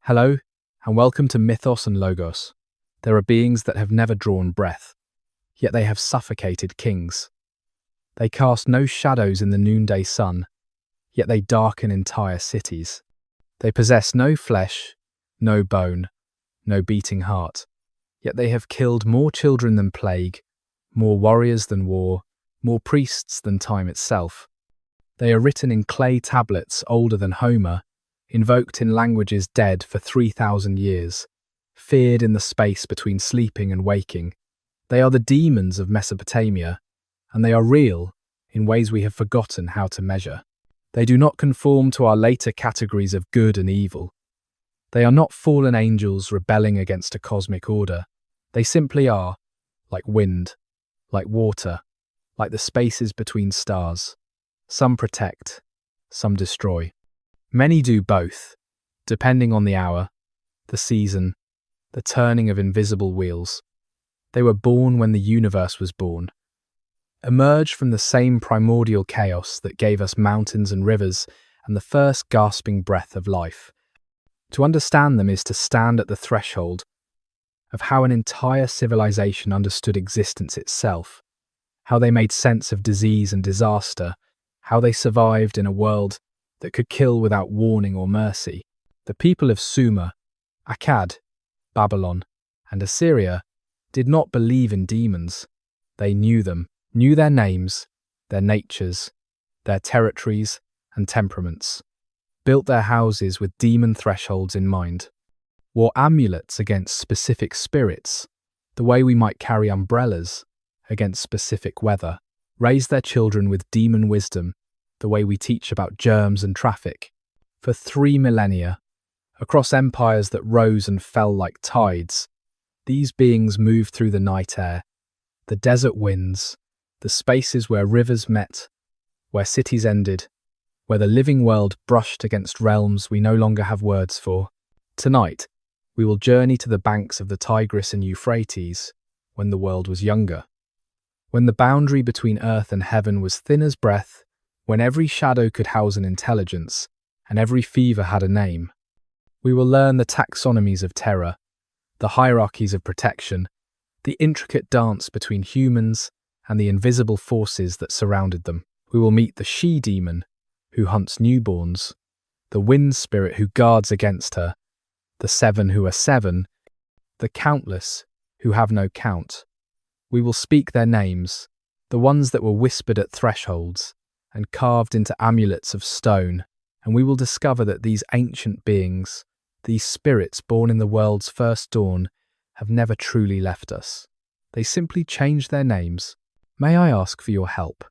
Hello, and welcome to Mythos and Logos. There are beings that have never drawn breath, yet they have suffocated kings. They cast no shadows in the noonday sun, yet they darken entire cities. They possess no flesh, no bone, no beating heart, yet they have killed more children than plague, more warriors than war, more priests than time itself. They are written in clay tablets older than Homer, invoked in languages dead for 3,000 years, feared in the space between sleeping and waking. They are the demons of Mesopotamia, and they are real in ways we have forgotten how to measure. They do not conform to our later categories of good and evil. They are not fallen angels rebelling against a cosmic order. They simply are, like wind, like water, like the spaces between stars. Some protect, some destroy. Many do both, depending on the hour, the season, the turning of invisible wheels. They were born when the universe was born, emerged from the same primordial chaos that gave us mountains and rivers and the first gasping breath of life. To understand them is to stand at the threshold of how an entire civilization understood existence itself, how they made sense of disease and disaster, how they survived in a world that could kill without warning or mercy. The people of Sumer, Akkad, Babylon, and Assyria did not believe in demons. They knew them, knew their names, their natures, their territories and temperaments, built their houses with demon thresholds in mind, wore amulets against specific spirits, the way we might carry umbrellas against specific weather, raised their children with demon wisdom, the way we teach about germs and traffic. For 3 millennia, across empires that rose and fell like tides, these beings moved through the night air, the desert winds, the spaces where rivers met, where cities ended, where the living world brushed against realms we no longer have words for. Tonight, we will journey to the banks of the Tigris and Euphrates, when the world was younger, when the boundary between earth and heaven was thin as breath, when every shadow could house an intelligence, and every fever had a name. We will learn the taxonomies of terror, the hierarchies of protection, the intricate dance between humans and the invisible forces that surrounded them. We will meet the she-demon, who hunts newborns, the wind spirit who guards against her, the 7 who are 7, the countless who have no count. We will speak their names, the ones that were whispered at thresholds and carved into amulets of stone, and we will discover that these ancient beings, these spirits born in the world's first dawn, have never truly left us. They simply changed their names. May I ask for your help?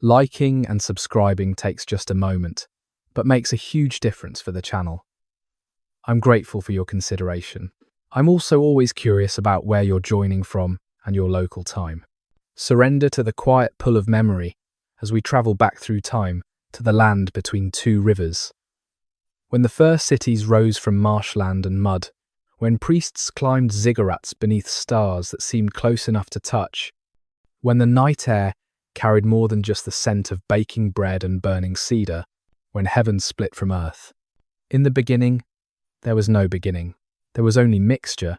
Liking and subscribing takes just a moment, but makes a huge difference for the channel. I'm grateful for your consideration. I'm also always curious about where you're joining from and your local time. Surrender to the quiet pull of memory as we travel back through time to the land between 2 rivers. When the first cities rose from marshland and mud, when priests climbed ziggurats beneath stars that seemed close enough to touch, when the night air carried more than just the scent of baking bread and burning cedar, when heaven split from earth. In the beginning, there was no beginning. There was only mixture,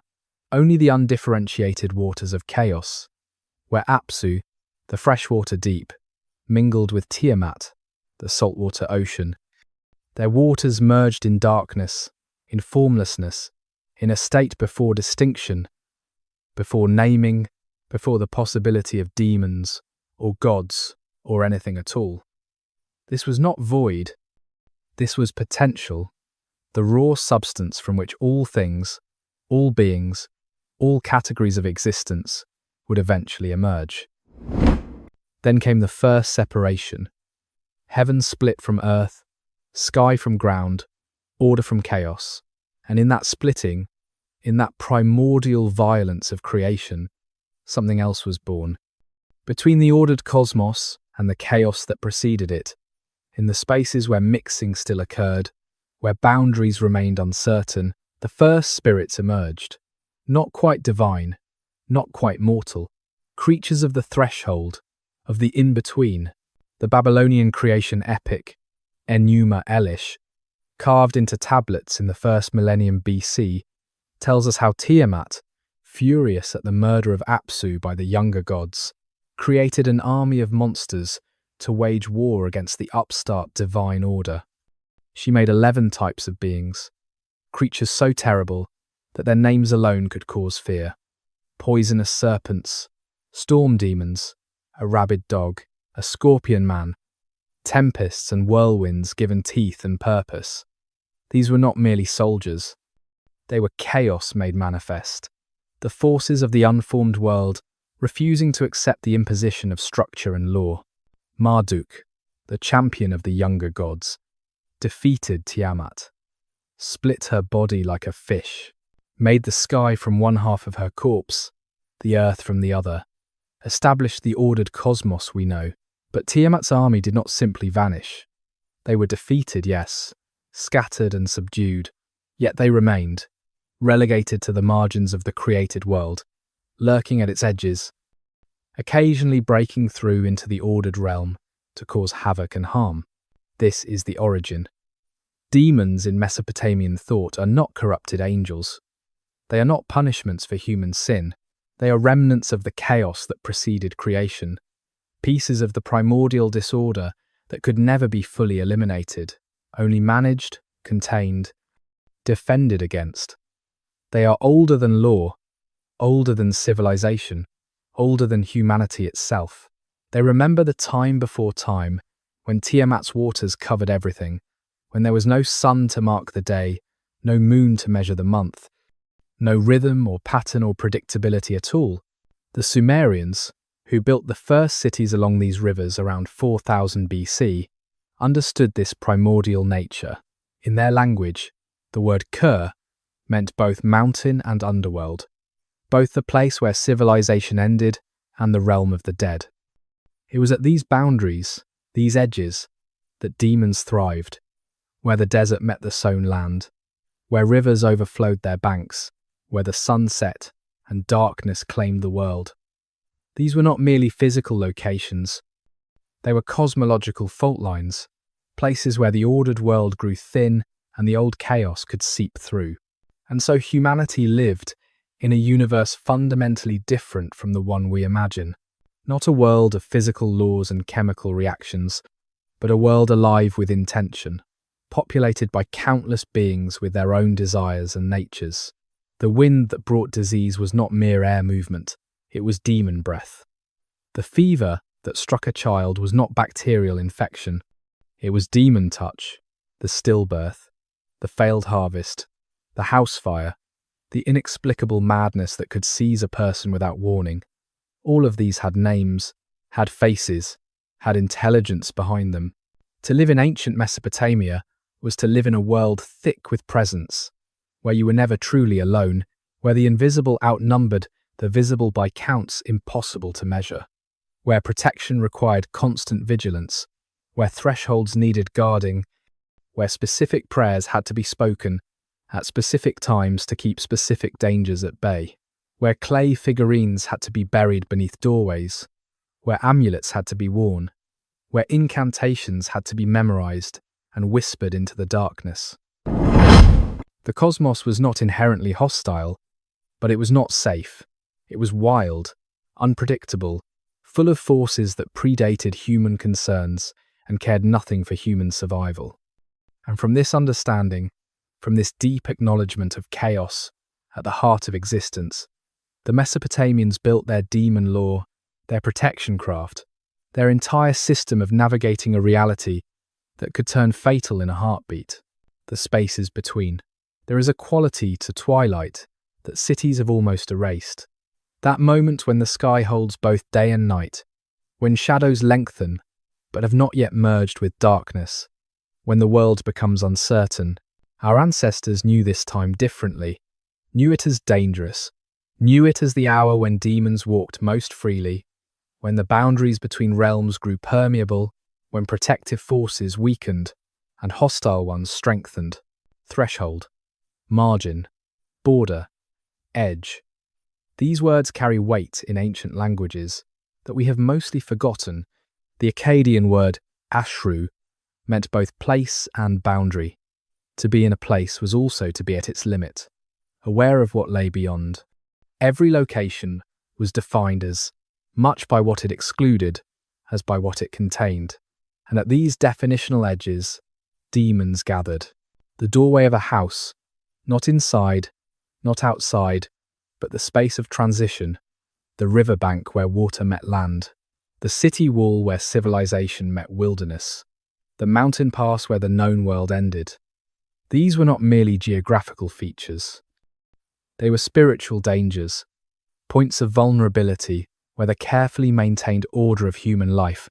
only the undifferentiated waters of chaos, where Apsu, the freshwater deep, mingled with Tiamat, the saltwater ocean. Their waters merged in darkness, in formlessness, in a state before distinction, before naming, before the possibility of demons, or gods, or anything at all. This was not void. This was potential, the raw substance from which all things, all beings, all categories of existence would eventually emerge. Then came the first separation. Heaven split from earth, sky from ground, order from chaos. And in that splitting, in that primordial violence of creation, something else was born. Between the ordered cosmos and the chaos that preceded it, in the spaces where mixing still occurred, where boundaries remained uncertain, the first spirits emerged. Not quite divine, not quite mortal, creatures of the threshold, of the in-between. The Babylonian creation epic, Enuma Elish, carved into tablets in the first millennium BC, tells us how Tiamat, furious at the murder of Apsu by the younger gods, created an army of monsters to wage war against the upstart divine order. She made 11 types of beings, creatures so terrible that their names alone could cause fear. Poisonous serpents, storm demons, a rabid dog, a scorpion man, tempests and whirlwinds given teeth and purpose. These were not merely soldiers. They were chaos made manifest, the forces of the unformed world refusing to accept the imposition of structure and law. Marduk, the champion of the younger gods, defeated Tiamat, split her body like a fish, made the sky from one half of her corpse, the earth from the other, established the ordered cosmos we know. But Tiamat's army did not simply vanish. They were defeated, yes, scattered and subdued, yet they remained, relegated to the margins of the created world, lurking at its edges, occasionally breaking through into the ordered realm to cause havoc and harm. This is the origin. Demons in Mesopotamian thought are not corrupted angels. They are not punishments for human sin. They are remnants of the chaos that preceded creation, pieces of the primordial disorder that could never be fully eliminated, only managed, contained, defended against. They are older than law, older than civilization, older than humanity itself. They remember the time before time, when Tiamat's waters covered everything, when there was no sun to mark the day, no moon to measure the month, no rhythm or pattern or predictability at all. The Sumerians, who built the first cities along these rivers around 4000 BC, understood this primordial nature. In their language, the word Ker meant both mountain and underworld, both the place where civilization ended and the realm of the dead. It was at these boundaries, these edges, that demons thrived, where the desert met the sown land, where rivers overflowed their banks, where the sun set and darkness claimed the world. These were not merely physical locations. They were cosmological fault lines, places where the ordered world grew thin and the old chaos could seep through. And so humanity lived in a universe fundamentally different from the one we imagine. Not a world of physical laws and chemical reactions, but a world alive with intention, populated by countless beings with their own desires and natures. The wind that brought disease was not mere air movement, it was demon breath. The fever that struck a child was not bacterial infection, it was demon touch, the stillbirth, the failed harvest, the house fire, the inexplicable madness that could seize a person without warning. All of these had names, had faces, had intelligence behind them. To live in ancient Mesopotamia was to live in a world thick with presence, where you were never truly alone, where the invisible outnumbered the visible by counts impossible to measure, where protection required constant vigilance, where thresholds needed guarding, where specific prayers had to be spoken at specific times to keep specific dangers at bay, where clay figurines had to be buried beneath doorways, where amulets had to be worn, where incantations had to be memorized and whispered into the darkness. The cosmos was not inherently hostile, but it was not safe. It was wild, unpredictable, full of forces that predated human concerns and cared nothing for human survival. And from this understanding, from this deep acknowledgement of chaos at the heart of existence, the Mesopotamians built their demon law, their protection craft, their entire system of navigating a reality that could turn fatal in a heartbeat, the spaces between. There is a quality to twilight that cities have almost erased. That moment when the sky holds both day and night, when shadows lengthen but have not yet merged with darkness, when the world becomes uncertain. Our ancestors knew this time differently, knew it as dangerous, knew it as the hour when demons walked most freely, when the boundaries between realms grew permeable, when protective forces weakened and hostile ones strengthened. Threshold, margin, border, edge. These words carry weight in ancient languages that we have mostly forgotten. The Akkadian word ashru meant both place and boundary. To be in a place was also to be at its limit, aware of what lay beyond. Every location was defined as much by what it excluded as by what it contained, and at these definitional edges, demons gathered. The doorway of a house, not inside, not outside, but the space of transition, the riverbank where water met land, the city wall where civilization met wilderness, the mountain pass where the known world ended. These were not merely geographical features. They were spiritual dangers, points of vulnerability where the carefully maintained order of human life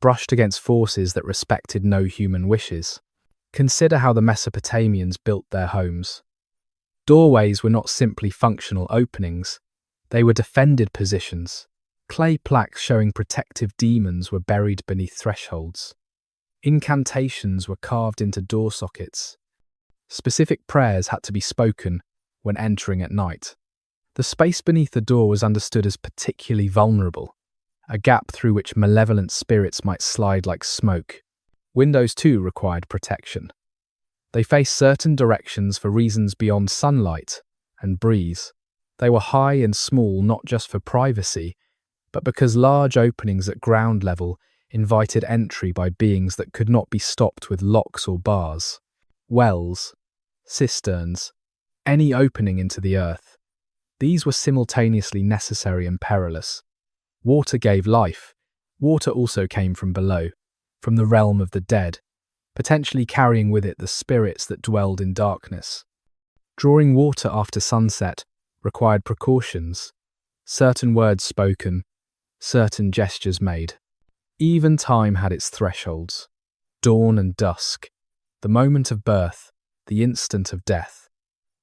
brushed against forces that respected no human wishes. Consider how the Mesopotamians built their homes. Doorways were not simply functional openings, they were defended positions. Clay plaques showing protective demons were buried beneath thresholds. Incantations were carved into door sockets. Specific prayers had to be spoken when entering at night. The space beneath the door was understood as particularly vulnerable, a gap through which malevolent spirits might slide like smoke. Windows too required protection. They faced certain directions for reasons beyond sunlight and breeze. They were high and small not just for privacy, but because large openings at ground level invited entry by beings that could not be stopped with locks or bars. Wells, cisterns, any opening into the earth. These were simultaneously necessary and perilous. Water gave life. Water also came from below, from the realm of the dead, potentially carrying with it the spirits that dwelled in darkness. Drawing water after sunset required precautions, certain words spoken, certain gestures made. Even time had its thresholds. Dawn and dusk, the moment of birth, the instant of death,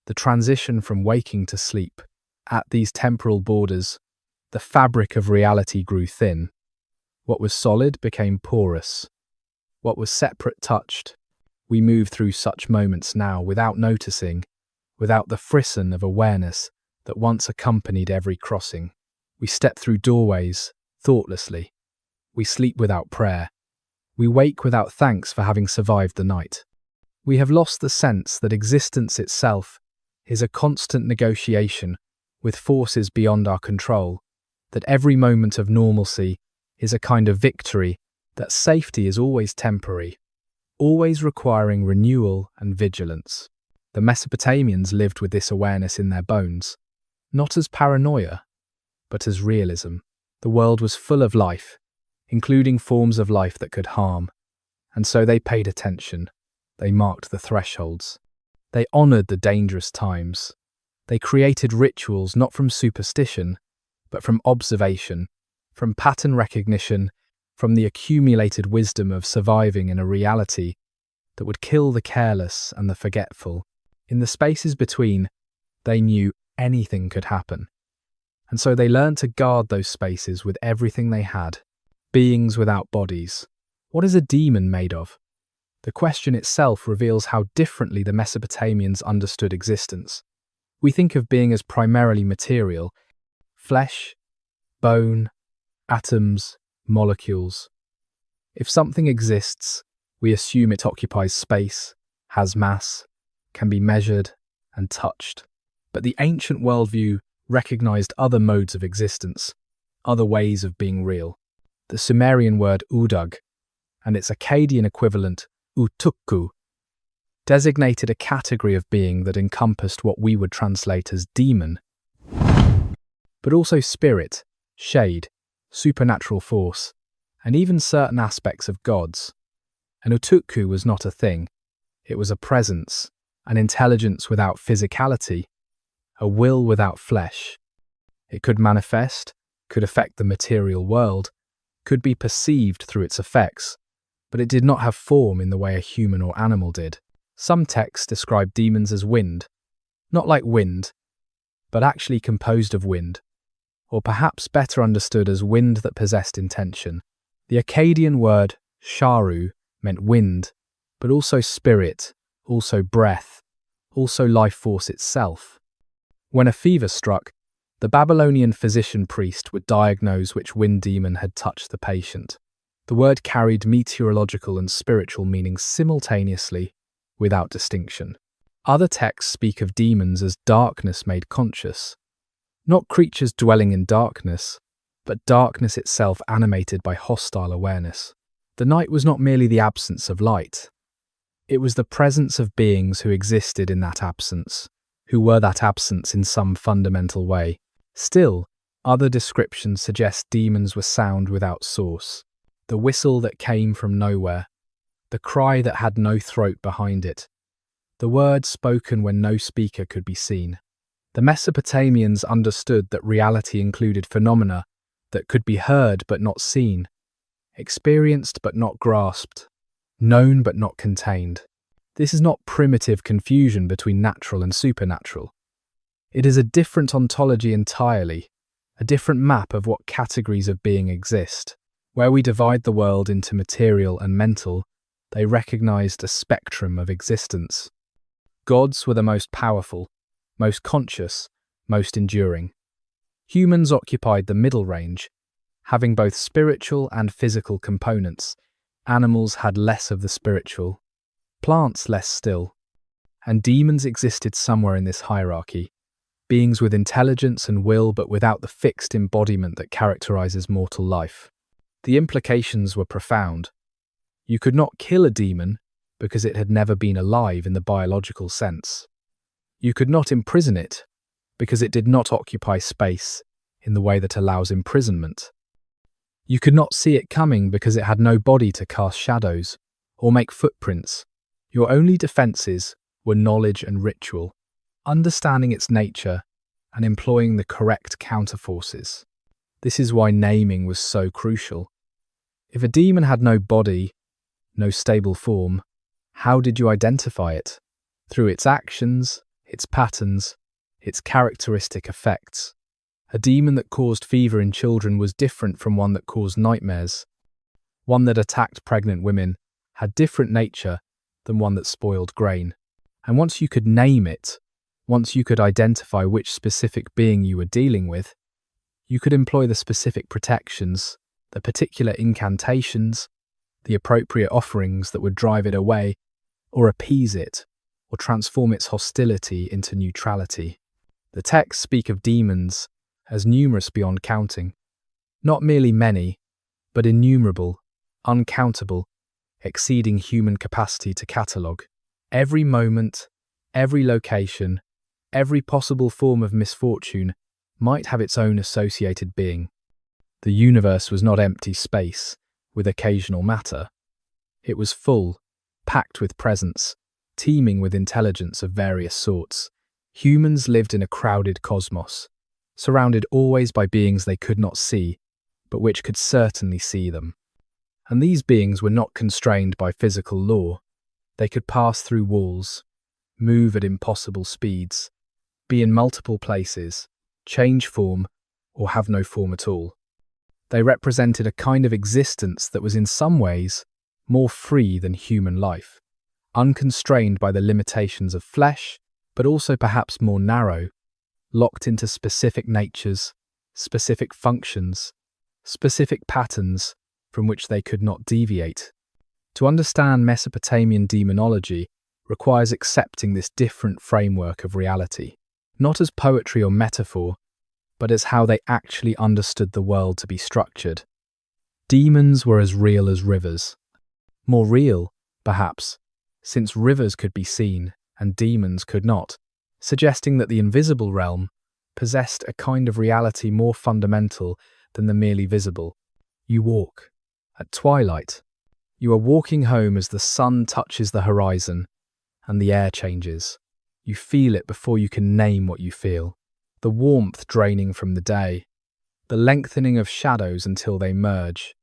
the transition from waking to sleep. At these temporal borders, the fabric of reality grew thin. What was solid became porous. What was separate touched. We move through such moments now without noticing, without the frisson of awareness that once accompanied every crossing. We step through doorways, thoughtlessly. We sleep without prayer. We wake without thanks for having survived the night. We have lost the sense that existence itself is a constant negotiation with forces beyond our control, that every moment of normalcy is a kind of victory, that safety is always temporary, always requiring renewal and vigilance. The Mesopotamians lived with this awareness in their bones, not as paranoia, but as realism. The world was full of life, including forms of life that could harm, and so they paid attention. They marked the thresholds. They honored the dangerous times. They created rituals not from superstition, but from observation, from pattern recognition, from the accumulated wisdom of surviving in a reality that would kill the careless and the forgetful. In the spaces between, they knew anything could happen. And so they learned to guard those spaces with everything they had. Beings without bodies. What is a demon made of? The question itself reveals how differently the Mesopotamians understood existence. We think of being as primarily material, flesh, bone, atoms, molecules. If something exists, we assume it occupies space, has mass, can be measured and touched. But the ancient worldview recognized other modes of existence, other ways of being real. The Sumerian word udug, and its Akkadian equivalent utukku, designated a category of being that encompassed what we would translate as demon, but also spirit, shade, supernatural force, and even certain aspects of gods. An utukku was not a thing, it was a presence, an intelligence without physicality, a will without flesh. It could manifest, could affect the material world, could be perceived through its effects, but it did not have form in the way a human or animal did. Some texts describe demons as wind, not like wind, but actually composed of wind, or perhaps better understood as wind that possessed intention. The Akkadian word sharu meant wind, but also spirit, also breath, also life force itself. When a fever struck, the Babylonian physician priest would diagnose which wind demon had touched the patient. The word carried meteorological and spiritual meanings simultaneously, without distinction. Other texts speak of demons as darkness made conscious, not creatures dwelling in darkness, but darkness itself animated by hostile awareness. The night was not merely the absence of light. It was the presence of beings who existed in that absence, who were that absence in some fundamental way. Still, other descriptions suggest demons were sound without source, the whistle that came from nowhere, the cry that had no throat behind it, the words spoken when no speaker could be seen. The Mesopotamians understood that reality included phenomena that could be heard but not seen, experienced but not grasped, known but not contained. This is not primitive confusion between natural and supernatural. It is a different ontology entirely, a different map of what categories of being exist. Where we divide the world into material and mental, they recognized a spectrum of existence. Gods were the most powerful, most conscious, most enduring. Humans occupied the middle range, having both spiritual and physical components. Animals had less of the spiritual, plants less still, and demons existed somewhere in this hierarchy, beings with intelligence and will but without the fixed embodiment that characterizes mortal life. The implications were profound. You could not kill a demon because it had never been alive in the biological sense. You could not imprison it because it did not occupy space in the way that allows imprisonment. You could not see it coming because it had no body to cast shadows or make footprints. Your only defenses were knowledge and ritual, understanding its nature and employing the correct counterforces. This is why naming was so crucial. If a demon had no body, no stable form, how did you identify it? Through its actions, its patterns, its characteristic effects. A demon that caused fever in children was different from one that caused nightmares. One that attacked pregnant women had different nature than one that spoiled grain. And once you could name it, once you could identify which specific being you were dealing with, you could employ the specific protections, the particular incantations, the appropriate offerings that would drive it away, or appease it, or transform its hostility into neutrality. The texts speak of demons as numerous beyond counting, not merely many, but innumerable, uncountable, exceeding human capacity to catalogue. Every moment, every location, every possible form of misfortune might have its own associated being. The universe was not empty space with occasional matter. It was full, packed with presence, teeming with intelligence of various sorts. Humans lived in a crowded cosmos, surrounded always by beings they could not see, but which could certainly see them. And these beings were not constrained by physical law. They could pass through walls, move at impossible speeds, be in multiple places, change form, or have no form at all. They represented a kind of existence that was in some ways more free than human life, unconstrained by the limitations of flesh, but also perhaps more narrow, locked into specific natures, specific functions, specific patterns from which they could not deviate. To understand Mesopotamian demonology requires accepting this different framework of reality, not as poetry or metaphor, but as how they actually understood the world to be structured. Demons were as real as rivers. More real, perhaps, since rivers could be seen and demons could not, suggesting that the invisible realm possessed a kind of reality more fundamental than the merely visible. You walk. At twilight, you are walking home as the sun touches the horizon and the air changes. You feel it before you can name what you feel. The warmth draining from the day, the lengthening of shadows until they merge,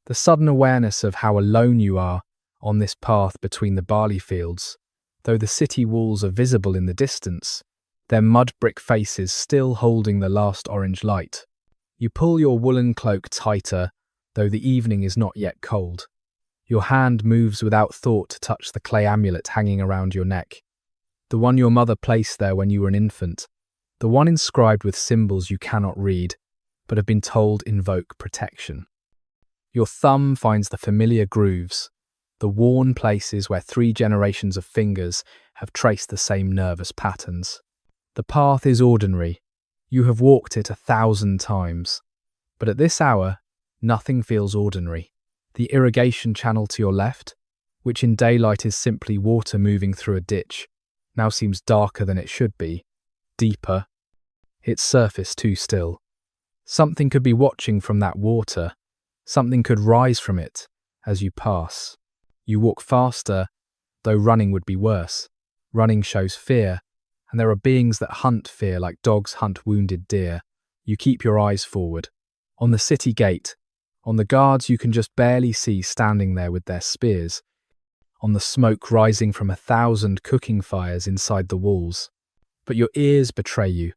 the sudden awareness of how alone you are on this path between the barley fields. Though the city walls are visible in the distance, their mud brick faces still holding the last orange light. You pull your woolen cloak tighter, though the evening is not yet cold. Your hand moves without thought to touch the clay amulet hanging around your neck, the one your mother placed there when you were an infant, the one inscribed with symbols you cannot read, but have been told invoke protection. Your thumb finds the familiar grooves, the worn places where 3 generations of fingers have traced the same nervous patterns. The path is ordinary. You have walked it 1,000 times. But at this hour, nothing feels ordinary. The irrigation channel to your left, which in daylight is simply water moving through a ditch, now seems darker than it should be, deeper, its surface too still. Something could be watching from that water. Something could rise from it as you pass. You walk faster, though running would be worse. Running shows fear, and there are beings that hunt fear like dogs hunt wounded deer. You keep your eyes forward. On the city gate, on the guards you can just barely see standing there with their spears, on the smoke rising from 1,000 cooking fires inside the walls. But your ears betray you.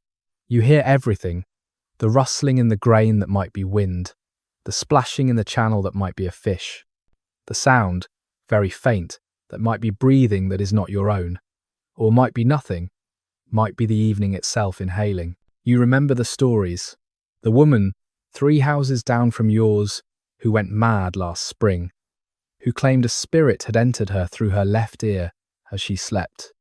You hear everything, the rustling in the grain that might be wind, the splashing in the channel that might be a fish, the sound, very faint, that might be breathing that is not your own, or might be nothing, might be the evening itself inhaling. You remember the stories. The woman, 3 houses down from yours, who went mad last spring, who claimed a spirit had entered her through her left ear as she slept.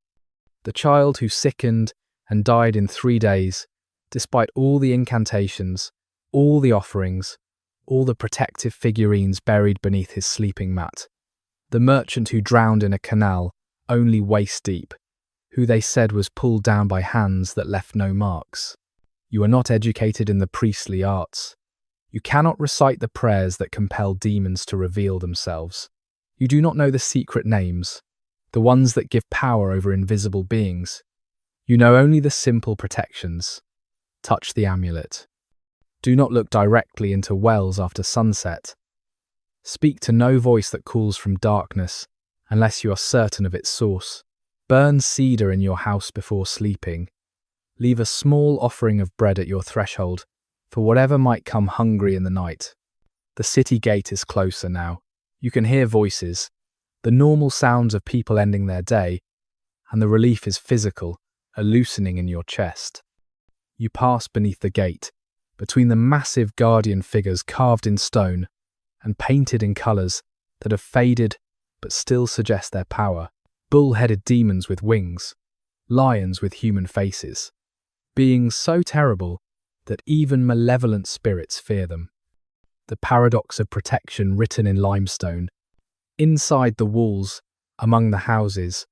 The child who sickened and died in 3 days, despite all the incantations, all the offerings, all the protective figurines buried beneath his sleeping mat. The merchant who drowned in a canal, only waist deep, who they said was pulled down by hands that left no marks. You are not educated in the priestly arts. You cannot recite the prayers that compel demons to reveal themselves. You do not know the secret names, the ones that give power over invisible beings. You know only the simple protections. Touch the amulet. Do not look directly into wells after sunset. Speak to no voice that calls from darkness, unless you are certain of its source. Burn cedar in your house before sleeping. Leave a small offering of bread at your threshold, for whatever might come hungry in the night. The city gate is closer now. You can hear voices, the normal sounds of people ending their day, and the relief is physical, a loosening in your chest. You pass beneath the gate, between the massive guardian figures carved in stone and painted in colours that have faded but still suggest their power. Bull-headed demons with wings, lions with human faces, beings so terrible that even malevolent spirits fear them. The paradox of protection written in limestone. Inside the walls, among the houses,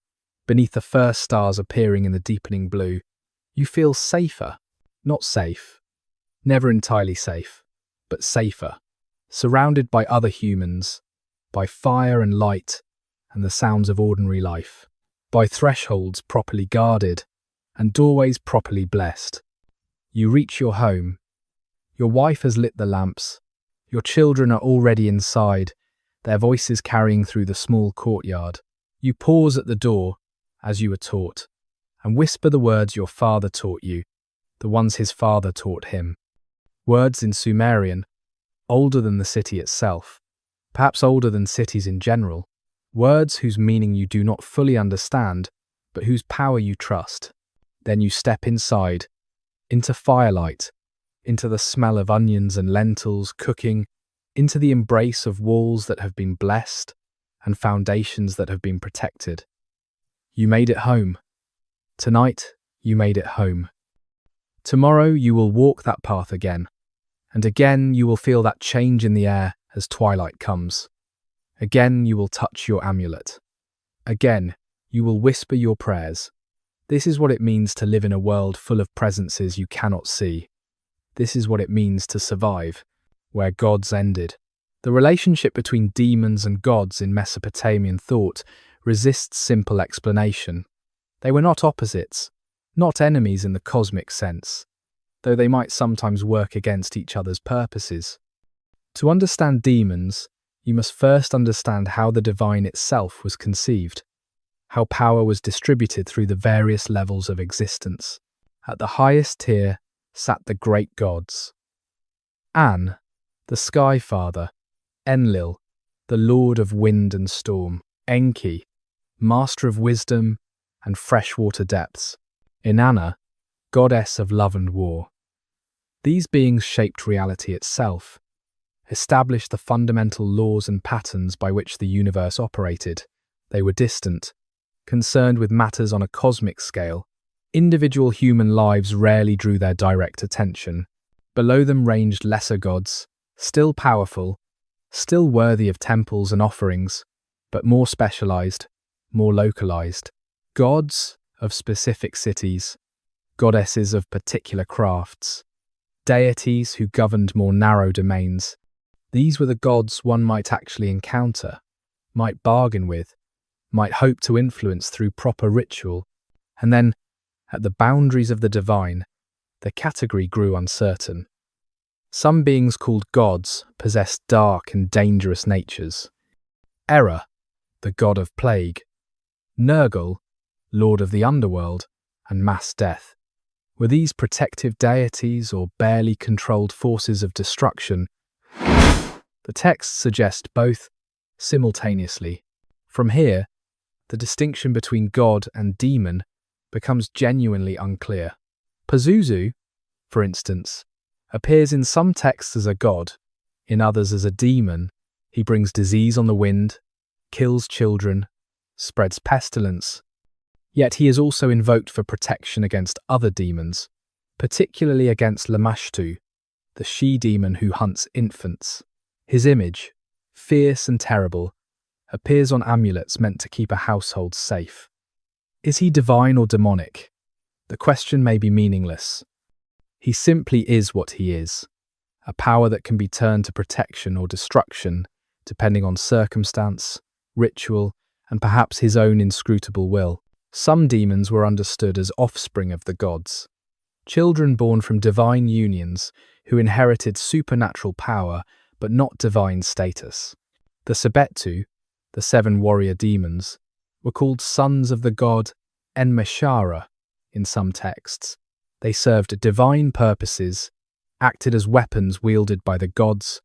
beneath the first stars appearing in the deepening blue, you feel safer, not safe, never entirely safe, but safer, surrounded by other humans, by fire and light and the sounds of ordinary life, by thresholds properly guarded and doorways properly blessed. You reach your home. Your wife has lit the lamps. Your children are already inside, their voices carrying through the small courtyard. You pause at the door, as you were taught, and whisper the words your father taught you, the ones his father taught him. Words in Sumerian, older than the city itself, perhaps older than cities in general. Words whose meaning you do not fully understand, but whose power you trust. Then you step inside, into firelight, into the smell of onions and lentils cooking, into the embrace of walls that have been blessed and foundations that have been protected. You made it home. Tonight, you made it home. Tomorrow, you will walk that path again, and again you will feel that change in the air as twilight comes. Again, you will touch your amulet. Again, you will whisper your prayers. This is what it means to live in a world full of presences you cannot see. This is what it means to survive, where gods ended. The relationship between demons and gods in Mesopotamian thought resists simple explanation. They were not opposites, not enemies in the cosmic sense, though they might sometimes work against each other's purposes. To understand demons, you must first understand how the divine itself was conceived, how power was distributed through the various levels of existence. At the highest tier sat the great gods. An, the Sky Father; Enlil, the Lord of Wind and Storm; Enki, Master of Wisdom and freshwater depths; Inanna, Goddess of Love and War. These beings shaped reality itself. established the fundamental laws and patterns by which the universe operated. They were distant, concerned with matters on a cosmic scale. Individual human lives rarely drew their direct attention. Below them ranged lesser gods, still powerful, still worthy of temples and offerings, but more specialized, more localized. Gods of specific cities, goddesses of particular crafts, deities who governed more narrow domains. These were the gods one might actually encounter, might bargain with, might hope to influence through proper ritual. And then, at the boundaries of the divine, the category grew uncertain. Some beings called gods possessed dark and dangerous natures. Error, the god of plague, Nergal, lord of the underworld, and mass death. Were these protective deities or barely controlled forces of destruction? The texts suggest both simultaneously. From here, the distinction between god and demon becomes genuinely unclear. Pazuzu, for instance, appears in some texts as a god, in others as a demon. He brings disease on the wind, kills children, spreads pestilence. Yet he is also invoked for protection against other demons, particularly against Lamashtu, the she-demon who hunts infants. His image, fierce and terrible, appears on amulets meant to keep a household safe. Is he divine or demonic? The question may be meaningless. He simply is what he is, a power that can be turned to protection or destruction, depending on circumstance, ritual, and perhaps his own inscrutable will. Some demons were understood as offspring of the gods, children born from divine unions who inherited supernatural power but not divine status. The Sebettu, the 7 warrior demons, were called sons of the god Enmeshara in some texts. They served divine purposes, acted as weapons wielded by the gods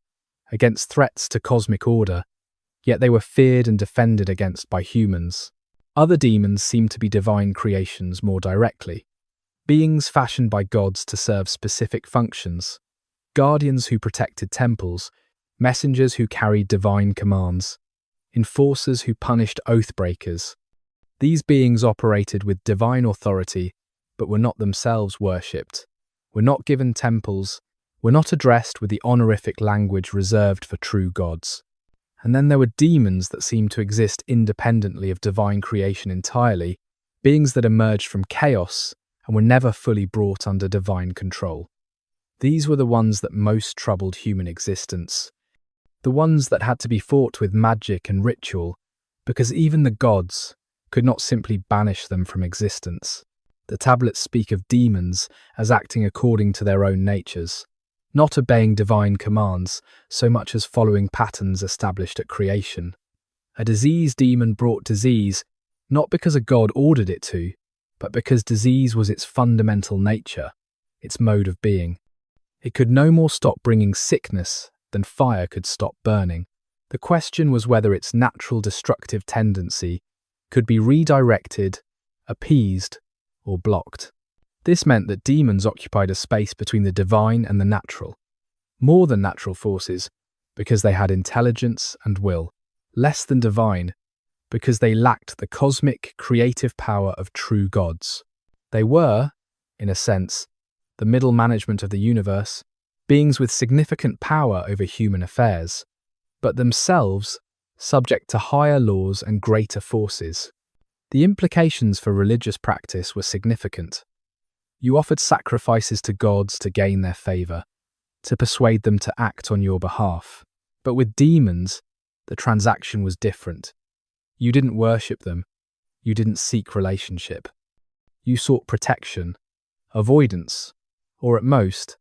against threats to cosmic order, yet they were feared and defended against by humans. Other demons seem to be divine creations more directly, beings fashioned by gods to serve specific functions, guardians who protected temples, messengers who carried divine commands, enforcers who punished oath-breakers. These beings operated with divine authority, but were not themselves worshipped, were not given temples, were not addressed with the honorific language reserved for true gods. And then there were demons that seemed to exist independently of divine creation entirely, beings that emerged from chaos and were never fully brought under divine control. These were the ones that most troubled human existence, the ones that had to be fought with magic and ritual, because even the gods could not simply banish them from existence. The tablets speak of demons as acting according to their own natures, not obeying divine commands so much as following patterns established at creation. A disease demon brought disease, not because a god ordered it to, but because disease was its fundamental nature, its mode of being. It could no more stop bringing sickness than fire could stop burning. The question was whether its natural destructive tendency could be redirected, appeased, or blocked. This meant that demons occupied a space between the divine and the natural, more than natural forces, because they had intelligence and will, less than divine, because they lacked the cosmic, creative power of true gods. They were, in a sense, the middle management of the universe, beings with significant power over human affairs, but themselves subject to higher laws and greater forces. The implications for religious practice were significant. You offered sacrifices to gods to gain their favor, to persuade them to act on your behalf. But with demons, the transaction was different. You didn't worship them. You didn't seek relationship. You sought protection, avoidance, or at most,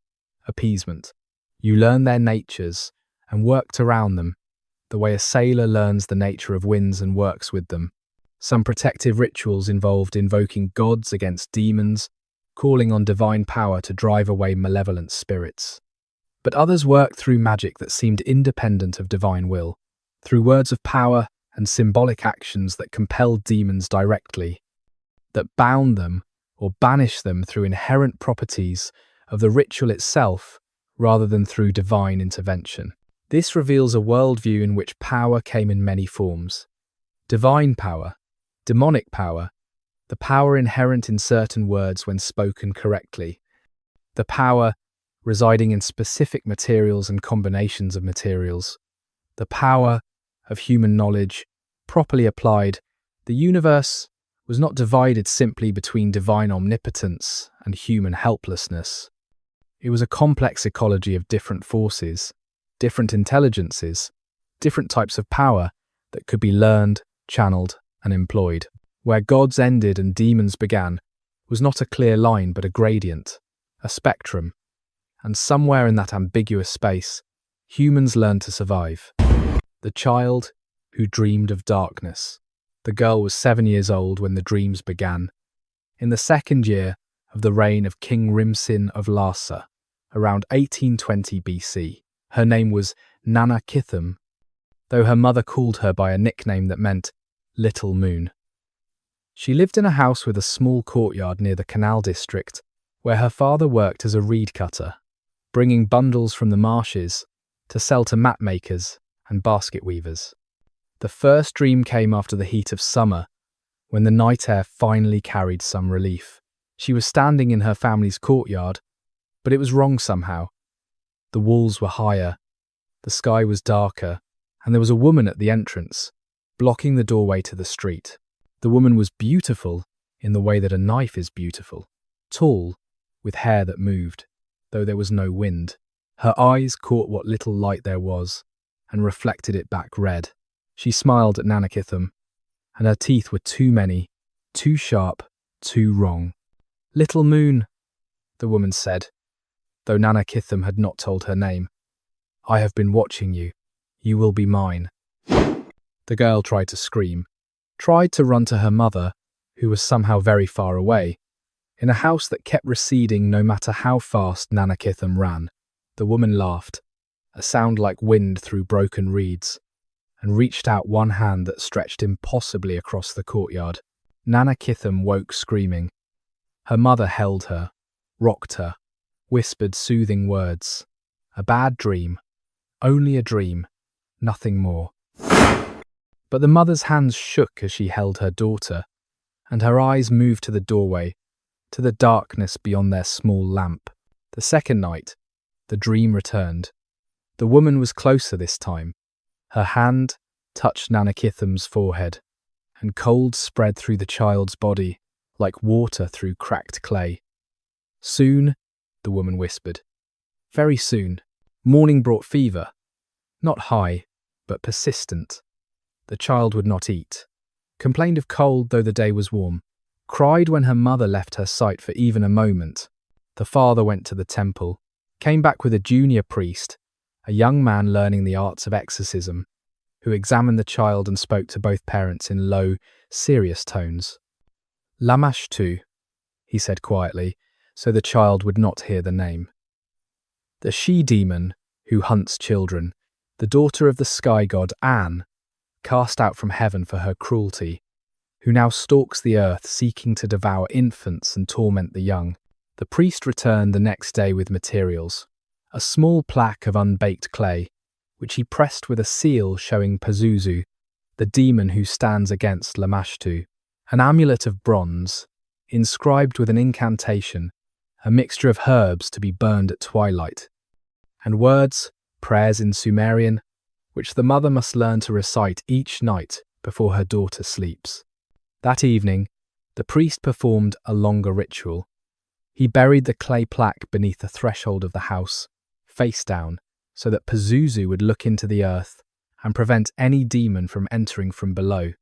appeasement. You learned their natures and worked around them, the way a sailor learns the nature of winds and works with them. Some protective rituals involved invoking gods against demons, calling on divine power to drive away malevolent spirits. But others worked through magic that seemed independent of divine will, through words of power and symbolic actions that compelled demons directly, that bound them or banished them through inherent properties of the ritual itself rather than through divine intervention. This reveals a worldview in which power came in many forms. Divine power, demonic power, the power inherent in certain words when spoken correctly, the power residing in specific materials and combinations of materials, the power of human knowledge, properly applied. The universe was not divided simply between divine omnipotence and human helplessness. It was a complex ecology of different forces, different intelligences, different types of power that could be learned, channeled, and employed. Where gods ended and demons began was not a clear line but a gradient, a spectrum. And somewhere in that ambiguous space, humans learned to survive. The child who dreamed of darkness. The girl was 7 years old when the dreams began. In the second year of the reign of King Rimsin of Larsa, around 1820 BC, her name was Nana Kitham, though her mother called her by a nickname that meant Little Moon. She lived in a house with a small courtyard near the canal district, where her father worked as a reed cutter, bringing bundles from the marshes to sell to mat makers and basket weavers. The first dream came after the heat of summer, when the night air finally carried some relief. She was standing in her family's courtyard, but it was wrong somehow. The walls were higher, the sky was darker, and there was a woman at the entrance, blocking the doorway to the street. The woman was beautiful in the way that a knife is beautiful, tall, with hair that moved, though there was no wind. Her eyes caught what little light there was and reflected it back red. She smiled at Nana Kitham, and her teeth were too many, too sharp, too wrong. Little Moon, the woman said, though Nana Kitham had not told her name. I have been watching you. You will be mine. The girl tried to scream, tried to run to her mother, who was somehow very far away, in a house that kept receding no matter how fast Nana Kitham ran. The woman laughed, a sound like wind through broken reeds, and reached out one hand that stretched impossibly across the courtyard. Nana Kitham woke screaming. Her mother held her, rocked her, whispered soothing words. A bad dream, only a dream, nothing more. But the mother's hands shook as she held her daughter, and her eyes moved to the doorway, to the darkness beyond their small lamp. The second night, the dream returned. The woman was closer this time. Her hand touched Nana Kitham's forehead, and cold spread through the child's body like water through cracked clay. Soon, the woman whispered. Very soon. Morning brought fever. Not high, but persistent. The child would not eat. Complained of cold though the day was warm. Cried when her mother left her sight for even a moment. The father went to the temple. Came back with a junior priest, a young man learning the arts of exorcism, who examined the child and spoke to both parents in low, serious tones. Lamashtu, he said quietly, so the child would not hear the name. The she-demon who hunts children, the daughter of the sky god An, cast out from heaven for her cruelty, who now stalks the earth seeking to devour infants and torment the young. The priest returned the next day with materials, a small plaque of unbaked clay, which he pressed with a seal showing Pazuzu, the demon who stands against Lamashtu, an amulet of bronze, inscribed with an incantation, a mixture of herbs to be burned at twilight, and words, prayers in Sumerian, which the mother must learn to recite each night before her daughter sleeps. That evening, the priest performed a longer ritual. He buried the clay plaque beneath the threshold of the house, face down, so that Pazuzu would look into the earth and prevent any demon from entering from below.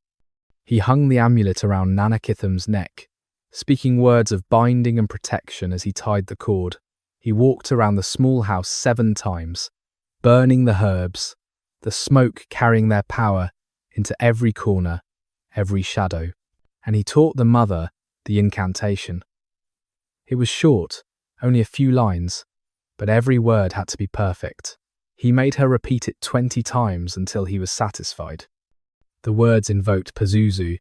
He hung the amulet around Nana Kitham's neck, speaking words of binding and protection as he tied the cord. He walked around the small house 7 times, burning the herbs, the smoke carrying their power into every corner, every shadow. And he taught the mother the incantation. It was short, only a few lines, but every word had to be perfect. He made her repeat it 20 times until he was satisfied. The words invoked Pazuzu,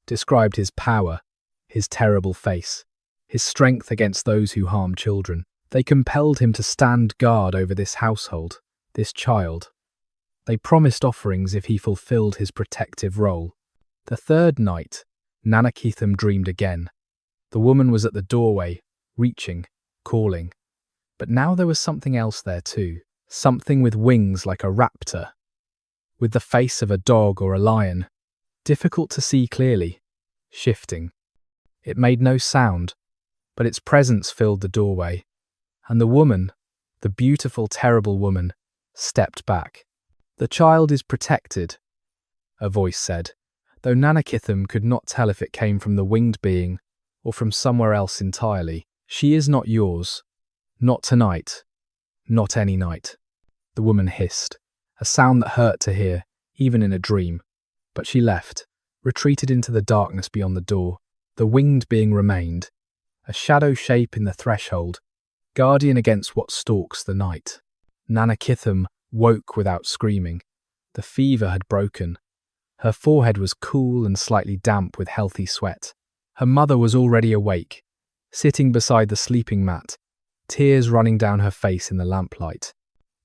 described his power, his terrible face, his strength against those who harm children. They compelled him to stand guard over this household, this child. They promised offerings if he fulfilled his protective role. The third night, Nanakitham dreamed again. The woman was at the doorway, reaching, calling. But now there was something else there too, something with wings like a raptor, with the face of a dog or a lion, difficult to see clearly, shifting. It made no sound, but its presence filled the doorway, and the woman, the beautiful, terrible woman, stepped back. "The child is protected," a voice said, though Nanakitham could not tell if it came from the winged being or from somewhere else entirely. "She is not yours. Not tonight. Not any night," the woman hissed, a sound that hurt to hear, even in a dream. But she left, retreated into the darkness beyond the door. The winged being remained, a shadow shape in the threshold, guardian against what stalks the night. Nanakitham woke without screaming. The fever had broken. Her forehead was cool and slightly damp with healthy sweat. Her mother was already awake, sitting beside the sleeping mat, tears running down her face in the lamplight.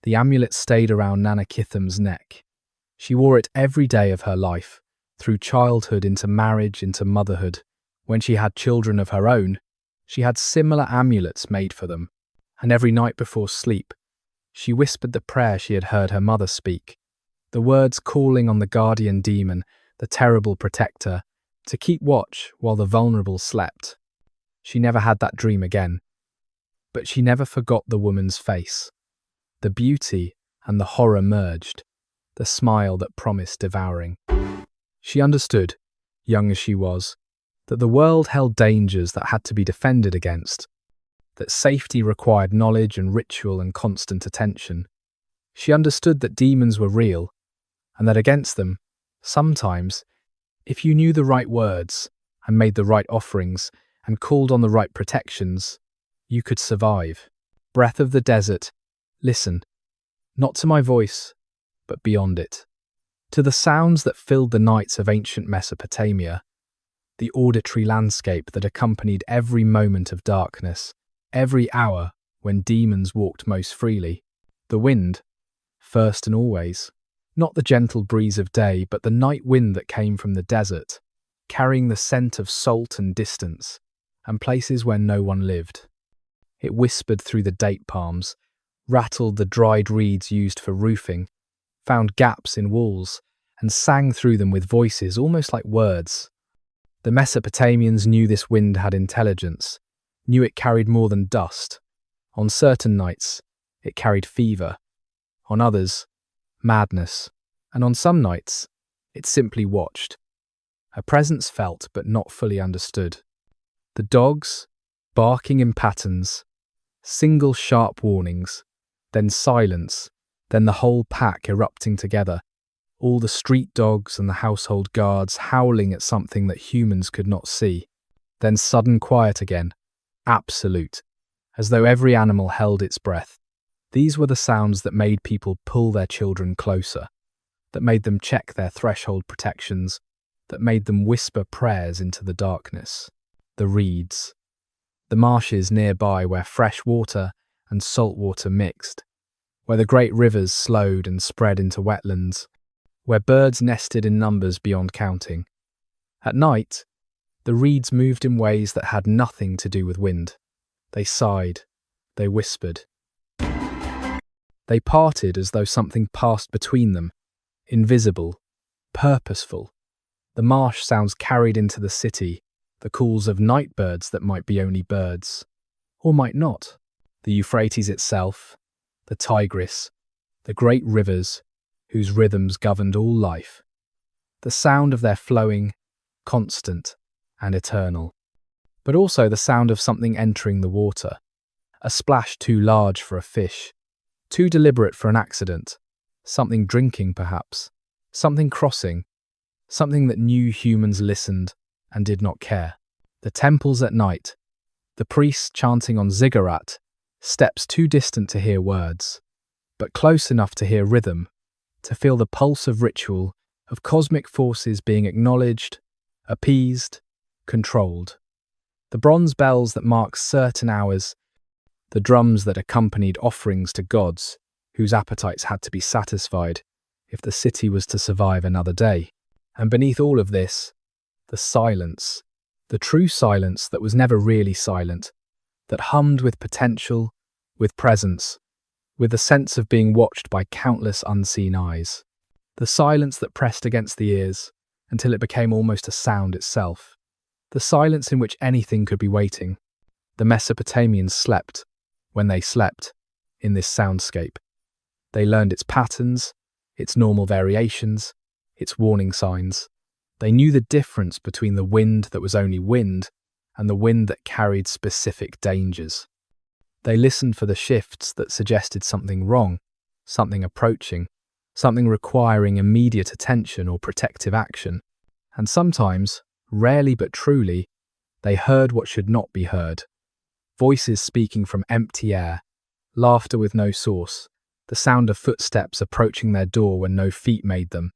The amulet stayed around Nanakitham's neck. She wore it every day of her life, through childhood into marriage, into motherhood. When she had children of her own, she had similar amulets made for them, and every night before sleep, she whispered the prayer she had heard her mother speak, the words calling on the guardian demon, the terrible protector, to keep watch while the vulnerable slept. She never had that dream again, but she never forgot the woman's face. The beauty and the horror merged, the smile that promised devouring. She understood, young as she was, that the world held dangers that had to be defended against, that safety required knowledge and ritual and constant attention. She understood that demons were real, and that against them, sometimes, if you knew the right words and made the right offerings and called on the right protections, you could survive. Breath of the desert, listen, not to my voice, but beyond it, to the sounds that filled the nights of ancient Mesopotamia, the auditory landscape that accompanied every moment of darkness, every hour when demons walked most freely. The wind, first and always, not the gentle breeze of day, but the night wind that came from the desert, carrying the scent of salt and distance, and places where no one lived. It whispered through the date palms, rattled the dried reeds used for roofing, found gaps in walls, and sang through them with voices almost like words. The Mesopotamians knew this wind had intelligence, knew it carried more than dust. On certain nights, it carried fever. On others, madness. And on some nights, it simply watched. A presence felt but not fully understood. The dogs, barking in patterns, single sharp warnings, then silence, then the whole pack erupting together, all the street dogs and the household guards howling at something that humans could not see, then sudden quiet again, absolute, as though every animal held its breath. These were the sounds that made people pull their children closer, that made them check their threshold protections, that made them whisper prayers into the darkness. The reeds, the marshes nearby where fresh water and salt water mixed, where the great rivers slowed and spread into wetlands, where birds nested in numbers beyond counting. At night, the reeds moved in ways that had nothing to do with wind. They sighed, they whispered. They parted as though something passed between them, invisible, purposeful. The marsh sounds carried into the city, the calls of night birds that might be only birds, or might not. The Euphrates itself, the Tigris, the great rivers, whose rhythms governed all life. The sound of their flowing, constant, and eternal. But also the sound of something entering the water. A splash too large for a fish, too deliberate for an accident. Something drinking, perhaps. Something crossing. Something that knew humans listened and did not care. The temples at night. The priests chanting on ziggurat. Steps too distant to hear words, but close enough to hear rhythm, to feel the pulse of ritual, of cosmic forces being acknowledged, appeased, controlled. The bronze bells that marked certain hours, the drums that accompanied offerings to gods whose appetites had to be satisfied, if the city was to survive another day. And beneath all of this, the silence, the true silence that was never really silent, that hummed with potential, with presence, with a sense of being watched by countless unseen eyes. The silence that pressed against the ears until it became almost a sound itself. The silence in which anything could be waiting. The Mesopotamians slept, when they slept, in this soundscape. They learned its patterns, its normal variations, its warning signs. They knew the difference between the wind that was only wind and the wind that carried specific dangers. They listened for the shifts that suggested something wrong, something approaching, something requiring immediate attention or protective action. And sometimes, rarely but truly, they heard what should not be heard. Voices speaking from empty air, laughter with no source, the sound of footsteps approaching their door when no feet made them,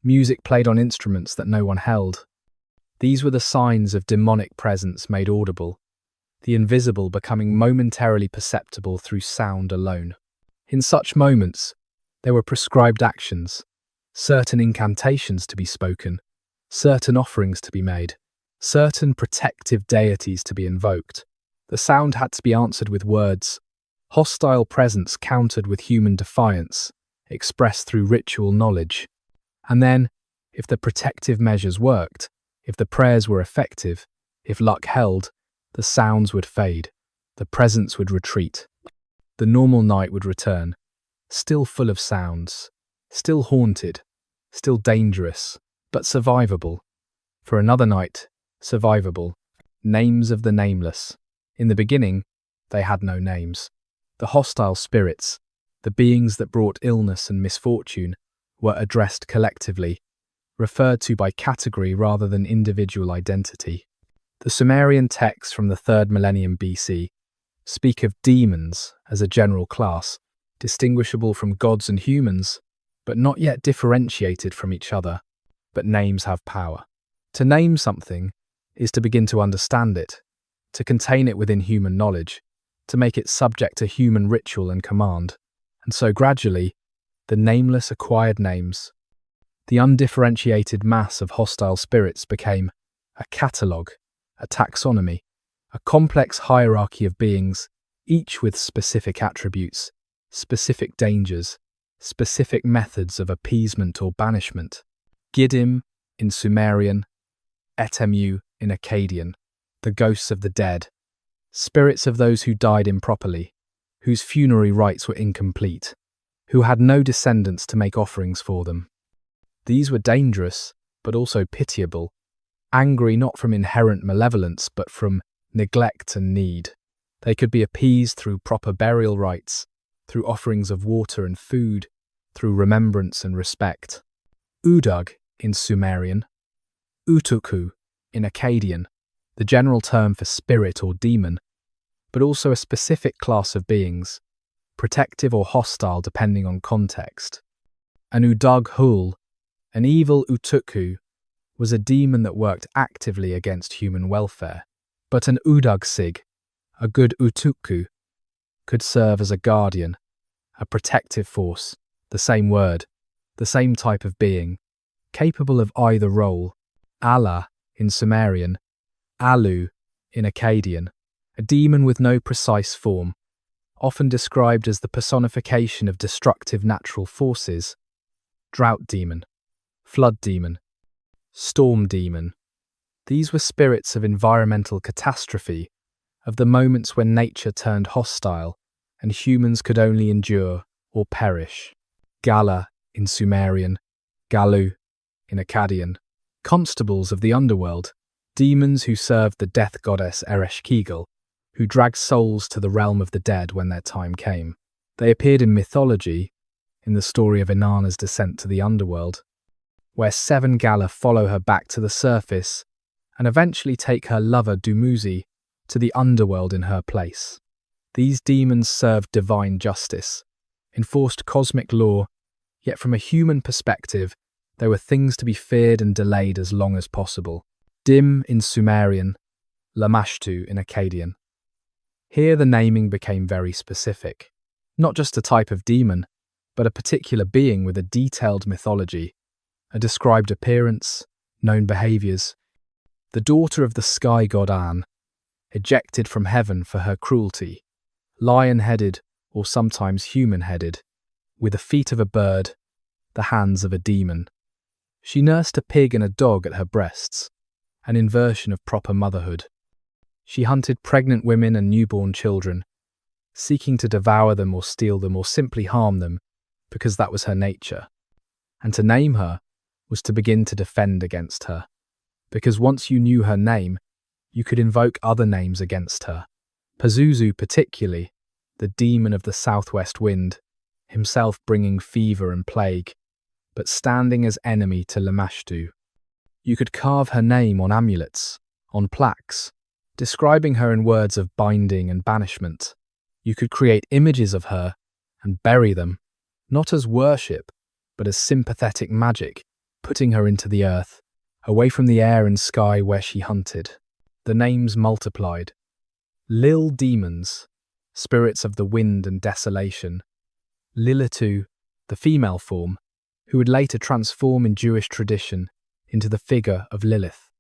music played on instruments that no one held. These were the signs of demonic presence made audible, the invisible becoming momentarily perceptible through sound alone. In such moments, there were prescribed actions, certain incantations to be spoken, certain offerings to be made, certain protective deities to be invoked. The sound had to be answered with words, hostile presence countered with human defiance, expressed through ritual knowledge. And then, if the protective measures worked, if the prayers were effective, if luck held, the sounds would fade, the presence would retreat. The normal night would return, still full of sounds, still haunted, still dangerous, but survivable. For another night, survivable. Names of the nameless. In the beginning, they had no names. The hostile spirits, the beings that brought illness and misfortune, were addressed collectively, referred to by category rather than individual identity. The Sumerian texts from the 3rd millennium BC speak of demons as a general class, distinguishable from gods and humans, but not yet differentiated from each other. But names have power. To name something is to begin to understand it, to contain it within human knowledge, to make it subject to human ritual and command. And so gradually, the nameless acquired names. The undifferentiated mass of hostile spirits became a catalogue, a taxonomy, a complex hierarchy of beings, each with specific attributes, specific dangers, specific methods of appeasement or banishment. Giddim in Sumerian, Edimmu in Akkadian, the ghosts of the dead, spirits of those who died improperly, whose funerary rites were incomplete, who had no descendants to make offerings for them. These were dangerous, but also pitiable, angry not from inherent malevolence, but from neglect and need. They could be appeased through proper burial rites, through offerings of water and food, through remembrance and respect. Udug in Sumerian, Utukku in Akkadian, the general term for spirit or demon, but also a specific class of beings, protective or hostile depending on context. An Udug Hul, an evil Utukku, was a demon that worked actively against human welfare, but an Udug Sig, a good Utukku, could serve as a guardian, a protective force, the same word, the same type of being, capable of either role. Allah in Sumerian, Alu in Akkadian, a demon with no precise form, often described as the personification of destructive natural forces. Drought demon, flood demon, storm demon. These were spirits of environmental catastrophe, of the moments when nature turned hostile and humans could only endure or perish. Gala in Sumerian, Gallu in Akkadian, constables of the underworld, demons who served the death goddess Ereshkigal, who dragged souls to the realm of the dead when their time came. They appeared in mythology, in the story of Inanna's descent to the underworld, where 7 Gala follow her back to the surface and eventually take her lover Dumuzi to the underworld in her place. These demons served divine justice, enforced cosmic law, yet from a human perspective, they were things to be feared and delayed as long as possible. Dim in Sumerian, Lamashtu in Akkadian. Here the naming became very specific. Not just a type of demon, but a particular being with a detailed mythology, a described appearance, known behaviors. The daughter of the sky god An, ejected from heaven for her cruelty, lion-headed or sometimes human-headed, with the feet of a bird, the hands of a demon. She nursed a pig and a dog at her breasts, an inversion of proper motherhood. She hunted pregnant women and newborn children, seeking to devour them or steal them or simply harm them, because that was her nature. And to name her was to begin to defend against her, because once you knew her name, you could invoke other names against her. Pazuzu particularly, the demon of the southwest wind, himself bringing fever and plague, but standing as enemy to Lamashtu. You could carve her name on amulets, on plaques, describing her in words of binding and banishment. You could create images of her and bury them, not as worship, but as sympathetic magic, putting her into the earth, away from the air and sky where she hunted. The names multiplied. Lil demons, spirits of the wind and desolation. Lilitu, the female form, who would later transform in Jewish tradition into the figure of Lilith.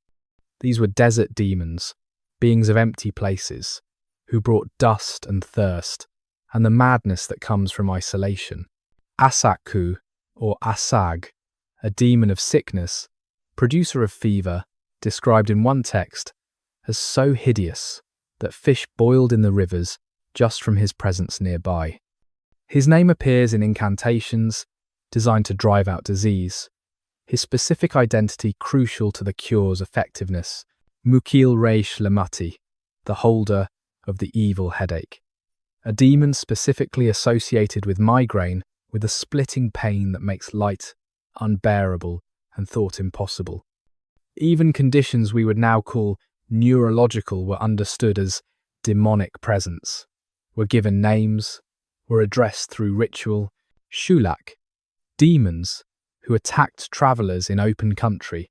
These were desert demons, beings of empty places, who brought dust and thirst, and the madness that comes from isolation. Asakku, or Asag, a demon of sickness, producer of fever, described in one text as so hideous that fish boiled in the rivers just from his presence nearby. His name appears in incantations designed to drive out disease, his specific identity crucial to the cure's effectiveness, Mukil Reish Lamati, the holder of the evil headache, a demon specifically associated with migraine, with a splitting pain that makes light unbearable and thought impossible. Even conditions we would now call neurological were understood as demonic presence, were given names, were addressed through ritual. Shulak, demons who attacked travellers in open country,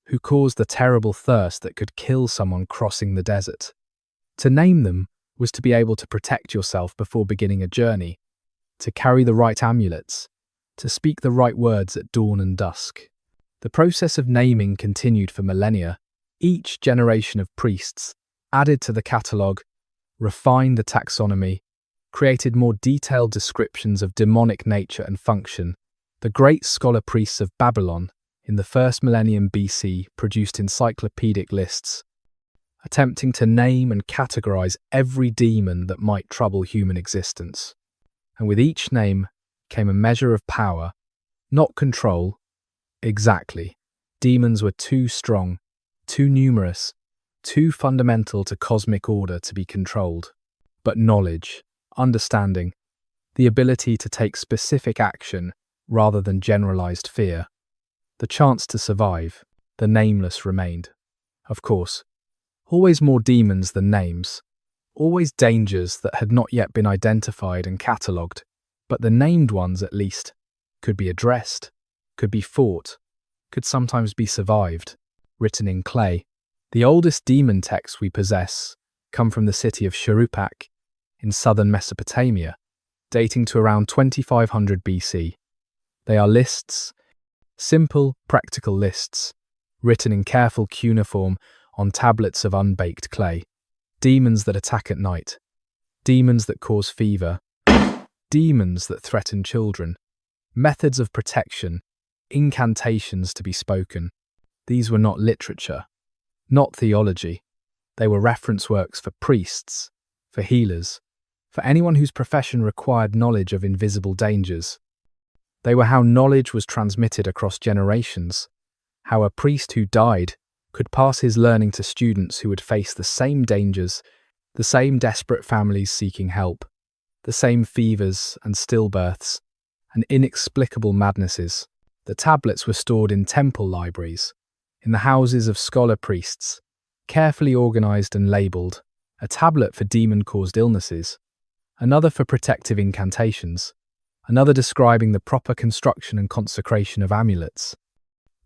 who caused the terrible thirst that could kill someone crossing the desert. To name them was to be able to protect yourself before beginning a journey, to carry the right amulets, to speak the right words at dawn and dusk. The process of naming continued for millennia. Each generation of priests added to the catalogue, refined the taxonomy, created more detailed descriptions of demonic nature and function. The great scholar priests of Babylon in the first millennium BC produced encyclopedic lists, attempting to name and categorize every demon that might trouble human existence. And with each name came a measure of power, not control. Exactly. Demons were too strong, too numerous, too fundamental to cosmic order to be controlled. But knowledge, understanding, the ability to take specific action rather than generalized fear, the chance to survive, the nameless remained. Of course, always more demons than names, always dangers that had not yet been identified and catalogued, but the named ones at least could be addressed, could be fought, could sometimes be survived, written in clay. The oldest demon texts we possess come from the city of Shuruppak in southern Mesopotamia, dating to around 2500 BC. They are lists, simple, practical lists, written in careful cuneiform on tablets of unbaked clay. Demons that attack at night, demons that cause fever, demons that threaten children, methods of protection, incantations to be spoken. These were not literature, not theology. They were reference works for priests, for healers, for anyone whose profession required knowledge of invisible dangers. They were how knowledge was transmitted across generations, how a priest who died could pass his learning to students who would face the same dangers, the same desperate families seeking help, the same fevers and stillbirths, and inexplicable madnesses. The tablets were stored in temple libraries, in the houses of scholar priests, carefully organized and labeled, a tablet for demon-caused illnesses, another for protective incantations, another describing the proper construction and consecration of amulets.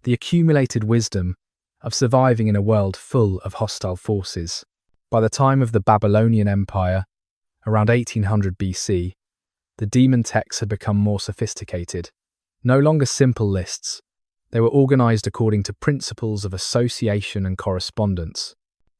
The accumulated wisdom of surviving in a world full of hostile forces. By the time of the Babylonian Empire, around 1800 BC, The demon texts had become more sophisticated. No longer simple lists, they were organized according to principles of association and correspondence.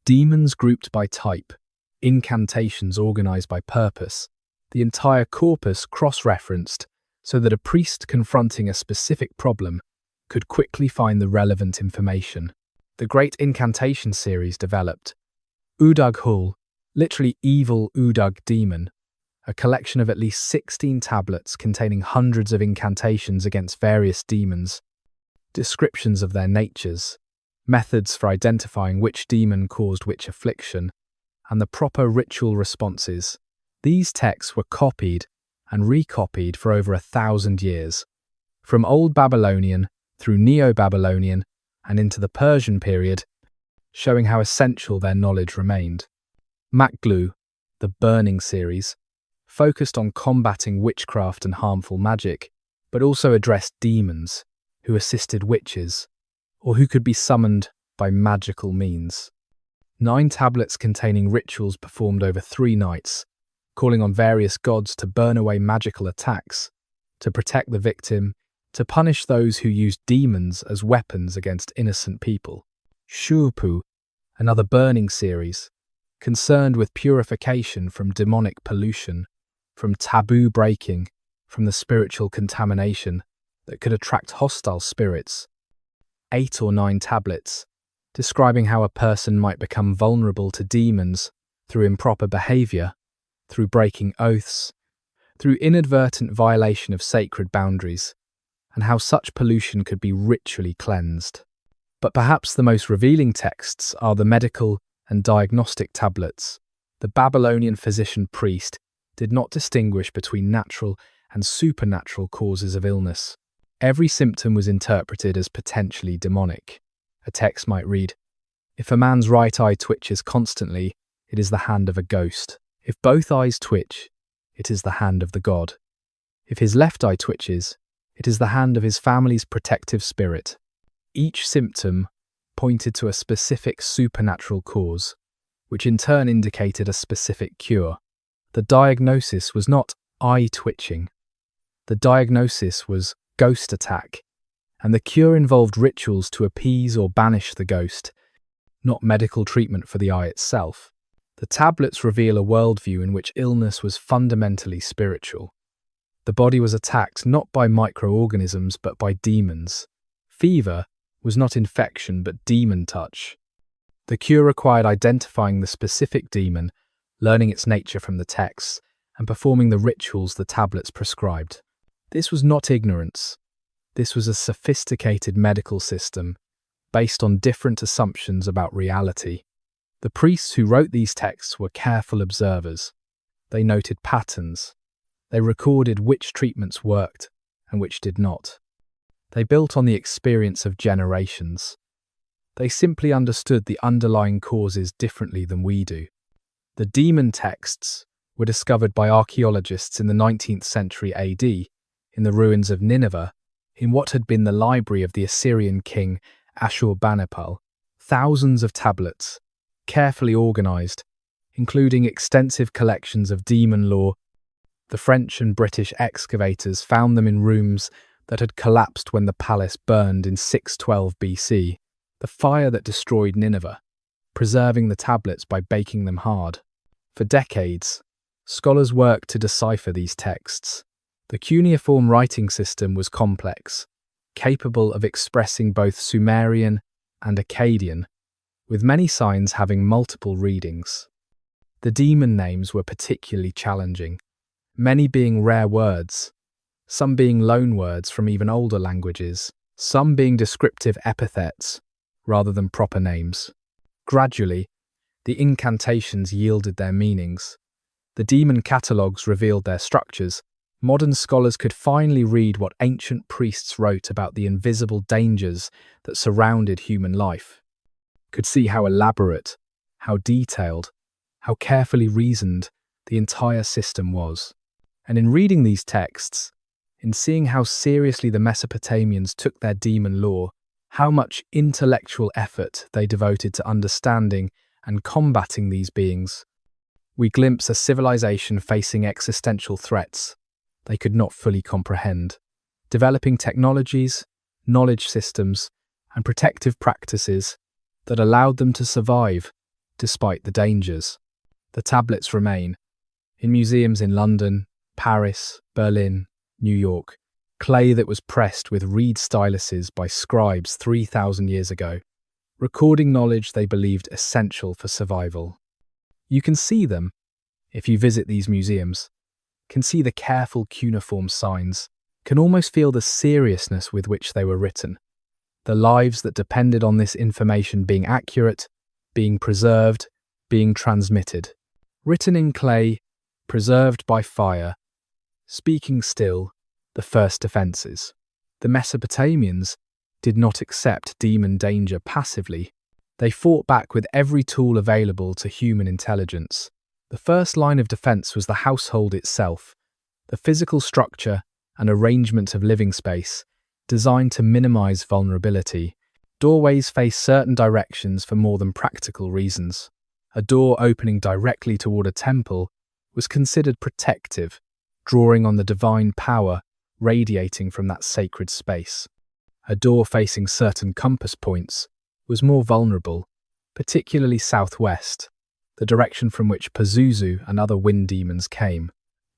Demons grouped by type, incantations organized by purpose, the entire corpus cross-referenced so that a priest confronting a specific problem could quickly find the relevant information. The Great Incantation series developed. Udug Hul, literally evil Udug demon, a collection of at least 16 tablets containing hundreds of incantations against various demons, descriptions of their natures, methods for identifying which demon caused which affliction, and the proper ritual responses. These texts were copied and recopied for over 1,000 years, from Old Babylonian through Neo-Babylonian and into the Persian period, showing how essential their knowledge remained. Gallu, the Burning series, focused on combating witchcraft and harmful magic, but also addressed demons who assisted witches or who could be summoned by magical means. 9 tablets containing rituals performed over 3 nights, calling on various gods to burn away magical attacks, to protect the victim, to punish those who used demons as weapons against innocent people. Shupu, another burning series, concerned with purification from demonic pollution, from taboo breaking, from the spiritual contamination that could attract hostile spirits. 8 or 9 tablets, describing how a person might become vulnerable to demons through improper behavior, through breaking oaths, through inadvertent violation of sacred boundaries, and how such pollution could be ritually cleansed. But perhaps the most revealing texts are the medical and diagnostic tablets. The Babylonian physician-priest did not distinguish between natural and supernatural causes of illness. Every symptom was interpreted as potentially demonic. A text might read, "If a man's right eye twitches constantly, it is the hand of a ghost. If both eyes twitch, it is the hand of the god. If his left eye twitches, it is the hand of his family's protective spirit." Each symptom pointed to a specific supernatural cause, which in turn indicated a specific cure. The diagnosis was not eye twitching. The diagnosis was ghost attack, and the cure involved rituals to appease or banish the ghost, not medical treatment for the eye itself. The tablets reveal a worldview in which illness was fundamentally spiritual. The body was attacked not by microorganisms but by demons. Fever was not infection but demon touch. The cure required identifying the specific demon, learning its nature from the texts, and performing the rituals the tablets prescribed. This was not ignorance. This was a sophisticated medical system based on different assumptions about reality. The priests who wrote these texts were careful observers. They noted patterns. They recorded which treatments worked and which did not. They built on the experience of generations. They simply understood the underlying causes differently than we do. The demon texts were discovered by archaeologists in the 19th century AD in the ruins of Nineveh, in what had been the library of the Assyrian king Ashurbanipal. Thousands of tablets, carefully organized, including extensive collections of demon lore. The French and British excavators found them in rooms that had collapsed when the palace burned in 612 BC, the fire that destroyed Nineveh, preserving the tablets by baking them hard. For decades, scholars worked to decipher these texts. The cuneiform writing system was complex, capable of expressing both Sumerian and Akkadian, with many signs having multiple readings. The demon names were particularly challenging, many being rare words, some being loanwords from even older languages, some being descriptive epithets rather than proper names. Gradually, the incantations yielded their meanings. The demon catalogues revealed their structures. Modern scholars could finally read what ancient priests wrote about the invisible dangers that surrounded human life, could see how elaborate, how detailed, how carefully reasoned the entire system was. And in reading these texts, in seeing how seriously the Mesopotamians took their demon lore, how much intellectual effort they devoted to understanding and combating these beings, we glimpse a civilization facing existential threats, they could not fully comprehend, developing technologies, knowledge systems, and protective practices that allowed them to survive despite the dangers. The tablets remain in museums in London, Paris, Berlin, New York, clay that was pressed with reed styluses by scribes 3,000 years ago, recording knowledge they believed essential for survival. You can see them, if you visit these museums, can see the careful cuneiform signs, can almost feel the seriousness with which they were written, the lives that depended on this information being accurate, being preserved, being transmitted. Written in clay, preserved by fire, speaking still, the first defences. The Mesopotamians did not accept demon danger passively. They fought back with every tool available to human intelligence. The first line of defence was the household itself, the physical structure and arrangement of living space designed to minimise vulnerability. Doorways face certain directions for more than practical reasons. A door opening directly toward a temple was considered protective, drawing on the divine power radiating from that sacred space. A door facing certain compass points was more vulnerable, particularly southwest, the direction from which Pazuzu and other wind demons came.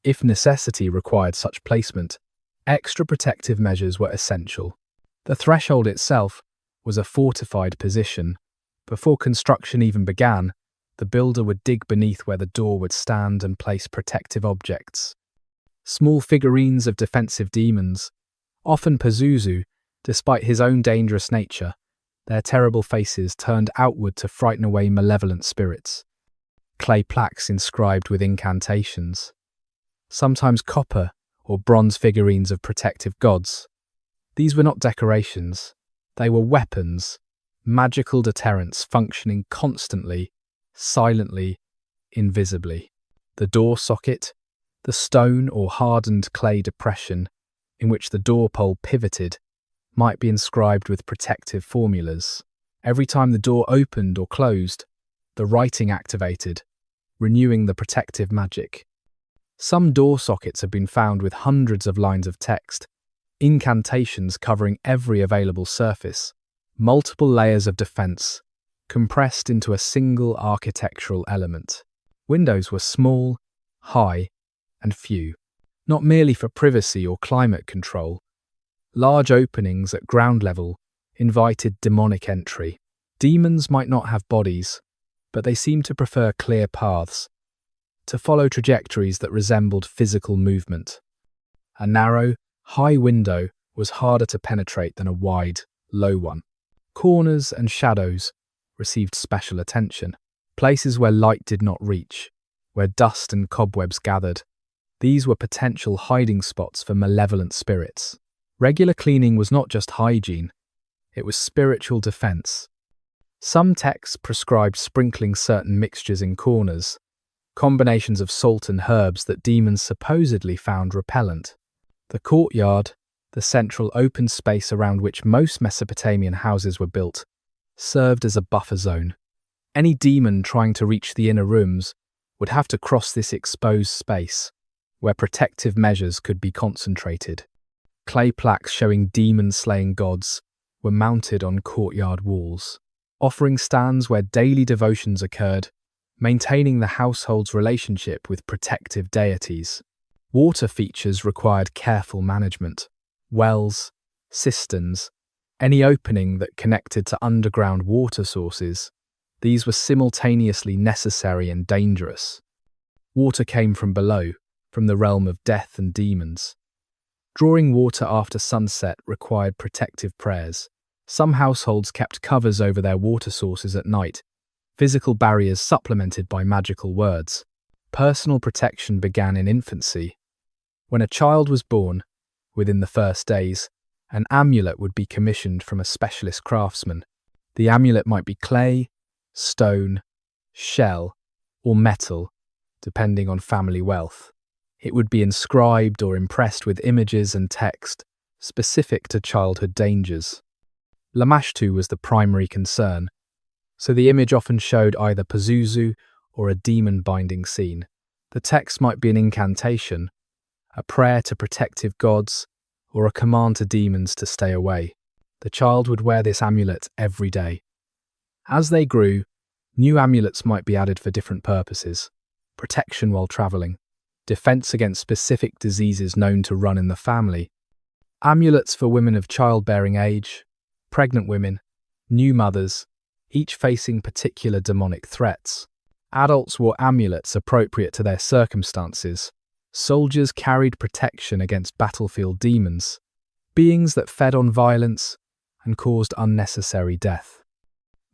If necessity required such placement, extra protective measures were essential. The threshold itself was a fortified position. Before construction even began, the builder would dig beneath where the door would stand and place protective objects. Small figurines of defensive demons, often Pazuzu, despite his own dangerous nature, their terrible faces turned outward to frighten away malevolent spirits. Clay plaques inscribed with incantations. Sometimes copper or bronze figurines of protective gods. These were not decorations, they were weapons, magical deterrents functioning constantly, silently, invisibly. The door socket, the stone or hardened clay depression in which the door pole pivoted, might be inscribed with protective formulas. Every time the door opened or closed, the writing activated, renewing the protective magic. Some door sockets have been found with hundreds of lines of text, incantations covering every available surface, multiple layers of defense, compressed into a single architectural element. Windows were small, high, and few, not merely for privacy or climate control. Large openings at ground level invited demonic entry. Demons might not have bodies, but they seemed to prefer clear paths, to follow trajectories that resembled physical movement. A narrow, high window was harder to penetrate than a wide, low one. Corners and shadows received special attention. Places where light did not reach, where dust and cobwebs gathered. These were potential hiding spots for malevolent spirits. Regular cleaning was not just hygiene, it was spiritual defense. Some texts prescribed sprinkling certain mixtures in corners, combinations of salt and herbs that demons supposedly found repellent. The courtyard, the central open space around which most Mesopotamian houses were built, served as a buffer zone. Any demon trying to reach the inner rooms would have to cross this exposed space, where protective measures could be concentrated. Clay plaques showing demon-slaying gods were mounted on courtyard walls, offering stands where daily devotions occurred, maintaining the household's relationship with protective deities. Water features required careful management. Wells, cisterns, any opening that connected to underground water sources, these were simultaneously necessary and dangerous. Water came from below, from the realm of death and demons. Drawing water after sunset required protective prayers. Some households kept covers over their water sources at night, physical barriers supplemented by magical words. Personal protection began in infancy. When a child was born, within the first days, an amulet would be commissioned from a specialist craftsman. The amulet might be clay, stone, shell, or metal, depending on family wealth. It would be inscribed or impressed with images and text specific to childhood dangers. Lamashtu was the primary concern, so the image often showed either Pazuzu or a demon binding scene. The text might be an incantation, a prayer to protective gods, or a command to demons to stay away. The child would wear this amulet every day. As they grew, new amulets might be added for different purposes: protection while traveling, defense against specific diseases known to run in the family, amulets for women of childbearing age, pregnant women, new mothers, each facing particular demonic threats. Adults wore amulets appropriate to their circumstances. Soldiers carried protection against battlefield demons, beings that fed on violence and caused unnecessary death.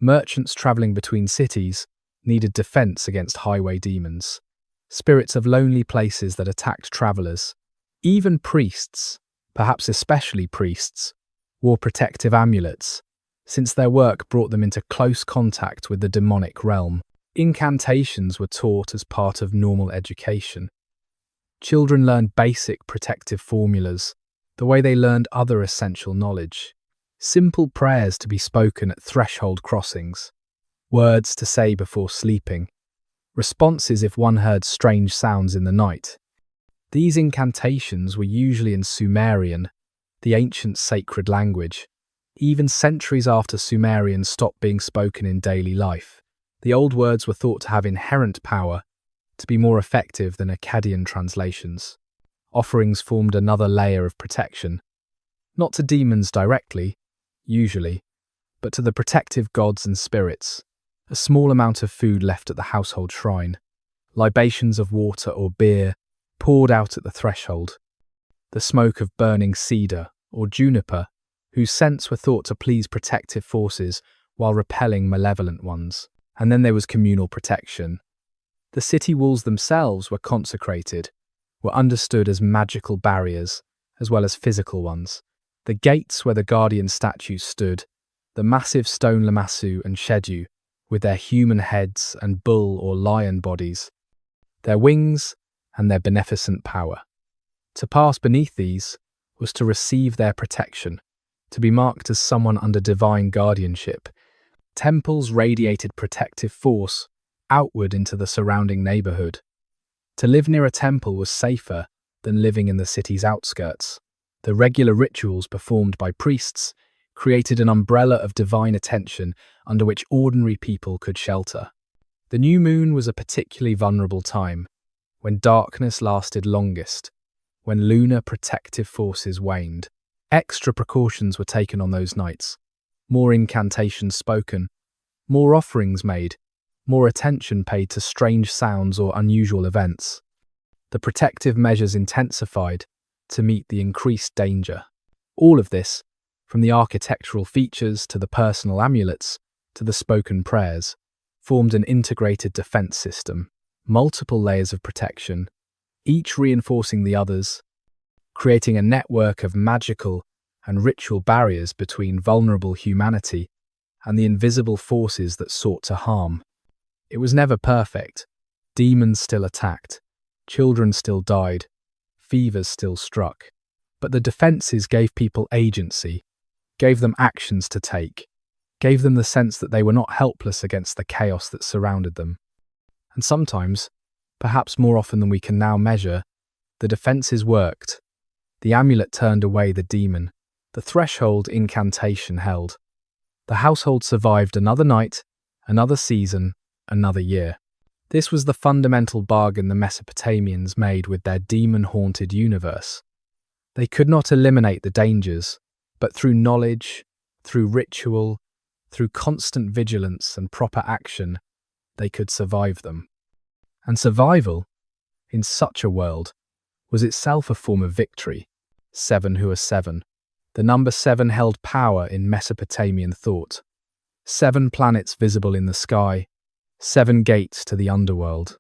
Merchants traveling between cities needed defense against highway demons, spirits of lonely places that attacked travelers. Even priests, perhaps especially priests, wore protective amulets, since their work brought them into close contact with the demonic realm. Incantations were taught as part of normal education. Children learned basic protective formulas, the way they learned other essential knowledge. Simple prayers to be spoken at threshold crossings, words to say before sleeping, responses if one heard strange sounds in the night. These incantations were usually in Sumerian, the ancient sacred language, even centuries after Sumerian stopped being spoken in daily life. The old words were thought to have inherent power, to be more effective than Akkadian translations. Offerings formed another layer of protection, not to demons directly, usually, but to the protective gods and spirits. A small amount of food left at the household shrine, libations of water or beer poured out at the threshold, the smoke of burning cedar or juniper, whose scents were thought to please protective forces while repelling malevolent ones. And then there was communal protection. The city walls themselves were consecrated, were understood as magical barriers, as well as physical ones. The gates where the guardian statues stood, the massive stone lamassu and shedu, with their human heads and bull or lion bodies, their wings and their beneficent power. To pass beneath these was to receive their protection, to be marked as someone under divine guardianship. Temples radiated protective force outward into the surrounding neighborhood. To live near a temple was safer than living in the city's outskirts. The regular rituals performed by priests created an umbrella of divine attention under which ordinary people could shelter. The new moon was a particularly vulnerable time, when darkness lasted longest, when lunar protective forces waned. Extra precautions were taken on those nights, more incantations spoken, more offerings made, more attention paid to strange sounds or unusual events. The protective measures intensified to meet the increased danger. All of this, from the architectural features to the personal amulets to the spoken prayers, formed an integrated defense system, multiple layers of protection, each reinforcing the others, creating a network of magical and ritual barriers between vulnerable humanity and the invisible forces that sought to harm. It was never perfect. Demons still attacked, children still died, fevers still struck. But the defenses gave people agency, gave them actions to take, gave them the sense that they were not helpless against the chaos that surrounded them. And sometimes, perhaps more often than we can now measure, the defenses worked. The amulet turned away the demon. The threshold incantation held. The household survived another night, another season, another year. This was the fundamental bargain the Mesopotamians made with their demon-haunted universe. They could not eliminate the dangers, but through knowledge, through ritual, through constant vigilance and proper action, they could survive them. And survival, in such a world, was itself a form of victory. 7 who are 7. The number 7 held power in Mesopotamian thought. 7 planets visible in the sky, 7 gates to the underworld,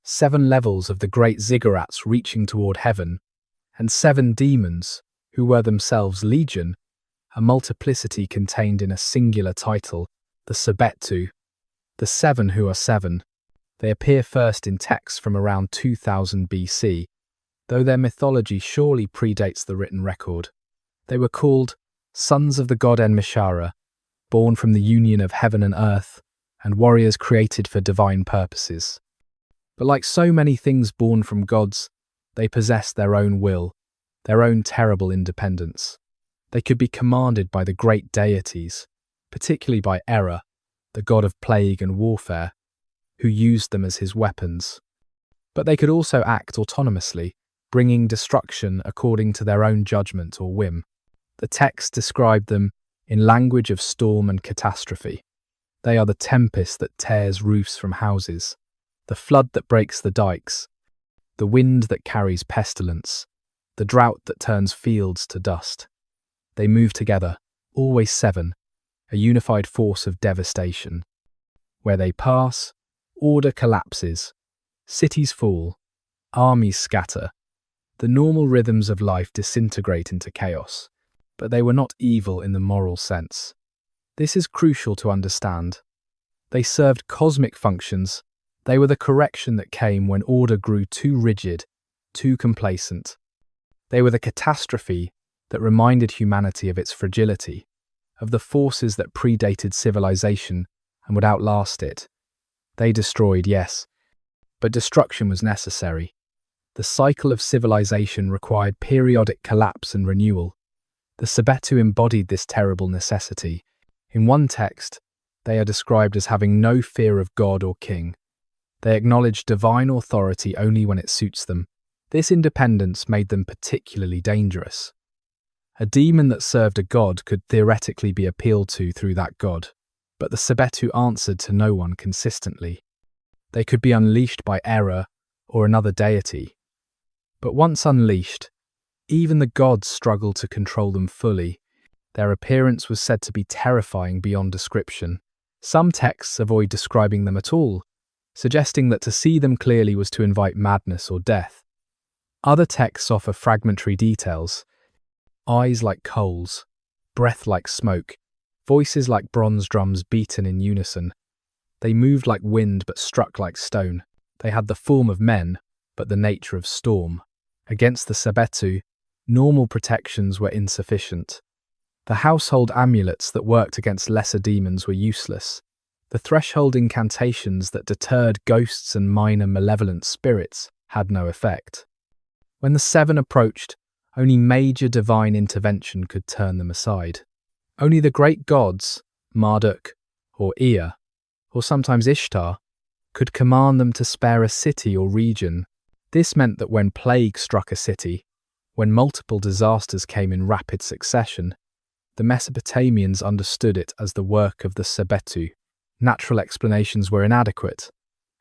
7 levels of the great ziggurats reaching toward heaven, and 7 demons, who were themselves legion, a multiplicity contained in a singular title, the Sebetu, the 7 who are 7. They appear first in texts from around 2000 BC, though their mythology surely predates the written record. They were called sons of the god Enmeshara, born from the union of heaven and earth, and warriors created for divine purposes. But like so many things born from gods, They possessed their own will, their own terrible independence. They could be commanded by the great deities, particularly by Error, the god of plague and warfare, who used them as his weapons. But they could also act autonomously, bringing destruction according to their own judgment or whim. The text described them in language of storm and catastrophe. They are the tempest that tears roofs from houses, the flood that breaks the dikes, the wind that carries pestilence, the drought that turns fields to dust. They move together, always seven, a unified force of devastation. Where they pass, order collapses, cities fall, armies scatter. The normal rhythms of life disintegrate into chaos, but they were not evil in the moral sense. This is crucial to understand. They served cosmic functions. They were the correction that came when order grew too rigid, too complacent. They were the catastrophe that reminded humanity of its fragility, of the forces that predated civilization and would outlast it. They destroyed, yes, but destruction was necessary. The cycle of civilization required periodic collapse and renewal. The Sebetu embodied this terrible necessity. In one text, they are described as having no fear of God or king. They acknowledge divine authority only when it suits them. This independence made them particularly dangerous. A demon that served a god could theoretically be appealed to through that god, but the Sebetu answered to no one consistently. They could be unleashed by Error or another deity. But once unleashed, even the gods struggled to control them fully. Their appearance was said to be terrifying beyond description. Some texts avoid describing them at all, suggesting that to see them clearly was to invite madness or death. Other texts offer fragmentary details: eyes like coals, breath like smoke, voices like bronze drums beaten in unison. They moved like wind but struck like stone. They had the form of men, but the nature of storm. Against the Sebetu, normal protections were insufficient. The household amulets that worked against lesser demons were useless. The threshold incantations that deterred ghosts and minor malevolent spirits had no effect. When the seven approached, only major divine intervention could turn them aside. Only the great gods, Marduk or Ea, or sometimes Ishtar, could command them to spare a city or region. This meant that when plague struck a city, when multiple disasters came in rapid succession, the Mesopotamians understood it as the work of the Sebetu. Natural explanations were inadequate.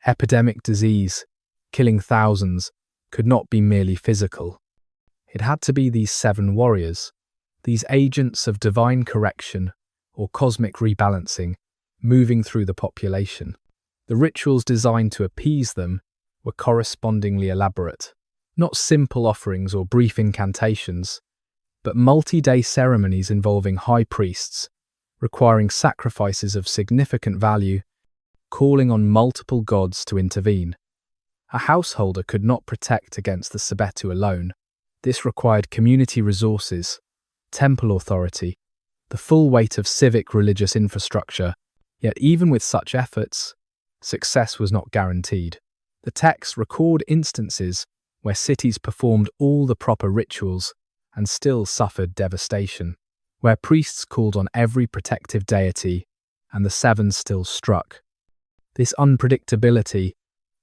Epidemic disease, killing thousands, could not be merely physical. It had to be these seven warriors, these agents of divine correction or cosmic rebalancing, moving through the population. The rituals designed to appease them were correspondingly elaborate. Not simple offerings or brief incantations, but multi-day ceremonies involving high priests, requiring sacrifices of significant value, calling on multiple gods to intervene. A householder could not protect against the Sebetu alone. This required community resources, temple authority, the full weight of civic religious infrastructure. Yet even with such efforts, success was not guaranteed. The texts record instances where cities performed all the proper rituals and still suffered devastation, where priests called on every protective deity and the seven still struck. This unpredictability,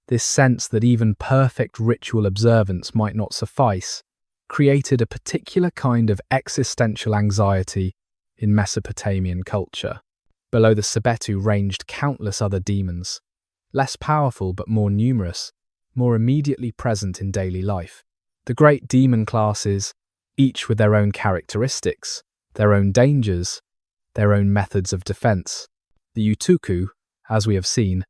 this sense that even perfect ritual observance might not suffice, created a particular kind of existential anxiety in Mesopotamian culture. Below the Sebetu ranged countless other demons, less powerful but more numerous, more immediately present in daily life. The great demon classes, each with their own characteristics, their own dangers, their own methods of defense. The Utuku, as we have seen,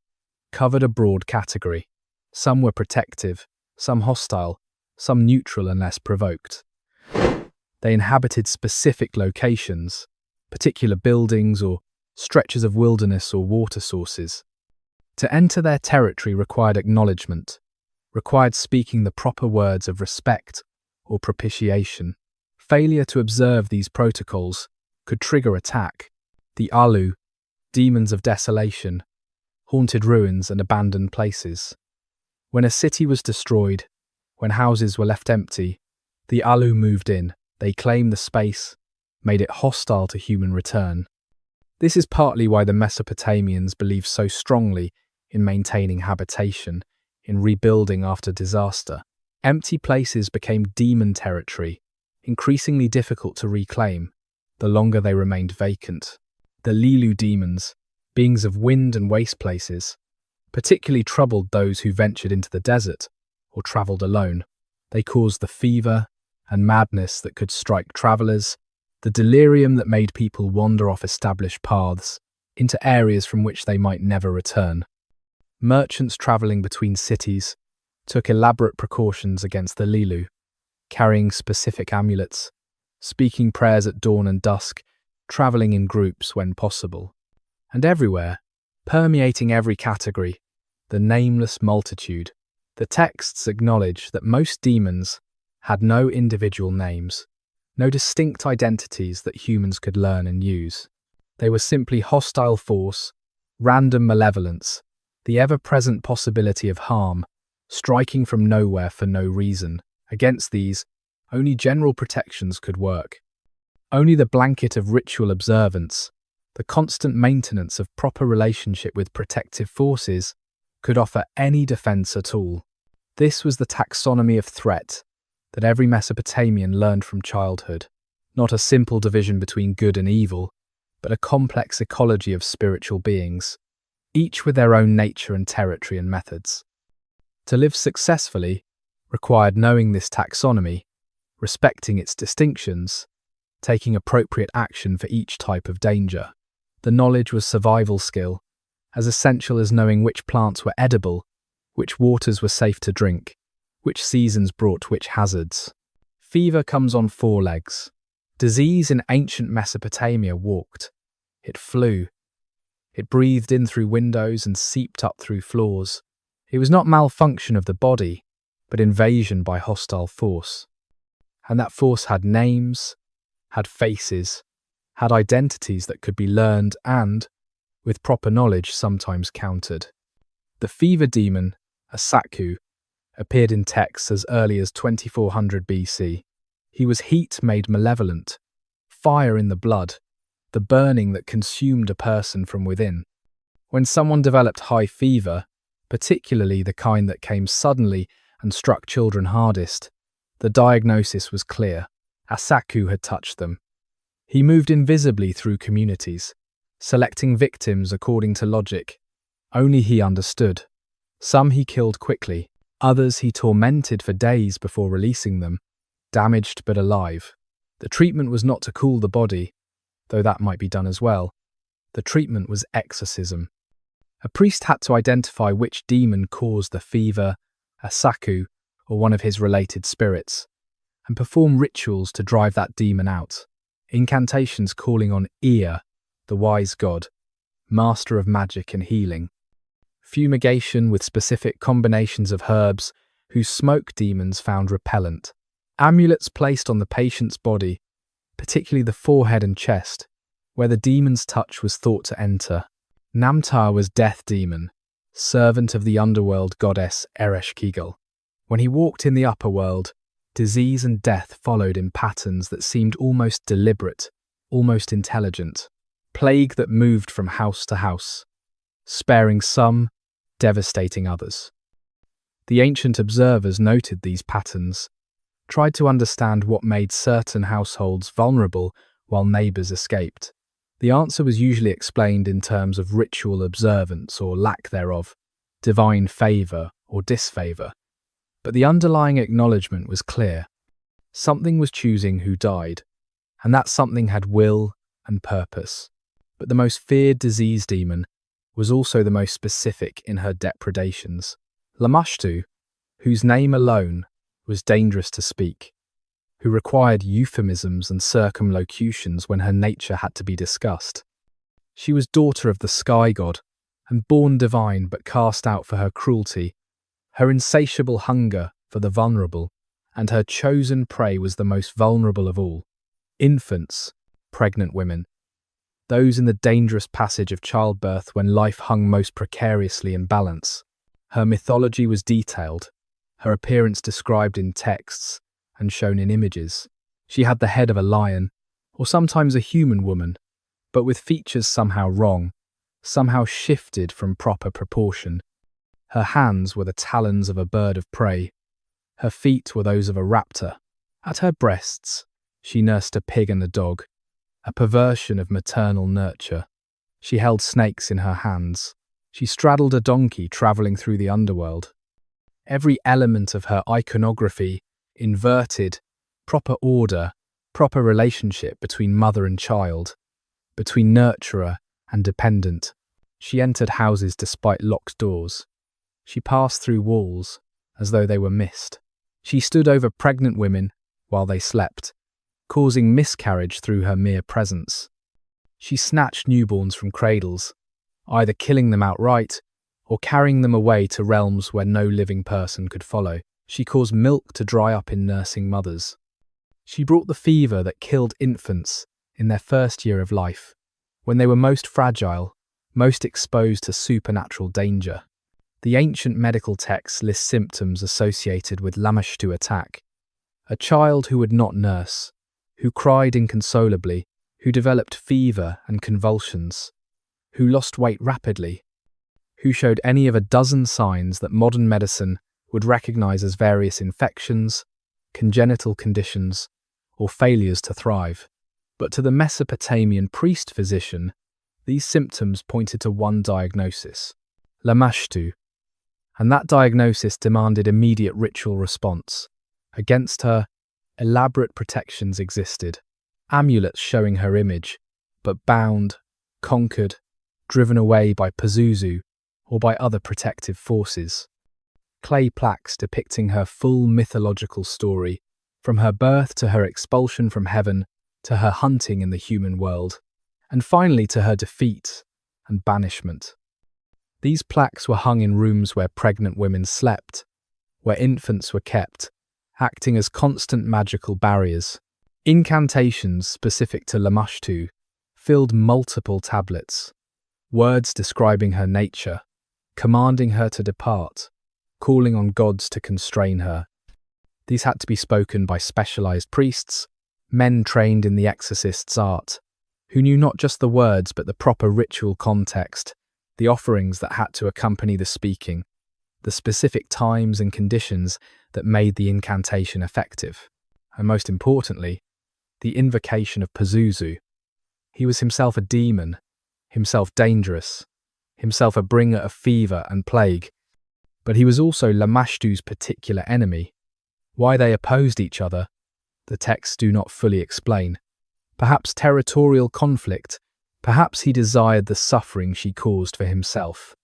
covered a broad category. Some were protective, some hostile, some neutral unless provoked. They inhabited specific locations, particular buildings or stretches of wilderness or water sources. To enter their territory required acknowledgement, required speaking the proper words of respect or propitiation. Failure to observe these protocols could trigger attack. The Alu, demons of desolation, haunted ruins and abandoned places. When a city was destroyed, When houses were left empty, the Alu moved in. They claimed the space, made it hostile to human return. This is partly why the Mesopotamians believed so strongly in maintaining habitation, in rebuilding after disaster. Empty places became demon territory, increasingly difficult to reclaim the longer they remained vacant. The Lilitu demons, beings of wind and waste places, particularly troubled those who ventured into the desert or travelled alone. They caused the fever and madness that could strike travellers, the delirium that made people wander off established paths into areas from which they might never return. Merchants travelling between cities took elaborate precautions against the Lilitu, carrying specific amulets, speaking prayers at dawn and dusk, travelling in groups when possible. And everywhere, permeating every category, the nameless multitude. The texts acknowledge that most demons had no individual names, no distinct identities that humans could learn and use. They were simply hostile force, random malevolence, the ever-present possibility of harm, striking from nowhere for no reason. Against these, only general protections could work. Only the blanket of ritual observance, the constant maintenance of proper relationship with protective forces, could offer any defense at all. This was the taxonomy of threat that every Mesopotamian learned from childhood, not a simple division between good and evil, but a complex ecology of spiritual beings, each with their own nature and territory and methods. To live successfully required knowing this taxonomy, respecting its distinctions, taking appropriate action for each type of danger. The knowledge was survival skill, as essential as knowing which plants were edible, which waters were safe to drink, which seasons brought which hazards. Fever comes on 4 legs. Disease in ancient Mesopotamia walked. It flew. It breathed in through windows and seeped up through floors. It was not malfunction of the body, but invasion by hostile force. And that force had names, had faces, had identities that could be learned and, with proper knowledge, sometimes countered. The fever demon, a Sakku, appeared in texts as early as 2400 BC. He was heat made malevolent, fire in the blood, the burning that consumed a person from within. When someone developed high fever, particularly the kind that came suddenly and struck children hardest, the diagnosis was clear. A Sakku had touched them. He moved invisibly through communities, selecting victims according to logic. Only he understood. Some he killed quickly, others he tormented for days before releasing them, damaged but alive. The treatment was not to cool the body, though that might be done as well. The treatment was exorcism. A priest had to identify which demon caused the fever, a Sakku, or one of his related spirits, and perform rituals to drive that demon out. Incantations calling on Ea, the wise god, master of magic and healing. Fumigation with specific combinations of herbs whose smoke demons found repellent. Amulets placed on the patient's body, particularly the forehead and chest, where the demon's touch was thought to enter. Namtar was death demon, servant of the underworld goddess Ereshkigal. When he walked in the upper world, disease and death followed in patterns that seemed almost deliberate, almost intelligent. Plague that moved from house to house, sparing some, devastating others. The ancient observers noted these patterns, tried to understand what made certain households vulnerable while neighbours escaped. The answer was usually explained in terms of ritual observance or lack thereof, divine favour or disfavour. But the underlying acknowledgement was clear. Something was choosing who died, and that something had will and purpose. But the most feared disease demon was also the most specific in her depredations. Lamashtu, whose name alone was dangerous to speak, who required euphemisms and circumlocutions when her nature had to be discussed. She was daughter of the sky god, and born divine but cast out for her cruelty, her insatiable hunger for the vulnerable, and her chosen prey was the most vulnerable of all. Infants, pregnant women, those in the dangerous passage of childbirth when life hung most precariously in balance. Her mythology was detailed. her appearance described in texts and shown in images. She had the head of a lion, or sometimes a human woman, but with features somehow wrong, somehow shifted from proper proportion. Her hands were the talons of a bird of prey. Her feet were those of a raptor. At her breasts, she nursed a pig and a dog, a perversion of maternal nurture. She held snakes in her hands. She straddled a donkey travelling through the underworld. Every element of her iconography inverted proper order, proper relationship between mother and child, between nurturer and dependent. She entered houses despite locked doors. She passed through walls as though they were mist. She stood over pregnant women while they slept, causing miscarriage through her mere presence. She snatched newborns from cradles, either killing them outright or carrying them away to realms where no living person could follow. She caused milk to dry up in nursing mothers. She brought the fever that killed infants in their first year of life, when they were most fragile, most exposed to supernatural danger. The ancient medical texts list symptoms associated with Lamashtu attack. A child who would not nurse, who cried inconsolably, who developed fever and convulsions, who lost weight rapidly, who showed any of a dozen signs that modern medicine would recognize as various infections, congenital conditions, or failures to thrive. But to the Mesopotamian priest-physician, these symptoms pointed to one diagnosis, Lamashtu, and that diagnosis demanded immediate ritual response. Against her, elaborate protections existed, amulets showing her image, but bound, conquered, driven away by Pazuzu or by other protective forces. Clay plaques depicting her full mythological story, from her birth to her expulsion from heaven, to her hunting in the human world, and finally to her defeat and banishment. These plaques were hung in rooms where pregnant women slept, where infants were kept, acting as constant magical barriers. Incantations specific to Lamashtu filled multiple tablets, words describing her nature, commanding her to depart, calling on gods to constrain her. These had to be spoken by specialized priests, men trained in the exorcist's art, who knew not just the words but the proper ritual context, the offerings that had to accompany the speaking, the specific times and conditions that made the incantation effective, and most importantly, the invocation of Pazuzu. He was himself a demon, himself dangerous, himself a bringer of fever and plague, but he was also Lamashtu's particular enemy. Why they opposed each other, the texts do not fully explain. Perhaps territorial conflict, perhaps he desired the suffering she caused for himself.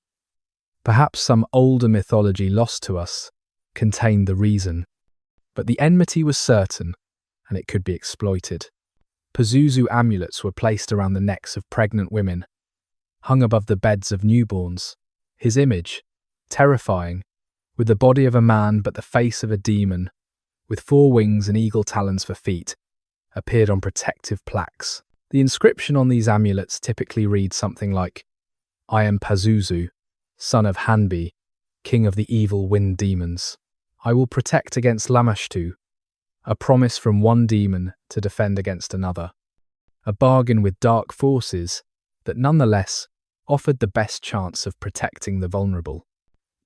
Perhaps some older mythology lost to us contained the reason. But the enmity was certain, and it could be exploited. Pazuzu amulets were placed around the necks of pregnant women, hung above the beds of newborns. His image, terrifying, with the body of a man but the face of a demon, with 4 wings and eagle talons for feet, appeared on protective plaques. The inscription on these amulets typically reads something like, "I am Pazuzu, son of Hanbi, king of the evil wind demons. I will protect against Lamashtu," a promise from one demon to defend against another. A bargain with dark forces that nonetheless offered the best chance of protecting the vulnerable.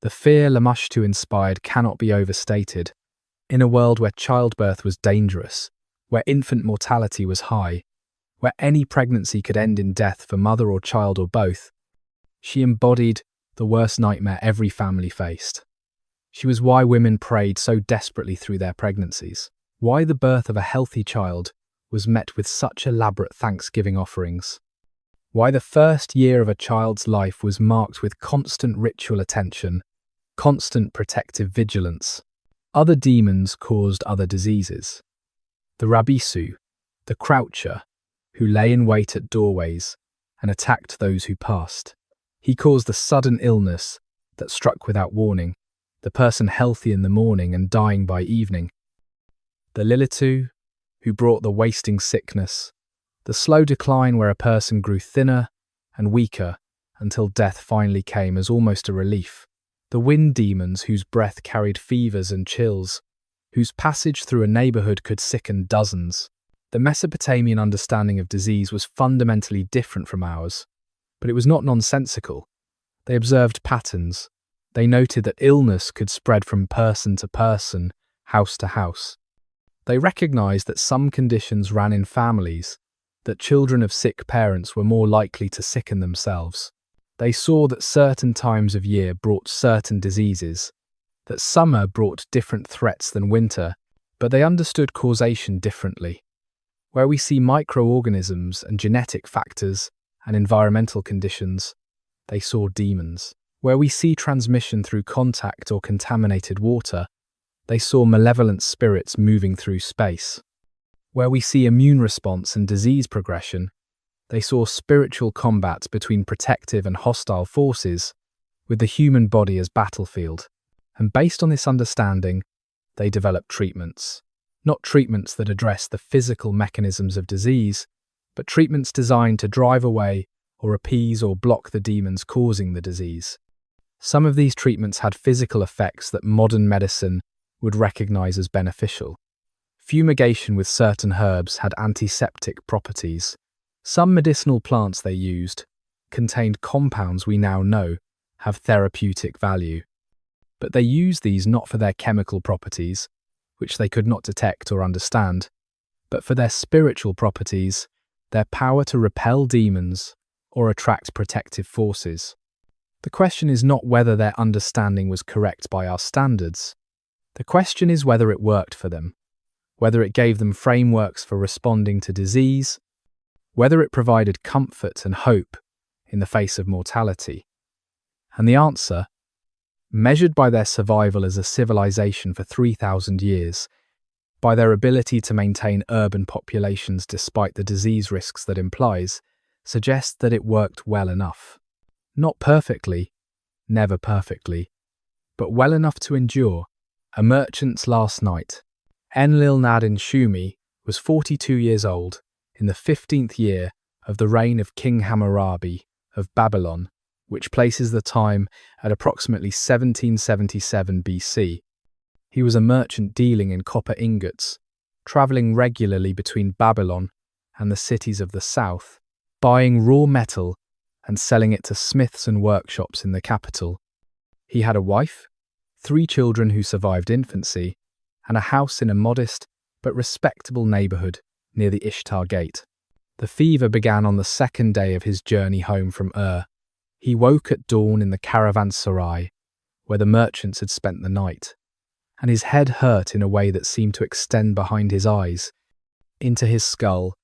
The fear Lamashtu inspired cannot be overstated. In a world where childbirth was dangerous, where infant mortality was high, where any pregnancy could end in death for mother or child or both, she embodied the worst nightmare every family faced. She was why women prayed so desperately through their pregnancies, why the birth of a healthy child was met with such elaborate Thanksgiving offerings, why the first year of a child's life was marked with constant ritual attention, constant protective vigilance. Other demons caused other diseases. The Rabisu, the croucher, who lay in wait at doorways and attacked those who passed. He caused the sudden illness that struck without warning, the person healthy in the morning and dying by evening. The Lilitu, who brought the wasting sickness, the slow decline where a person grew thinner and weaker until death finally came as almost a relief. The wind demons whose breath carried fevers and chills, whose passage through a neighborhood could sicken dozens. The Mesopotamian understanding of disease was fundamentally different from ours, but it was not nonsensical. They observed patterns. They noted that illness could spread from person to person, house to house. They recognized that some conditions ran in families, that children of sick parents were more likely to sicken themselves. They saw that certain times of year brought certain diseases, that summer brought different threats than winter, but they understood causation differently. Where we see microorganisms and genetic factors and environmental conditions, they saw demons. Where we see transmission through contact or contaminated water, they saw malevolent spirits moving through space. Where we see immune response and disease progression, they saw spiritual combat between protective and hostile forces, with the human body as battlefield. And based on this understanding, they developed treatments. Not treatments that address the physical mechanisms of disease, but treatments designed to drive away or appease or block the demons causing the disease. Some of these treatments had physical effects that modern medicine would recognize as beneficial. Fumigation with certain herbs had antiseptic properties. Some medicinal plants they used contained compounds we now know have therapeutic value. But they used these not for their chemical properties, which they could not detect or understand, but for their spiritual properties, their power to repel demons or attract protective forces. The question is not whether their understanding was correct by our standards. The question is whether it worked for them, whether it gave them frameworks for responding to disease, whether it provided comfort and hope in the face of mortality. And the answer, measured by their survival as a civilization for 3,000 years, by their ability to maintain urban populations despite the disease risks that implies, suggests that it worked well enough. Not perfectly, never perfectly, but well enough to endure. A merchant's last night. Enlil-nadin-Shumi was 42 years old in the 15th year of the reign of King Hammurabi of Babylon, which places the time at approximately 1777 BC. He was a merchant dealing in copper ingots, travelling regularly between Babylon and the cities of the south, buying raw metal and selling it to smiths and workshops in the capital. He had a wife, 3 children who survived infancy, and a house in a modest but respectable neighbourhood near the Ishtar Gate. The fever began on the 2nd day of his journey home from He woke at dawn in the caravanserai, where the merchants had spent the night, and his head hurt in a way that seemed to extend behind his eyes, into his skull,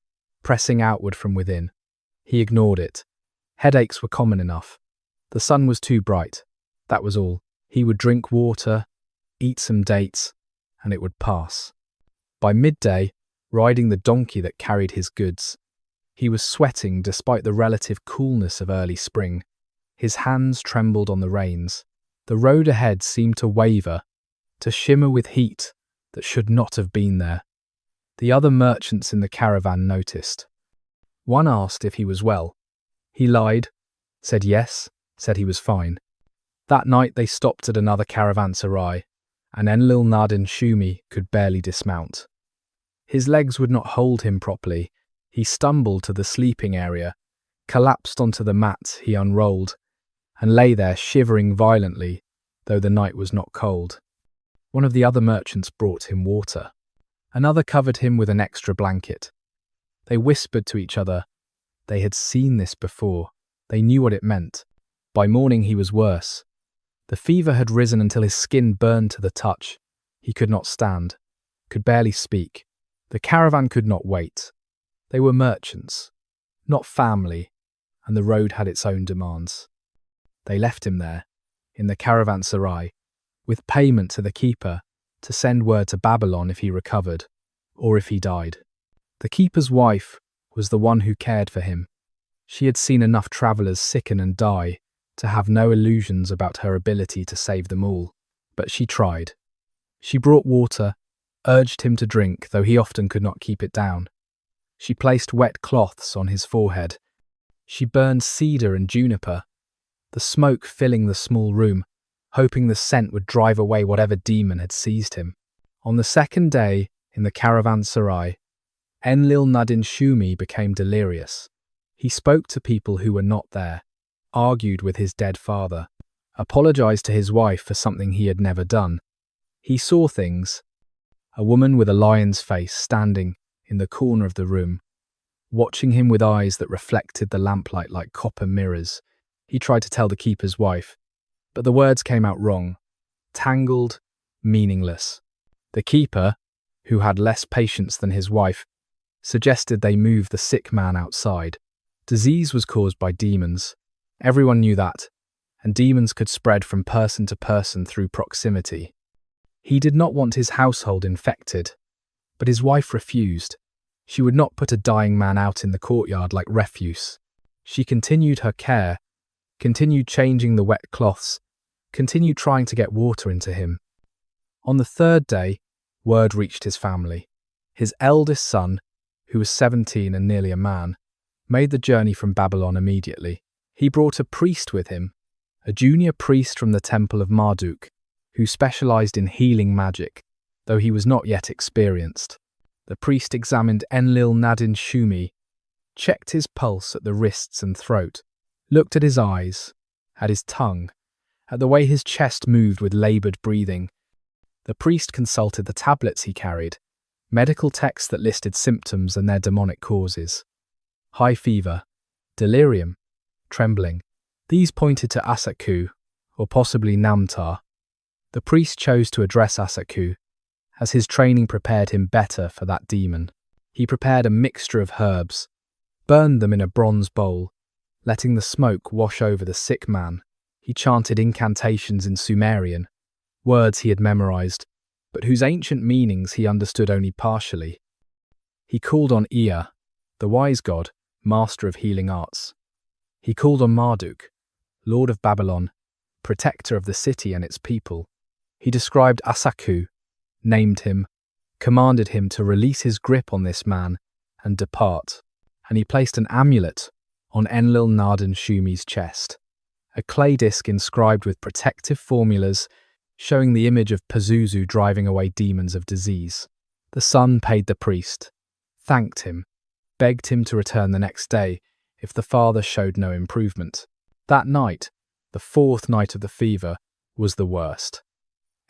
pressing outward from within. He ignored it. Headaches were common enough. The sun was too bright. That was all. He would drink water, eat some dates, and it would pass. By midday, riding the donkey that carried his goods, he was sweating despite the relative coolness of early spring. His hands trembled on the reins. The road ahead seemed to waver, to shimmer with heat that should not have been there. The other merchants in the caravan noticed. One asked if he was well. He lied, said yes, said he was fine. That night they stopped at another caravanserai, and Enlil-nadin-Shumi could barely dismount. His legs would not hold him properly. He stumbled to the sleeping area, collapsed onto the mat he unrolled, and lay there shivering violently, though the night was not cold. One of the other merchants brought him water. Another covered him with an extra blanket. They whispered to each other. They had seen this before. They knew what it meant. By morning he was worse. The fever had risen until his skin burned to the touch. He could not stand, could barely speak. The caravan could not wait. They were merchants, not family, and the road had its own demands. They left him there, in the caravanserai, with payment to the keeper to send word to Babylon if he recovered, or if he died. The keeper's wife was the one who cared for him. She had seen enough travellers sicken and die to have no illusions about her ability to save them all, but she tried. She brought water, urged him to drink, though he often could not keep it down. She placed wet cloths on his forehead. She burned cedar and juniper, the smoke filling the small room, hoping the scent would drive away whatever demon had seized him. On the second day, in the caravanserai, Enlil-nadin-Shumi became delirious. He spoke to people who were not there, argued with his dead father, apologized to his wife for something he had never done. He saw things. A woman with a lion's face standing in the corner of the room, watching him with eyes that reflected the lamplight like copper mirrors. He tried to tell the keeper's wife, but the words came out wrong, tangled, meaningless. The keeper, who had less patience than his wife, suggested they move the sick man outside. Disease was caused by demons. Everyone knew that, and demons could spread from person to person through proximity. He did not want his household infected, but his wife refused. She would not put a dying man out in the courtyard like refuse. She continued her care, continued changing the wet cloths, continued trying to get water into him. On the third day, word reached his family. His eldest son, who was 17 and nearly a man, made the journey from Babylon immediately. He brought a priest with him, a junior priest from the temple of Marduk, who specialized in healing magic, though he was not yet experienced. The priest examined Enlil-nadin-Shumi, checked his pulse at the wrists and throat, looked at his eyes, at his tongue, at the way his chest moved with labored breathing. The priest consulted the tablets he carried, medical texts that listed symptoms and their demonic causes. High fever, delirium, trembling. These pointed to Asaku, or possibly Namtar. The priest chose to address Asaku, as his training prepared him better for that demon. He prepared a mixture of herbs, burned them in a bronze bowl, letting the smoke wash over the sick man. He chanted incantations in Sumerian, words he had memorized, but whose ancient meanings he understood only partially. He called on Ea, the wise god, master of healing arts. He called on Marduk, lord of Babylon, protector of the city and its people. He described Asaku, named him, commanded him to release his grip on this man and depart, and he placed an amulet on Enlil-nadin-Shumi's chest, a clay disc inscribed with protective formulas showing the image of Pazuzu driving away demons of disease. The son paid the priest, thanked him, begged him to return the next day if the father showed no improvement. That night, the fourth night of the fever, was the worst.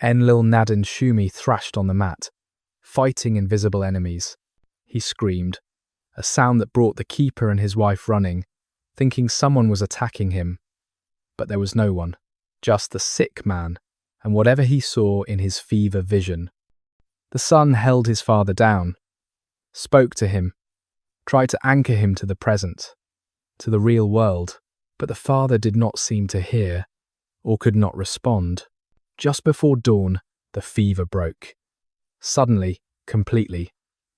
Enlil-nadin-Shumi thrashed on the mat, fighting invisible enemies. He screamed, a sound that brought the keeper and his wife running, thinking someone was attacking him. But there was no one, just the sick man, and whatever he saw in his fever vision. The son held his father down, spoke to him, tried to anchor him to the present, to the real world, but the father did not seem to hear, or could not respond. Just before dawn, the fever broke. Suddenly, completely.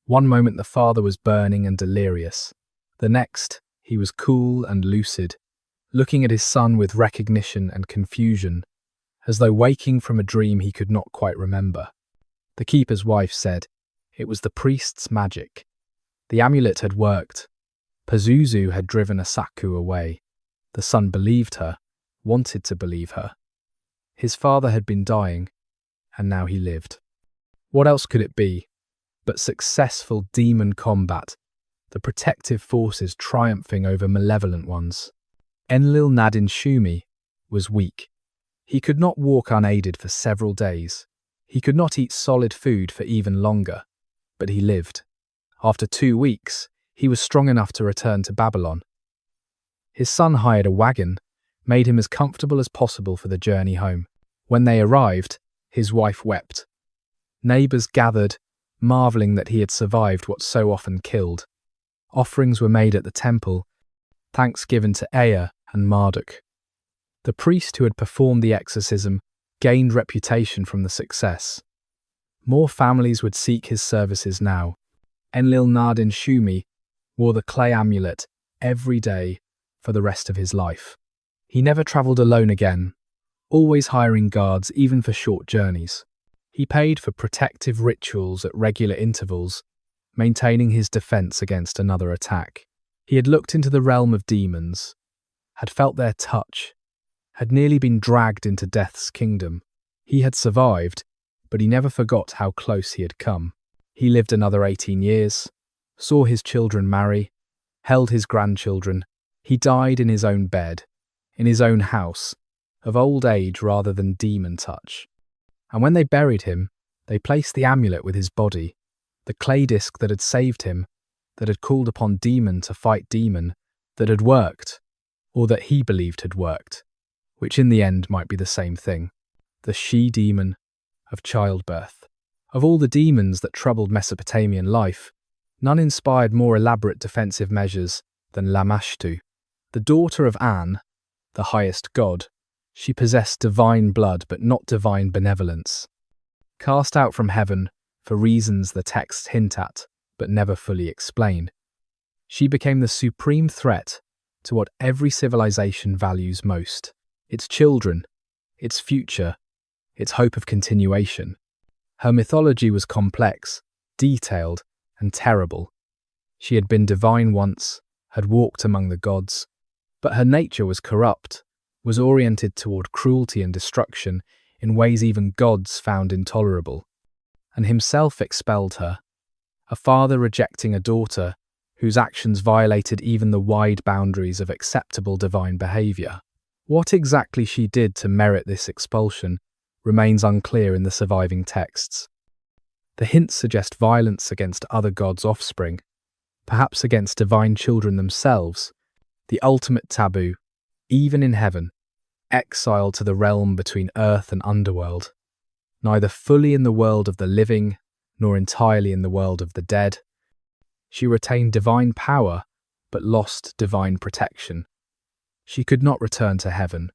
One moment the father was burning and delirious. The next, he was cool and lucid, looking at his son with recognition and confusion, as though waking from a dream he could not quite remember. The keeper's wife said it was the priest's magic. The amulet had worked. Pazuzu had driven Asaku away. The son believed her, wanted to believe her. His father had been dying, and now he lived. What else could it be but successful demon combat, the protective forces triumphing over malevolent ones? Enlil-nadin-Shumi was weak. He could not walk unaided for several days. He could not eat solid food for even longer, but he lived. After 2 weeks, he was strong enough to return to Babylon. His son hired a wagon, made him as comfortable as possible for the journey home. When they arrived, his wife wept. Neighbors gathered, marveling that he had survived what so often killed. Offerings were made at the temple, thanks given to Ea and Marduk. The priest who had performed the exorcism gained reputation from the success. More families would seek his services now. Enlil-nadin-Shumi wore the clay amulet every day for the rest of his life. He never travelled alone again, always hiring guards even for short journeys. He paid for protective rituals at regular intervals, maintaining his defense against another attack. He had looked into the realm of demons, had felt their touch, had nearly been dragged into death's kingdom. He had survived, but he never forgot how close he had come. He lived another 18 years, saw his children marry, held his grandchildren. He died in his own bed, in his own house, of old age rather than demon touch. And when they buried him, they placed the amulet with his body, the clay disc that had saved him, that had called upon demon to fight demon, that had worked, or that he believed had worked, which in the end might be the same thing. The she-demon of childbirth. Of all the demons that troubled Mesopotamian life, none inspired more elaborate defensive measures than Lamashtu. The daughter of An, the highest god, she possessed divine blood but not divine benevolence. Cast out from heaven for reasons the texts hint at, but never fully explain, she became the supreme threat to what every civilization values most: its children, its future, its hope of continuation. Her mythology was complex, detailed, and terrible. She had been divine once, had walked among the gods, but her nature was corrupt, was oriented toward cruelty and destruction in ways even gods found intolerable. And himself expelled her, a father rejecting a daughter whose actions violated even the wide boundaries of acceptable divine behavior. What exactly she did to merit this expulsion remains unclear in the surviving texts. The hints suggest violence against other gods' offspring, perhaps against divine children themselves, the ultimate taboo, even in heaven, exiled to the realm between earth and underworld, neither fully in the world of the living nor entirely in the world of the dead. She retained divine power, but lost divine protection. She could not return to heaven.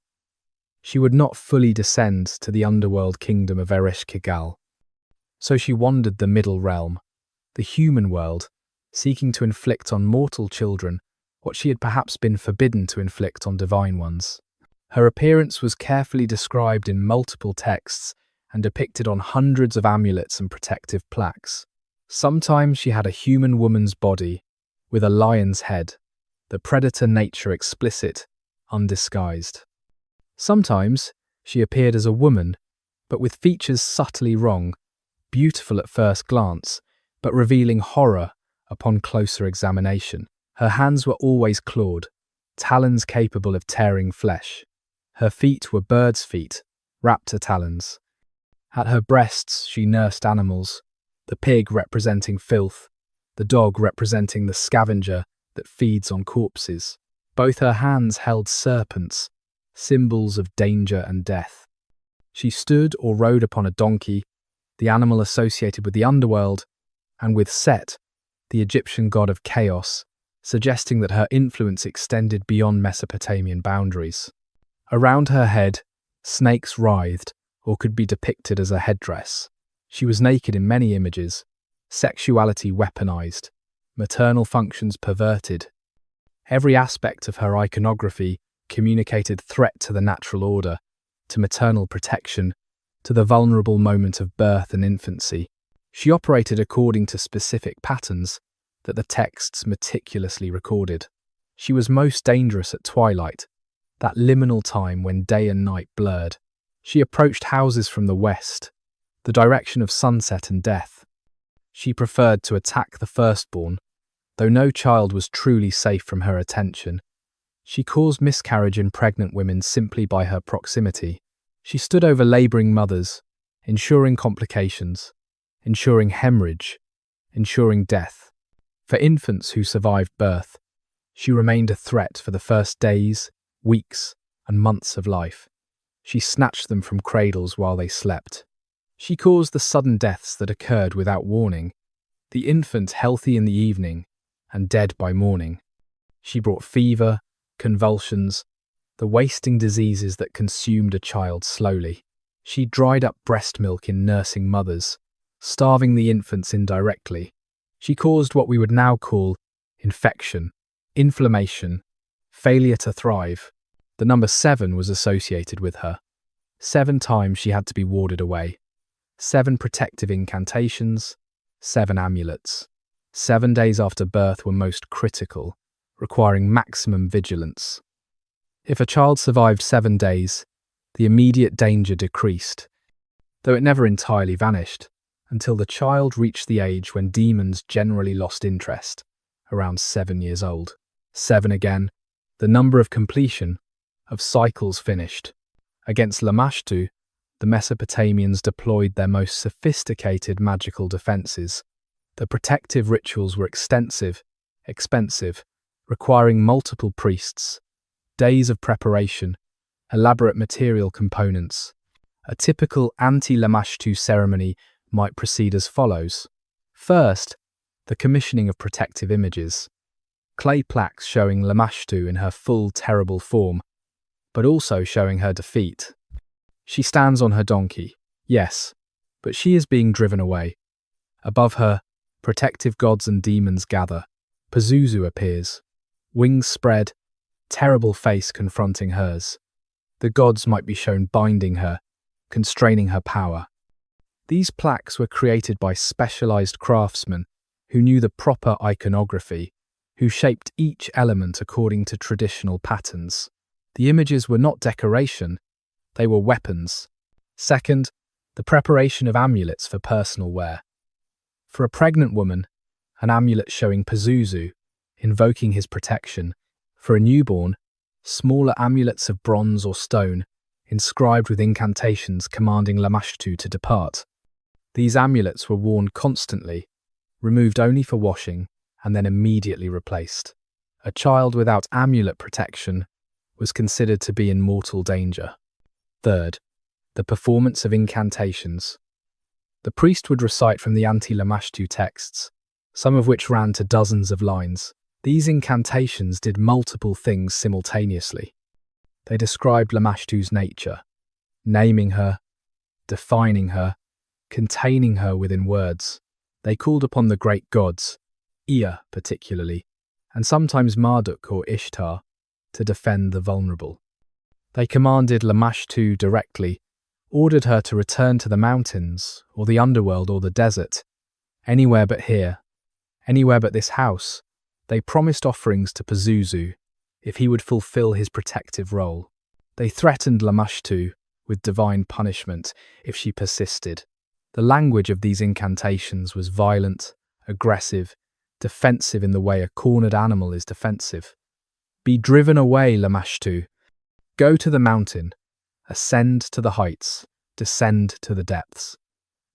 She would not fully descend to the underworld kingdom of Ereshkigal. So she wandered the middle realm, the human world, seeking to inflict on mortal children what she had perhaps been forbidden to inflict on divine ones. Her appearance was carefully described in multiple texts and depicted on hundreds of amulets and protective plaques. Sometimes she had a human woman's body, with a lion's head, the predator nature explicit, undisguised. Sometimes she appeared as a woman, but with features subtly wrong, beautiful at first glance, but revealing horror upon closer examination. Her hands were always clawed, talons capable of tearing flesh. Her feet were bird's feet, raptor talons. At her breasts she nursed animals, the pig representing filth, the dog representing the scavenger that feeds on corpses. Both her hands held serpents, symbols of danger and death. She stood or rode upon a donkey, the animal associated with the underworld, and with Set, the Egyptian god of chaos, suggesting that her influence extended beyond Mesopotamian boundaries. Around her head, snakes writhed or could be depicted as a headdress. She was naked in many images, sexuality weaponized, maternal functions perverted. Every aspect of her iconography communicated threat to the natural order, to maternal protection, to the vulnerable moment of birth and infancy. She operated according to specific patterns that the texts meticulously recorded. She was most dangerous at twilight, that liminal time when day and night blurred. She approached houses from the west, the direction of sunset and death. She preferred to attack the firstborn, though no child was truly safe from her attention. She caused miscarriage in pregnant women simply by her proximity. She stood over labouring mothers, ensuring complications, ensuring hemorrhage, ensuring death. For infants who survived birth, she remained a threat for the first days, weeks, and months of life. She snatched them from cradles while they slept. She caused the sudden deaths that occurred without warning, the infant healthy in the evening and dead by morning. She brought fever, convulsions, the wasting diseases that consumed a child slowly. She dried up breast milk in nursing mothers, starving the infants indirectly. She caused what we would now call infection, inflammation, failure to thrive. The number 7 was associated with her. 7 times she had to be warded away. 7 protective incantations, 7 amulets. 7 days after birth were most critical, requiring maximum vigilance. If a child survived 7 days, the immediate danger decreased, though it never entirely vanished, until the child reached the age when demons generally lost interest, around 7 years old. 7 again, the number of completion, of cycles finished. Against Lamashtu, the Mesopotamians deployed their most sophisticated magical defenses. The protective rituals were extensive, expensive, requiring multiple priests, days of preparation, elaborate material components. A typical anti-Lamashtu ceremony might proceed as follows. First, the commissioning of protective images. Clay plaques showing Lamashtu in her full terrible form, but also showing her defeat. She stands on her donkey, yes, but she is being driven away. Above her, protective gods and demons gather. Pazuzu appears, wings spread, terrible face confronting hers. The gods might be shown binding her, constraining her power. These plaques were created by specialized craftsmen who knew the proper iconography, who shaped each element according to traditional patterns. The images were not decoration, they were weapons. Second, the preparation of amulets for personal wear. For a pregnant woman, an amulet showing Pazuzu, invoking his protection. For a newborn, smaller amulets of bronze or stone, inscribed with incantations commanding Lamashtu to depart. These amulets were worn constantly, removed only for washing, and then immediately replaced. A child without amulet protection was considered to be in mortal danger. Third, the performance of incantations. The priest would recite from the anti-Lamashtu texts, some of which ran to dozens of lines. These incantations did multiple things simultaneously. They described Lamashtu's nature, naming her, defining her, containing her within words. They called upon the great gods, Ea particularly, and sometimes Marduk or Ishtar, to defend the vulnerable. They commanded Lamashtu directly, ordered her to return to the mountains, or the underworld or the desert, anywhere but here, anywhere but this house. They promised offerings to Pazuzu if he would fulfill his protective role. They threatened Lamashtu with divine punishment if she persisted. The language of these incantations was violent, aggressive, defensive in the way a cornered animal is defensive. Be driven away, Lamashtu. Go to the mountain, ascend to the heights, descend to the depths.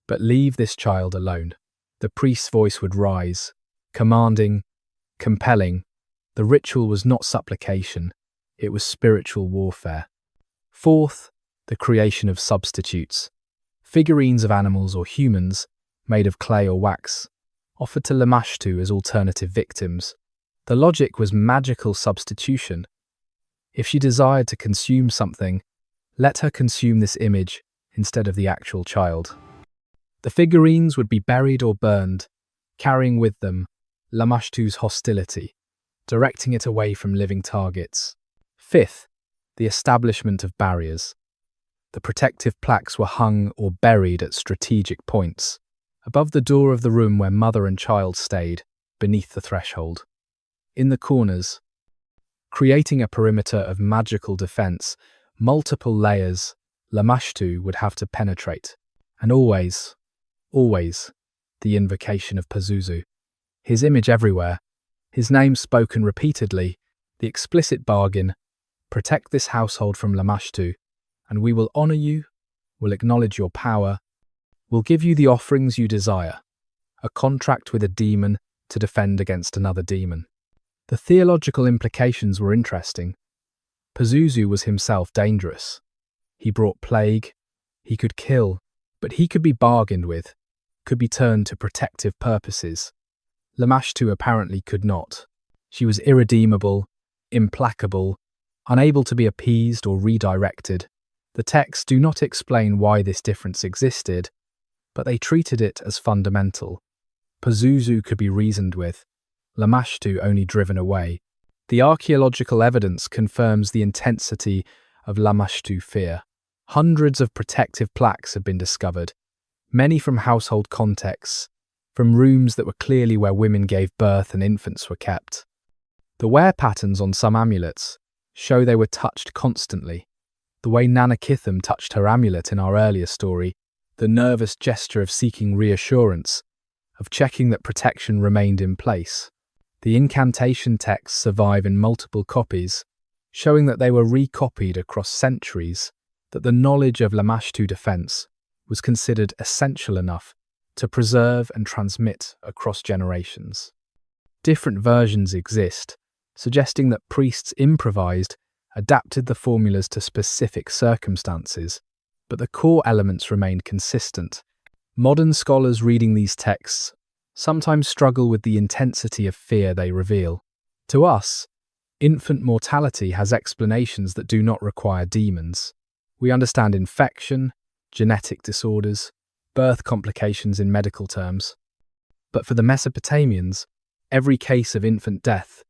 But leave this child alone. The priest's voice would rise, commanding, compelling. The ritual was not supplication, it was spiritual warfare. Fourth, the creation of substitutes. Figurines of animals or humans, made of clay or wax, offered to Lamashtu as alternative victims. The logic was magical substitution. If she desired to consume something, let her consume this image instead of the actual child. The figurines would be buried or burned, carrying with them Lamashtu's hostility, directing it away from living targets. Fifth, the establishment of barriers. The protective plaques were hung or buried at strategic points, above the door of the room where mother and child stayed, beneath the threshold. In the corners, creating a perimeter of magical defense, multiple layers Lamashtu would have to penetrate. And always, the invocation of Pazuzu. His image everywhere, his name spoken repeatedly, the explicit bargain, protect this household from Lamashtu, and we will honor you, will acknowledge your power, will give you the offerings you desire, a contract with a demon to defend against another demon. The theological implications were interesting. Pazuzu was himself dangerous. He brought plague, he could kill, but he could be bargained with, could be turned to protective purposes. Lamashtu apparently could not. She was irredeemable, implacable, unable to be appeased or redirected. The texts do not explain why this difference existed, but they treated it as fundamental. Pazuzu could be reasoned with, Lamashtu only driven away. The archaeological evidence confirms the intensity of Lamashtu fear. Hundreds of protective plaques have been discovered, many from household contexts, from rooms that were clearly where women gave birth and infants were kept. The wear patterns on some amulets show they were touched constantly. The way Nana Kitham touched her amulet in our earlier story, the nervous gesture of seeking reassurance, of checking that protection remained in place. The incantation texts survive in multiple copies, showing that they were recopied across centuries, that the knowledge of Lamashtu defense was considered essential enough to preserve and transmit across generations. Different versions exist, suggesting that priests improvised, adapted the formulas to specific circumstances, but the core elements remained consistent. Modern scholars reading these texts sometimes struggle with the intensity of fear they reveal. To us, infant mortality has explanations that do not require demons. We understand infection, genetic disorders, birth complications in medical terms. But for the Mesopotamians, every case of infant death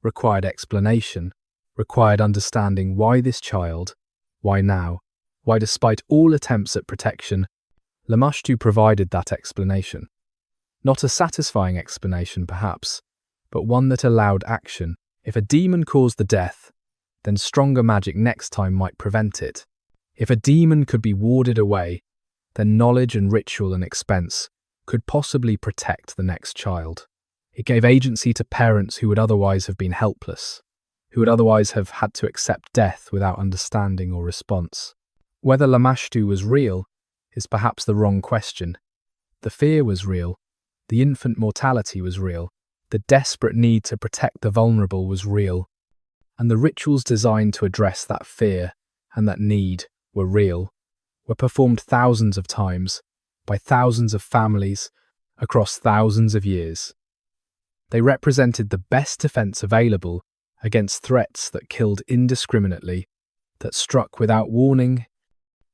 required explanation, required understanding why this child, why now, why despite all attempts at protection, Lamashtu provided that explanation. Not a satisfying explanation, perhaps, but one that allowed action. If a demon caused the death, then stronger magic next time might prevent it. If a demon could be warded away, then knowledge and ritual and expense could possibly protect the next child. It gave agency to parents who would otherwise have been helpless, who would otherwise have had to accept death without understanding or response. Whether Lamashtu was real is perhaps the wrong question. The fear was real, the infant mortality was real, the desperate need to protect the vulnerable was real, and the rituals designed to address that fear and that need were real, were performed thousands of times by thousands of families across thousands of years. They represented the best defense available against threats that killed indiscriminately, that struck without warning,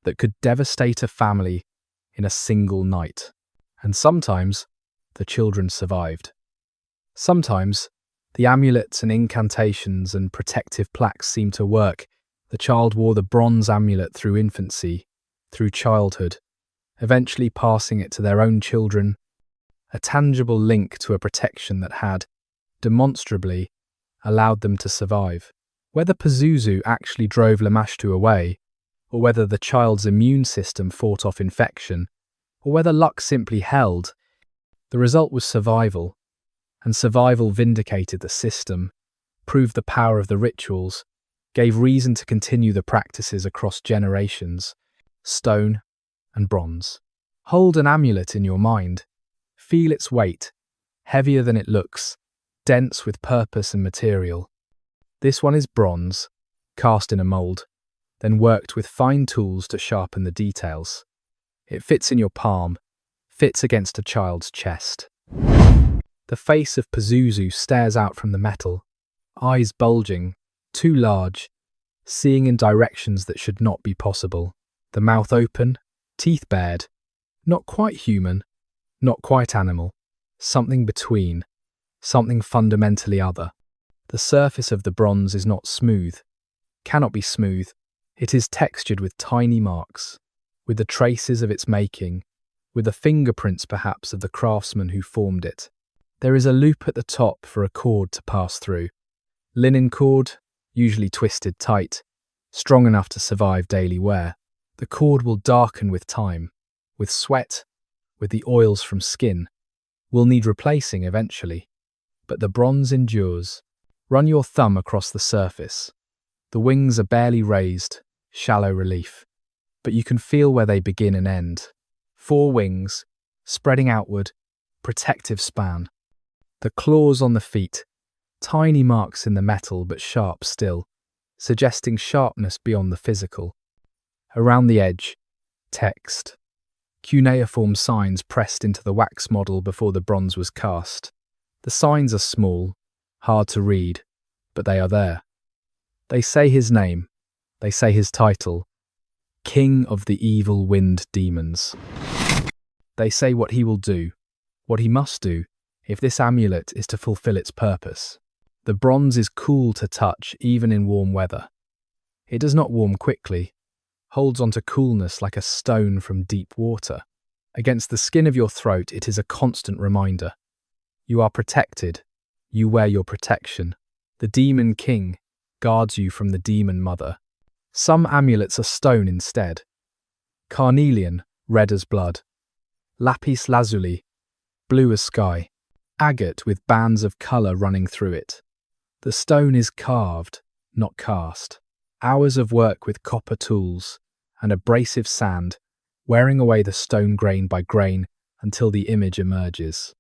that could devastate a family in a single night. And sometimes the children survived. Sometimes the amulets and incantations and protective plaques seemed to work. The child wore the bronze amulet through infancy, through childhood, eventually passing it to their own children, a tangible link to a protection that had, demonstrably, allowed them to survive. Whether Pazuzu actually drove Lamashtu away, or whether the child's immune system fought off infection, or whether luck simply held, the result was survival, and survival vindicated the system, proved the power of the rituals, gave reason to continue the practices across generations, stone and bronze. Hold an amulet in your mind. Feel its weight, heavier than it looks, dense with purpose and material. This one is bronze, cast in a mold, then worked with fine tools to sharpen the details. It fits in your palm, fits against a child's chest. The face of Pazuzu stares out from the metal, eyes bulging, too large, seeing in directions that should not be possible. The mouth open, teeth bared, not quite human, not quite animal, something between, something fundamentally other. The surface of the bronze is not smooth, cannot be smooth. It is textured with tiny marks, with the traces of its making, with the fingerprints perhaps of the craftsman who formed it. There is a loop at the top for a cord to pass through. Linen cord, usually twisted tight, strong enough to survive daily wear. The cord will darken with time, with sweat, with the oils from skin. Will need replacing eventually. But the bronze endures. Run your thumb across the surface. The wings are barely raised, shallow relief. But you can feel where they begin and end. 4 wings, spreading outward, protective span. The claws on the feet, tiny marks in the metal but sharp still, suggesting sharpness beyond the physical. Around the edge, text. Cuneiform signs pressed into the wax model before the bronze was cast. The signs are small, hard to read, but they are there. They say his name, they say his title, King of the Evil Wind Demons. They say what he will do, what he must do, if this amulet is to fulfill its purpose. The bronze is cool to touch even in warm weather. It does not warm quickly, holds onto coolness like a stone from deep water. Against the skin of your throat, it is a constant reminder. You are protected. You wear your protection. The demon king, guards you from the demon mother. Some amulets are stone instead. Carnelian, red as blood. Lapis lazuli, blue as sky. Agate with bands of colour running through it. The stone is carved, not cast. Hours of work with copper tools and abrasive sand, wearing away the stone grain by grain until the image emerges.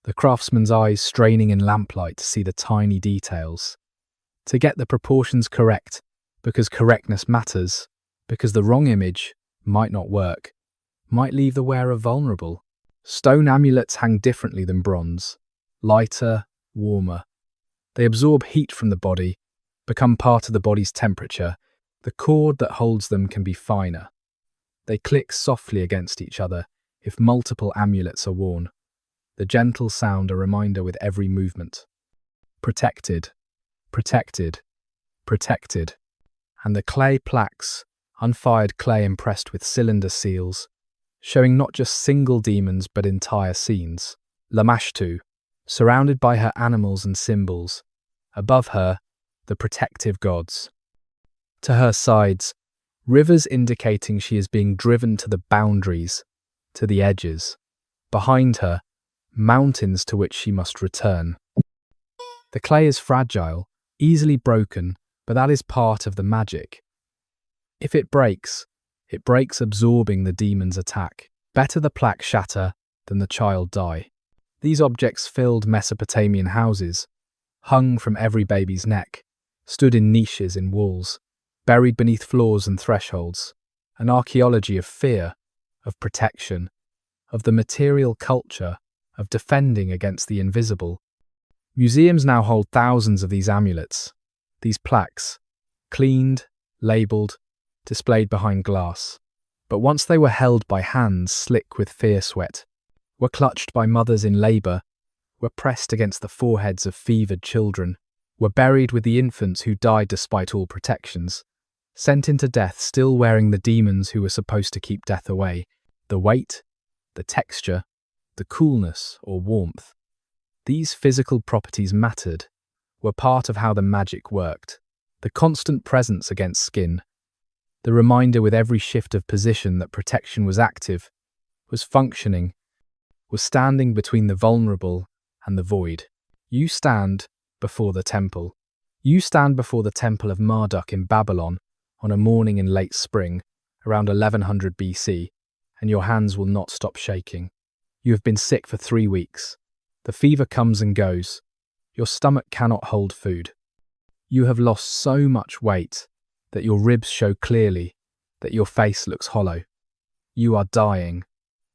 The craftsman's eyes straining in lamplight to see the tiny details. To get the proportions correct, because correctness matters, because the wrong image might not work, might leave the wearer vulnerable. Stone amulets hang differently than bronze. Lighter, warmer. They absorb heat from the body, become part of the body's temperature. The cord that holds them can be finer. They click softly against each other if multiple amulets are worn. The gentle sound a reminder with every movement. Protected, protected, protected. And the clay plaques, unfired clay impressed with cylinder seals, showing not just single demons but entire scenes. Lamashtu, surrounded by her animals and symbols. Above her, the protective gods. To her sides, rivers indicating she is being driven to the boundaries, to the edges. Behind her, mountains to which she must return. The clay is fragile, easily broken, but that is part of the magic. If it breaks absorbing the demon's attack. Better the plaque shatter than the child die. These objects filled Mesopotamian houses, hung from every baby's neck, stood in niches in walls, buried beneath floors and thresholds. An archaeology of fear, of protection, of the material culture, of defending against the invisible. Museums now hold thousands of these amulets, these plaques, cleaned, labelled, displayed behind glass. But once they were held by hands slick with fear sweat, were clutched by mothers in labour, were pressed against the foreheads of fevered children, were buried with the infants who died despite all protections, sent into death still wearing the demons who were supposed to keep death away. The weight, the texture, the coolness or warmth. These physical properties mattered, were part of how the magic worked. The constant presence against skin, the reminder with every shift of position that protection was active, was functioning, was standing between the vulnerable and the void. You stand before the temple. You stand before the temple of Marduk in Babylon on a morning in late spring, around 1100 BC, and your hands will not stop shaking. You have been sick for 3 weeks. The fever comes and goes. Your stomach cannot hold food. You have lost so much weight that your ribs show clearly, that your face looks hollow. You are dying.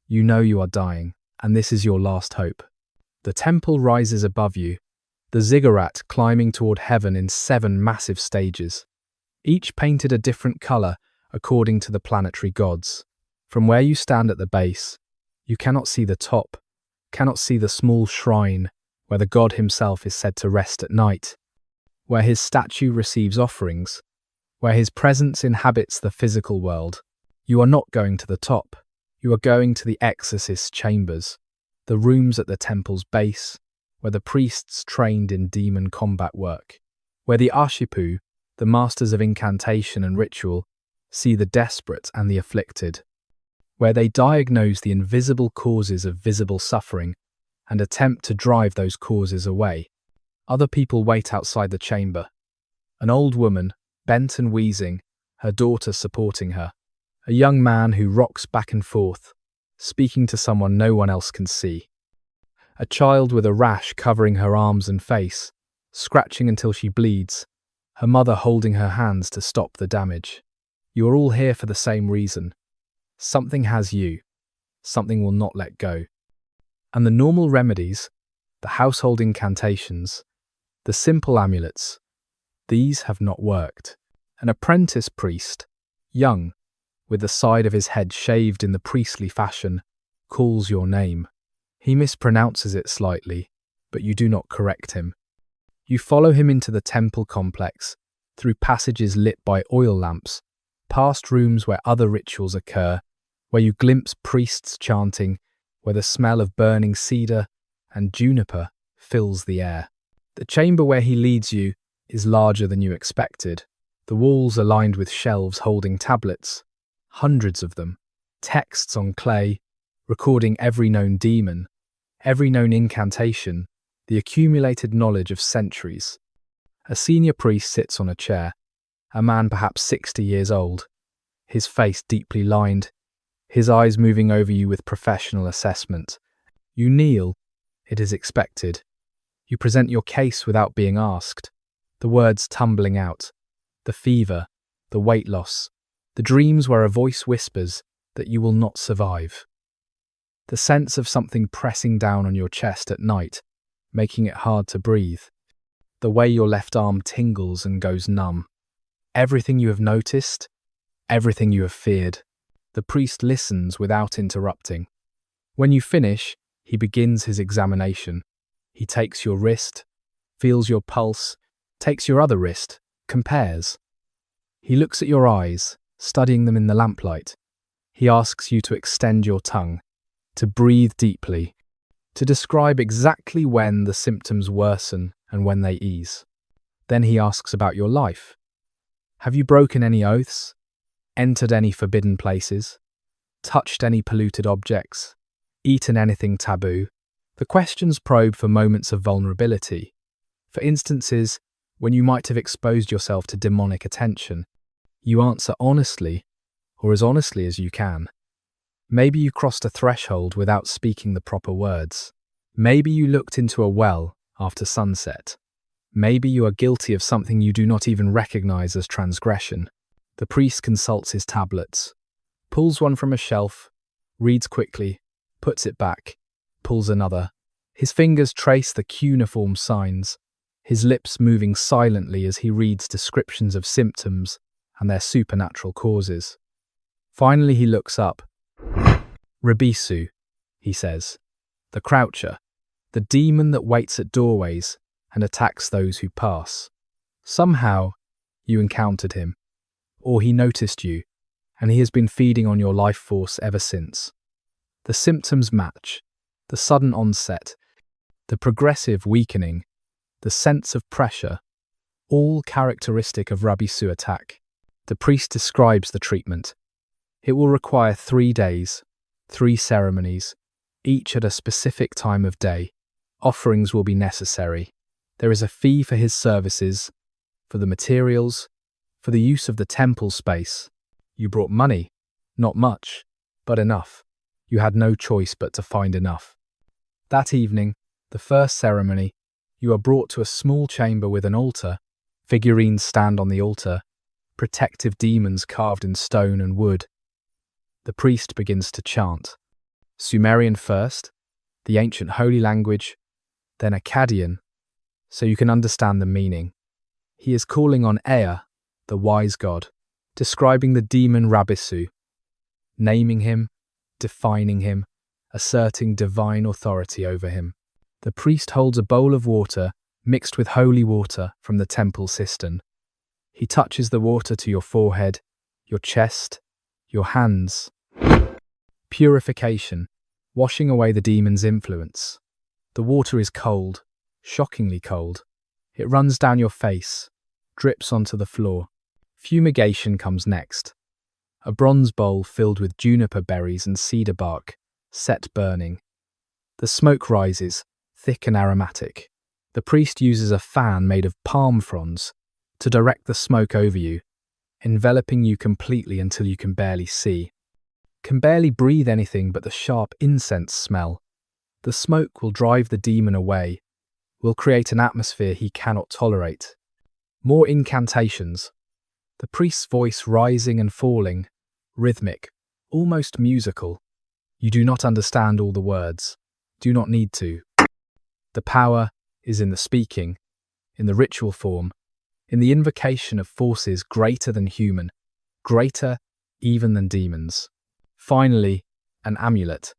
You know you are dying, and this is your last hope. The temple rises above you, the ziggurat climbing toward heaven in 7 massive stages, each painted a different colour according to the planetary gods. From where you stand at the base, you cannot see the top, cannot see the small shrine where the god himself is said to rest at night, where his statue receives offerings, where his presence inhabits the physical world. You are not going to the top. You are going to the exorcist's chambers, the rooms at the temple's base, where the priests trained in demon combat work, where the Ashipu, the masters of incantation and ritual, see the desperate and the afflicted, where they diagnose the invisible causes of visible suffering and attempt to drive those causes away. Other people wait outside the chamber. An old woman, bent and wheezing, her daughter supporting her. A young man who rocks back and forth, speaking to someone no one else can see. A child with a rash covering her arms and face, scratching until she bleeds, her mother holding her hands to stop the damage. You are all here for the same reason. Something has you. Something will not let go. And the normal remedies, the household incantations, the simple amulets, these have not worked. An apprentice priest, young, with the side of his head shaved in the priestly fashion, calls your name. He mispronounces it slightly, but you do not correct him. You follow him into the temple complex, through passages lit by oil lamps, past rooms where other rituals occur, where you glimpse priests chanting, where the smell of burning cedar and juniper fills the air. The chamber where he leads you, is larger than you expected. The walls are lined with shelves holding tablets, hundreds of them, texts on clay, recording every known demon, every known incantation, the accumulated knowledge of centuries. A senior priest sits on a chair, a man perhaps 60 years old, his face deeply lined, his eyes moving over you with professional assessment. You kneel. It is expected. You present your case without being asked, the words tumbling out, the fever, the weight loss, the dreams where a voice whispers that you will not survive. The sense of something pressing down on your chest at night, making it hard to breathe. The way your left arm tingles and goes numb. Everything you have noticed, everything you have feared. The priest listens without interrupting. When you finish, he begins his examination. He takes your wrist, feels your pulse, takes your other wrist, compares. He looks at your eyes, studying them in the lamplight. He asks you to extend your tongue, to breathe deeply, to describe exactly when the symptoms worsen and when they ease. Then he asks about your life. Have you broken any oaths? Entered any forbidden places? Touched any polluted objects? Eaten anything taboo? The questions probe for moments of vulnerability, for instances when you might have exposed yourself to demonic attention. You answer honestly, or as honestly as you can. Maybe you crossed a threshold without speaking the proper words. Maybe you looked into a well after sunset. Maybe you are guilty of something you do not even recognize as transgression. The priest consults his tablets, pulls one from a shelf, reads quickly, puts it back, pulls another. His fingers trace the cuneiform signs, his lips moving silently as he reads descriptions of symptoms and their supernatural causes. Finally he looks up. Rebisu, he says, the croucher, the demon that waits at doorways and attacks those who pass. Somehow you encountered him, or he noticed you, and he has been feeding on your life force ever since. The symptoms match, the sudden onset, the progressive weakening, the sense of pressure, all characteristic of Rebisu attack. The priest describes the treatment. It will require 3 days, 3 ceremonies, each at a specific time of day. Offerings will be necessary. There is a fee for his services, for the materials, for the use of the temple space. You brought money, not much, but enough. You had no choice but to find enough. That evening, the first ceremony, you are brought to a small chamber with an altar. Figurines stand on the altar, protective demons carved in stone and wood. The priest begins to chant. Sumerian first, the ancient holy language, then Akkadian, so you can understand the meaning. He is calling on Ea, the wise god, describing the demon Rebisu, naming him, defining him, asserting divine authority over him. The priest holds a bowl of water mixed with holy water from the temple cistern. He touches the water to your forehead, your chest, your hands. Purification, washing away the demon's influence. The water is cold, shockingly cold. It runs down your face, drips onto the floor. Fumigation comes next. A bronze bowl filled with juniper berries and cedar bark, set burning. The smoke rises, thick and aromatic. The priest uses a fan made of palm fronds to direct the smoke over you, enveloping you completely until you can barely see. Can barely breathe anything but the sharp incense smell. The smoke will drive the demon away, will create an atmosphere he cannot tolerate. More incantations. The priest's voice rising and falling, rhythmic, almost musical. You do not understand all the words, do not need to. The power is in the speaking, in the ritual form, in the invocation of forces greater than human, greater even than demons. Finally, an amulet.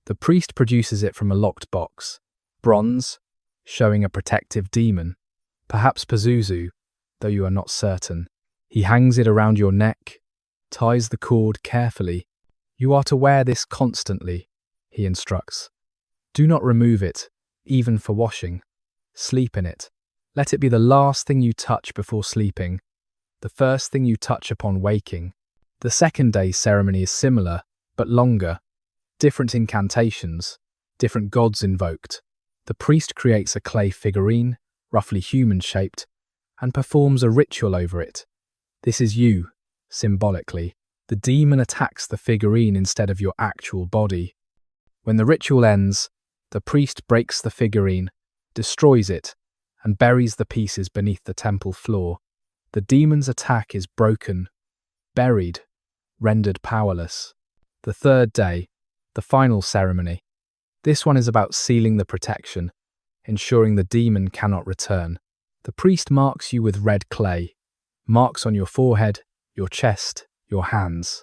The priest produces it from a locked box, bronze, showing a protective demon, perhaps Pazuzu, though you are not certain. He hangs it around your neck, ties the cord carefully. You are to wear this constantly, he instructs. Do not remove it, even for washing. Sleep in it. Let it be the last thing you touch before sleeping, the first thing you touch upon waking. The second day's ceremony is similar, but longer. Different incantations, different gods invoked. The priest creates a clay figurine, roughly human-shaped, and performs a ritual over it. This is you, symbolically. The demon attacks the figurine instead of your actual body. When the ritual ends, the priest breaks the figurine, destroys it, and buries the pieces beneath the temple floor. The demon's attack is broken, buried, rendered powerless. The third day, the final ceremony. This one is about sealing the protection, ensuring the demon cannot return. The priest marks you with red clay, marks on your forehead, your chest, your hands.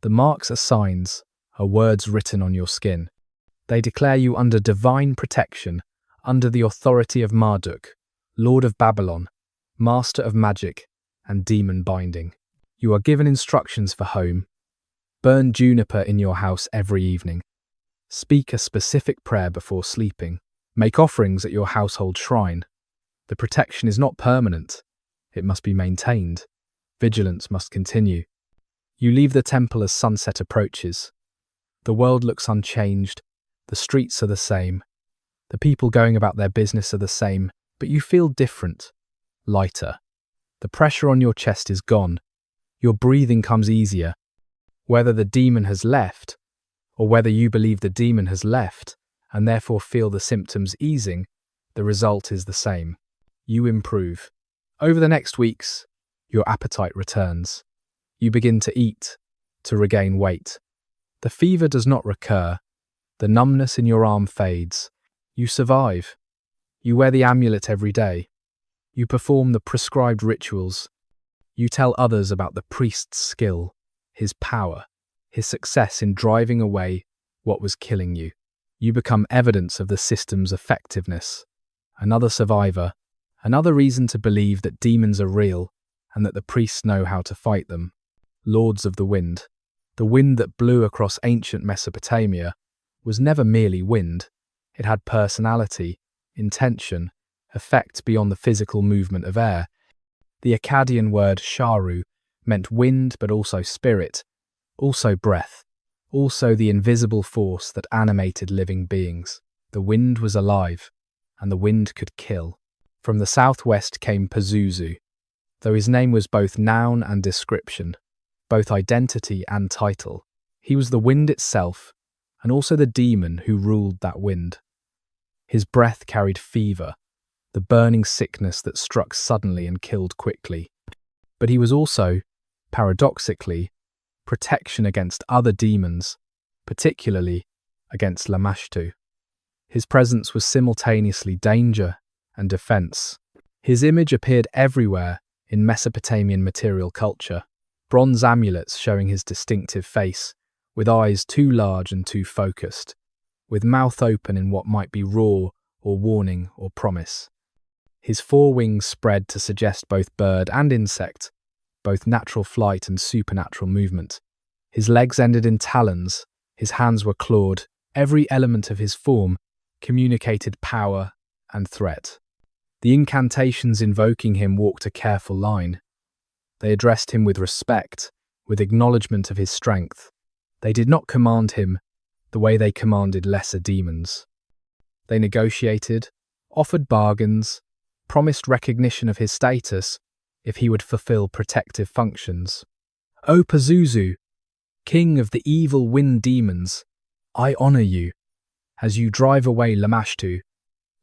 The marks are signs, are words written on your skin. They declare you under divine protection, under the authority of Marduk, Lord of Babylon, Master of Magic, and Demon Binding. You are given instructions for home. Burn juniper in your house every evening. Speak a specific prayer before sleeping. Make offerings at your household shrine. The protection is not permanent. It must be maintained. Vigilance must continue. You leave the temple as sunset approaches. The world looks unchanged. The streets are the same. The people going about their business are the same, but you feel different, lighter. The pressure on your chest is gone. Your breathing comes easier. Whether the demon has left, or whether you believe the demon has left, and therefore feel the symptoms easing, the result is the same. You improve. Over the next weeks, your appetite returns. You begin to eat, to regain weight. The fever does not recur. The numbness in your arm fades. You survive. You wear the amulet every day. You perform the prescribed rituals. You tell others about the priest's skill, his power, his success in driving away what was killing you. You become evidence of the system's effectiveness. Another survivor, another reason to believe that demons are real and that the priests know how to fight them. Lords of the wind. The wind that blew across ancient Mesopotamia was never merely wind. It had personality, intention, effect beyond the physical movement of air. The Akkadian word sharu meant wind but also spirit, also breath, also the invisible force that animated living beings. The wind was alive, and the wind could kill. From the southwest came Pazuzu, though his name was both noun and description, both identity and title. He was the wind itself, and also the demon who ruled that wind. His breath carried fever, the burning sickness that struck suddenly and killed quickly. But he was also, paradoxically, protection against other demons, particularly against Lamashtu. His presence was simultaneously danger and defense. His image appeared everywhere in Mesopotamian material culture, bronze amulets showing his distinctive face, with eyes too large and too focused, with mouth open in what might be roar or warning or promise. His forewings spread to suggest both bird and insect, both natural flight and supernatural movement. His legs ended in talons, his hands were clawed. Every element of his form communicated power and threat. The incantations invoking him walked a careful line. They addressed him with respect, with acknowledgement of his strength. They did not command him the way they commanded lesser demons. They negotiated, offered bargains, promised recognition of his status if he would fulfill protective functions. O Pazuzu, king of the evil wind demons, I honor you, as you drive away Lamashtu,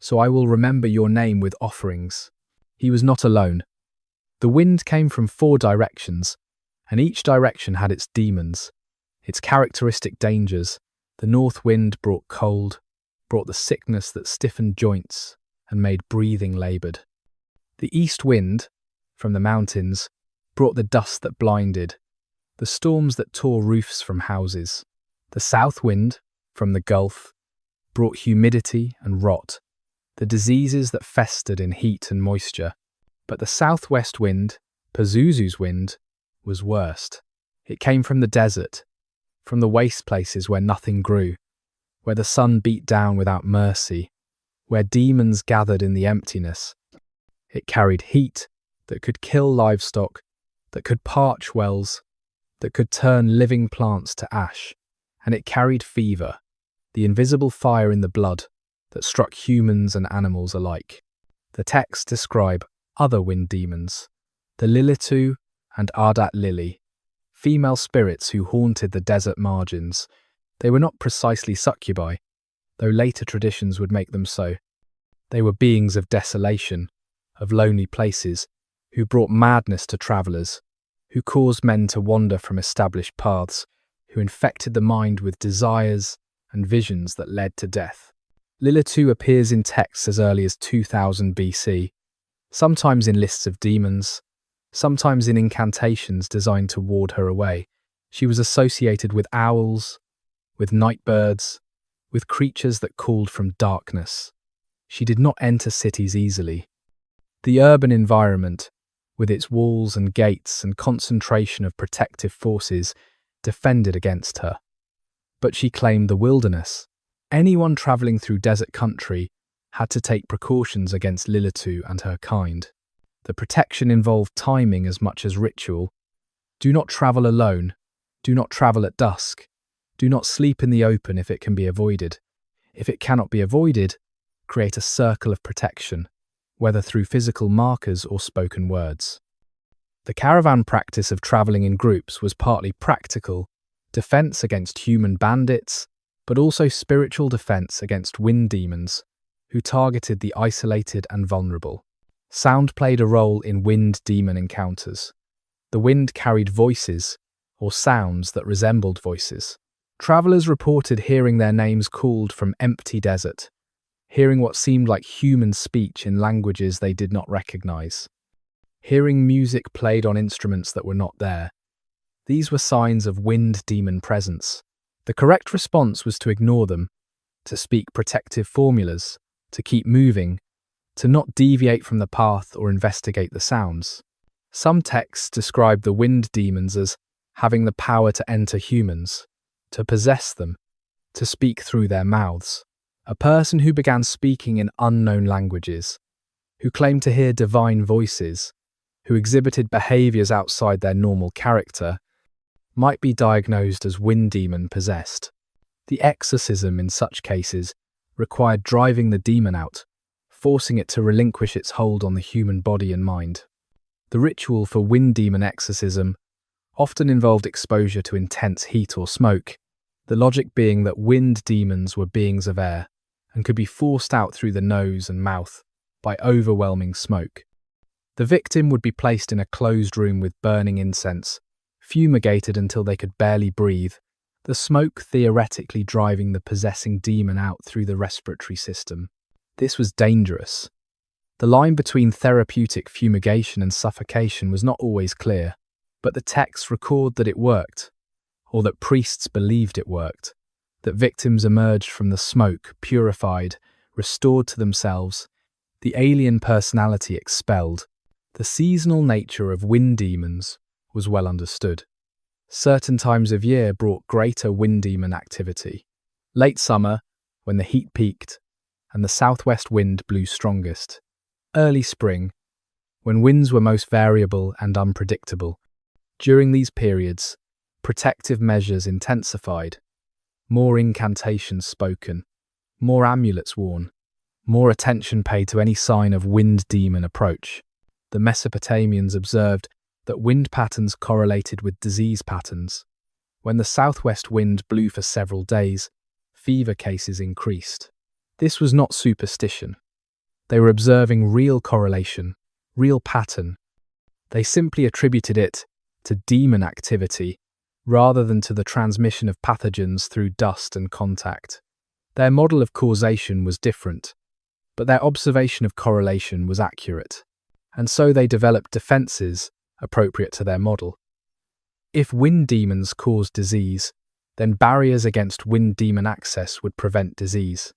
so I will remember your name with offerings. He was not alone. The wind came from 4 directions, and each direction had its demons, its characteristic dangers. The north wind brought cold, brought the sickness that stiffened joints and made breathing laboured. The east wind, from the mountains, brought the dust that blinded, the storms that tore roofs from houses. The south wind, from the Gulf, brought humidity and rot, the diseases that festered in heat and moisture. But the southwest wind, Pazuzu's wind, was worst. It came from the desert, from the waste places where nothing grew, where the sun beat down without mercy, where demons gathered in the emptiness. It carried heat that could kill livestock, that could parch wells, that could turn living plants to ash, and it carried fever, the invisible fire in the blood that struck humans and animals alike. The texts describe other wind demons, the Lilitu and Ardat Lili, female spirits who haunted the desert margins. They were not precisely succubi, though later traditions would make them so. They were beings of desolation, of lonely places, who brought madness to travellers, who caused men to wander from established paths, who infected the mind with desires and visions that led to death. Lilitu appears in texts as early as 2000 BC, sometimes in lists of demons, sometimes in incantations designed to ward her away. She was associated with owls, with night birds, with creatures that called from darkness. She did not enter cities easily. The urban environment, with its walls and gates and concentration of protective forces, defended against her. But she claimed the wilderness. Anyone travelling through desert country had to take precautions against Lilitu and her kind. The protection involved timing as much as ritual. Do not travel alone. Do not travel at dusk. Do not sleep in the open if it can be avoided. If it cannot be avoided, create a circle of protection, whether through physical markers or spoken words. The caravan practice of travelling in groups was partly practical, defence against human bandits, but also spiritual defence against wind demons, who targeted the isolated and vulnerable. Sound played a role in wind demon encounters. The wind carried voices, or sounds that resembled voices. Travellers reported hearing their names called from empty desert, hearing what seemed like human speech in languages they did not recognise, hearing music played on instruments that were not there. These were signs of wind demon presence. The correct response was to ignore them, to speak protective formulas, to keep moving, to not deviate from the path or investigate the sounds. Some texts describe the wind demons as having the power to enter humans, to possess them, to speak through their mouths. A person who began speaking in unknown languages, who claimed to hear divine voices, who exhibited behaviours outside their normal character, might be diagnosed as wind demon possessed. The exorcism in such cases required driving the demon out, forcing it to relinquish its hold on the human body and mind. The ritual for wind demon exorcism often involved exposure to intense heat or smoke, the logic being that wind demons were beings of air and could be forced out through the nose and mouth by overwhelming smoke. The victim would be placed in a closed room with burning incense, fumigated until they could barely breathe, the smoke theoretically driving the possessing demon out through the respiratory system. This was dangerous. The line between therapeutic fumigation and suffocation was not always clear, but the texts record that it worked, or that priests believed it worked, that victims emerged from the smoke, purified, restored to themselves, the alien personality expelled. The seasonal nature of wind demons was well understood. Certain times of year brought greater wind demon activity. Late summer, when the heat peaked and the southwest wind blew strongest. Early spring, when winds were most variable and unpredictable. During these periods, protective measures intensified, more incantations spoken, more amulets worn, more attention paid to any sign of wind demon approach. The Mesopotamians observed that wind patterns correlated with disease patterns. When the southwest wind blew for several days, fever cases increased. This was not superstition. They were observing real correlation, real pattern. They simply attributed it to demon activity rather than to the transmission of pathogens through dust and contact. Their model of causation was different, but their observation of correlation was accurate, and so they developed defences appropriate to their model. If wind demons caused disease, then barriers against wind demon access would prevent disease.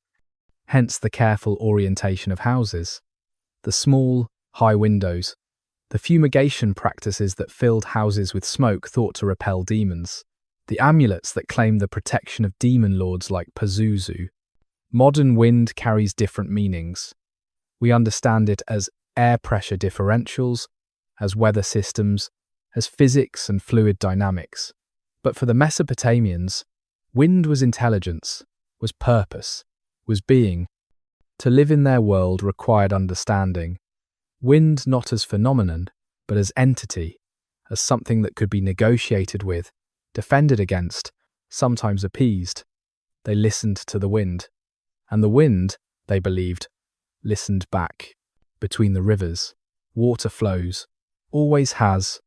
Hence the careful orientation of houses, the small, high windows, the fumigation practices that filled houses with smoke thought to repel demons, the amulets that claimed the protection of demon lords like Pazuzu. Modern wind carries different meanings. We understand it as air pressure differentials, as weather systems, as physics and fluid dynamics. But for the Mesopotamians, wind was intelligence, was purpose, was being. To live in their world required understanding. Wind not as phenomenon, but as entity, as something that could be negotiated with, defended against, sometimes appeased. They listened to the wind. And the wind, they believed, listened back. Between the rivers, water flows, always has,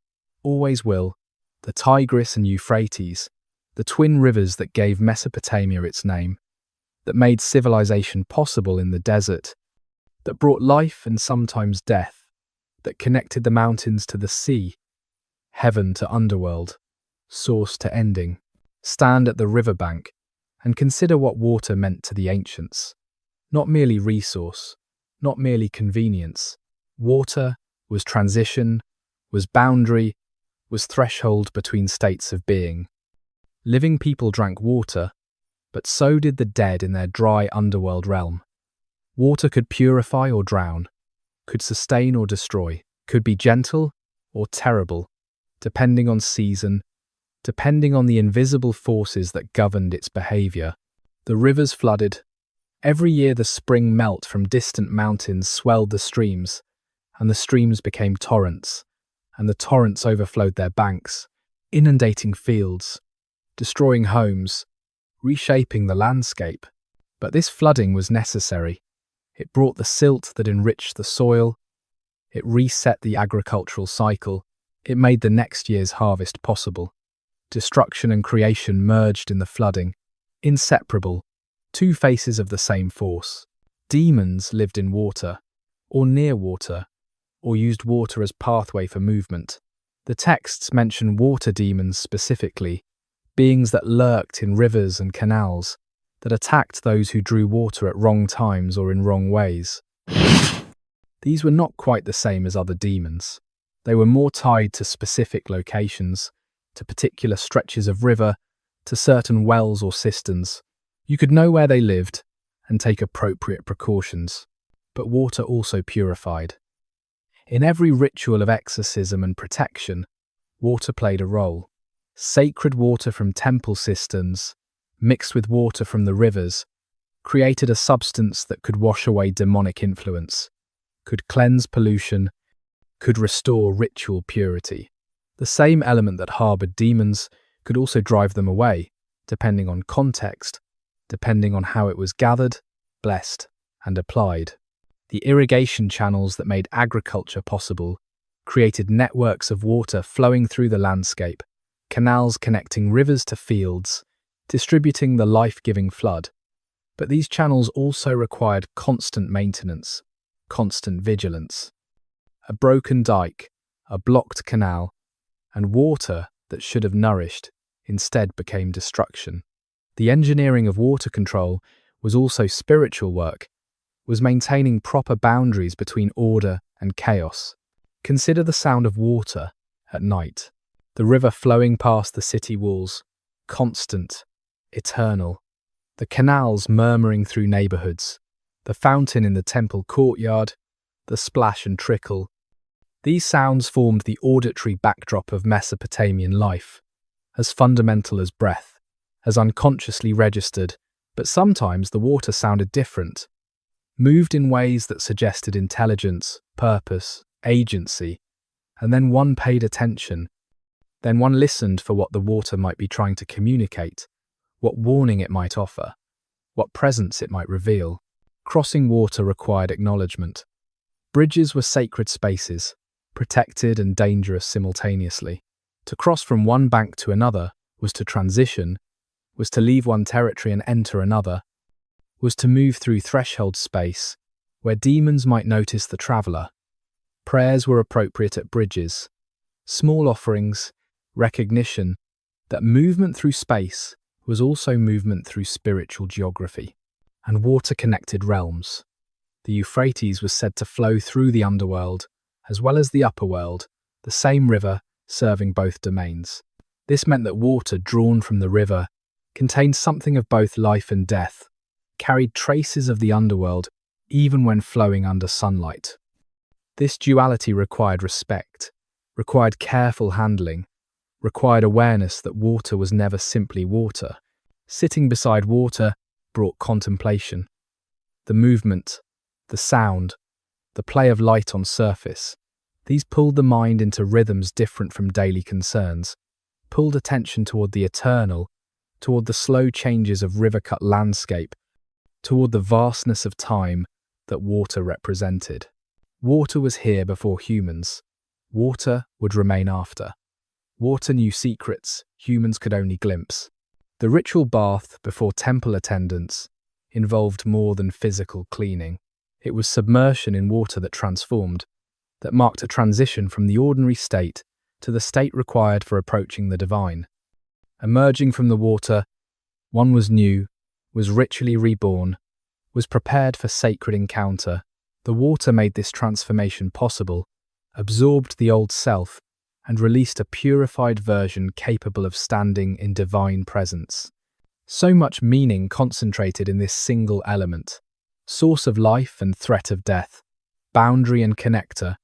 always will, the Tigris and Euphrates, the twin rivers that gave Mesopotamia its name, that made civilization possible in the desert, that brought life and sometimes death, that connected the mountains to the sea, heaven to underworld, source to ending. Stand at the riverbank and consider what water meant to the ancients. Not merely resource, not merely convenience. Water was transition, was boundary, was threshold between states of being. Living people drank water, but so did the dead in their dry underworld realm. Water could purify or drown, could sustain or destroy, could be gentle or terrible, depending on season, depending on the invisible forces that governed its behavior. The rivers flooded. Every year the spring melt from distant mountains swelled the streams, and the streams became torrents, and the torrents overflowed their banks, inundating fields, destroying homes, reshaping the landscape. But this flooding was necessary. It brought the silt that enriched the soil. It reset the agricultural cycle. It made the next year's harvest possible. Destruction and creation merged in the flooding, inseparable, two faces of the same force. Demons lived in water, or near water, or used water as pathway for movement. The texts mention water demons specifically, beings that lurked in rivers and canals, that attacked those who drew water at wrong times or in wrong ways. These were not quite the same as other demons. They were more tied to specific locations, to particular stretches of river, to certain wells or cisterns. You could know where they lived and take appropriate precautions. But water also purified. In every ritual of exorcism and protection, water played a role. Sacred water from temple cisterns, mixed with water from the rivers, created a substance that could wash away demonic influence, could cleanse pollution, could restore ritual purity. The same element that harbored demons could also drive them away, depending on context, depending on how it was gathered, blessed, and applied. The irrigation channels that made agriculture possible created networks of water flowing through the landscape, canals connecting rivers to fields, distributing the life-giving flood. But these channels also required constant maintenance, constant vigilance. A broken dike, a blocked canal, and water that should have nourished instead became destruction. The engineering of water control was also spiritual work, was maintaining proper boundaries between order and chaos. Consider the sound of water at night, the river flowing past the city walls, constant, eternal, the canals murmuring through neighborhoods, the fountain in the temple courtyard, the splash and trickle. These sounds formed the auditory backdrop of Mesopotamian life, as fundamental as breath, as unconsciously registered, but sometimes the water sounded different, moved in ways that suggested intelligence, purpose, agency, and then one paid attention. Then one listened for what the water might be trying to communicate, what warning it might offer, what presence it might reveal. Crossing water required acknowledgement. Bridges were sacred spaces, protected and dangerous simultaneously. To cross from one bank to another was to transition, was to leave one territory and enter another, was to move through threshold space, where demons might notice the traveller. Prayers were appropriate at bridges. Small offerings, recognition that movement through space was also movement through spiritual geography. And water connected realms. The Euphrates was said to flow through the underworld, as well as the upper world, the same river serving both domains. This meant that water drawn from the river contained something of both life and death, carried traces of the underworld even when flowing under sunlight. This duality required respect, required careful handling, required awareness that water was never simply water. Sitting beside water brought contemplation. The movement, the sound, the play of light on surface, these pulled the mind into rhythms different from daily concerns, pulled attention toward the eternal, toward the slow changes of river-cut landscape, toward the vastness of time that water represented. Water was here before humans. Water would remain after. Water knew secrets humans could only glimpse. The ritual bath before temple attendance involved more than physical cleaning. It was submersion in water that transformed, that marked a transition from the ordinary state to the state required for approaching the divine. Emerging from the water, one was new, was ritually reborn, was prepared for sacred encounter. The water made this transformation possible, absorbed the old self, and released a purified version capable of standing in divine presence. So much meaning concentrated in this single element. Source of life and threat of death, boundary and connector,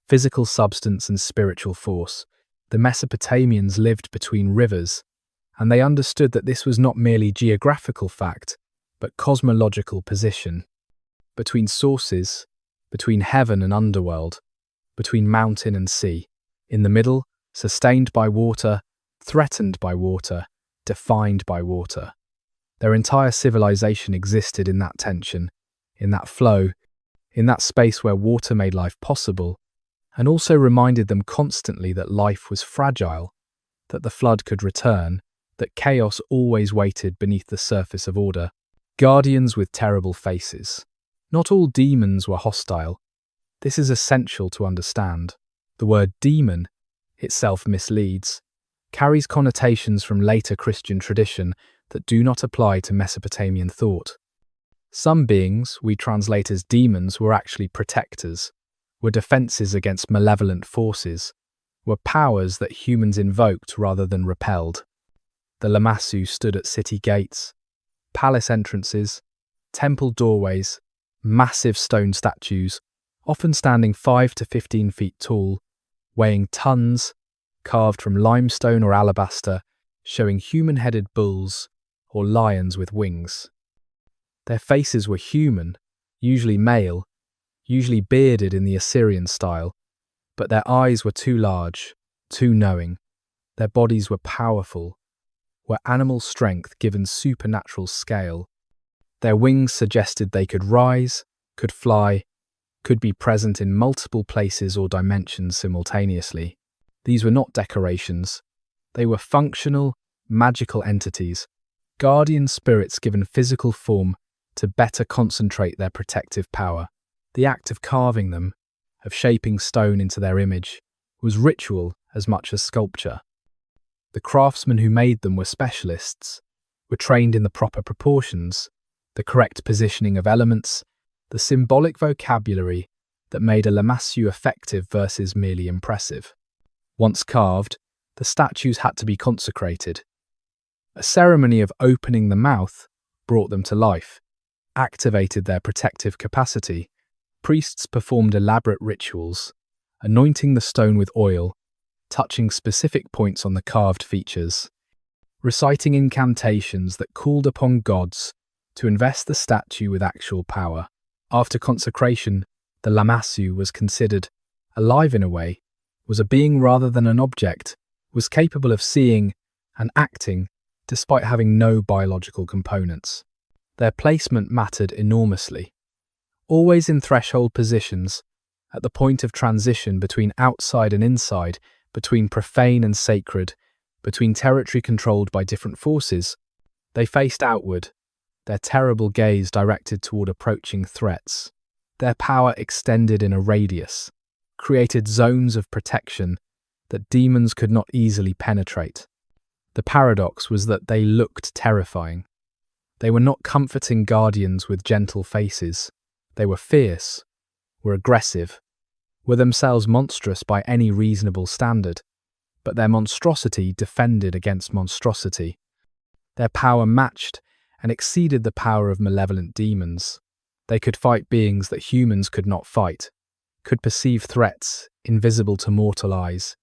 physical substance and spiritual force. The Mesopotamians lived between rivers, and they understood that this was not merely geographical fact, but cosmological position. Between sources, between heaven and underworld, between mountain and sea. In the middle, sustained by water, threatened by water, defined by water. Their entire civilization existed in that tension, in that flow, in that space where water made life possible, and also reminded them constantly that life was fragile, that the flood could return, that chaos always waited beneath the surface of order. Guardians with terrible faces. Not all demons were hostile. This is essential to understand. The word demon itself misleads, carries connotations from later Christian tradition that do not apply to Mesopotamian thought. Some beings we translate as demons were actually protectors, were defenses against malevolent forces, were powers that humans invoked rather than repelled. The lamassu stood at city gates, palace entrances, temple doorways, massive stone statues, often standing 5 to 15 feet tall, weighing tons, carved from limestone or alabaster, showing human-headed bulls or lions with wings. Their faces were human, usually male, usually bearded in the Assyrian style, but their eyes were too large, too knowing. Their bodies were powerful, were animal strength given supernatural scale. Their wings suggested they could rise, could fly, could be present in multiple places or dimensions simultaneously. These were not decorations. They were functional, magical entities, guardian spirits given physical form to better concentrate their protective power. The act of carving them, of shaping stone into their image, was ritual as much as sculpture. The craftsmen who made them were specialists, were trained in the proper proportions, the correct positioning of elements, the symbolic vocabulary that made a lamassu effective versus merely impressive. Once carved, the statues had to be consecrated. A ceremony of opening the mouth brought them to life, activated their protective capacity. Priests performed elaborate rituals, anointing the stone with oil, touching specific points on the carved features, reciting incantations that called upon gods to invest the statue with actual power. After consecration, the lamassu was considered alive in a way, was a being rather than an object, was capable of seeing and acting despite having no biological components. Their placement mattered enormously. Always in threshold positions, at the point of transition between outside and inside, between profane and sacred, between territory controlled by different forces, they faced outward, their terrible gaze directed toward approaching threats. Their power extended in a radius, created zones of protection that demons could not easily penetrate. The paradox was that they looked terrifying. They were not comforting guardians with gentle faces. They were fierce, were aggressive, were themselves monstrous by any reasonable standard, but their monstrosity defended against monstrosity. Their power matched and exceeded the power of malevolent demons. They could fight beings that humans could not fight, could perceive threats invisible to mortal eyes,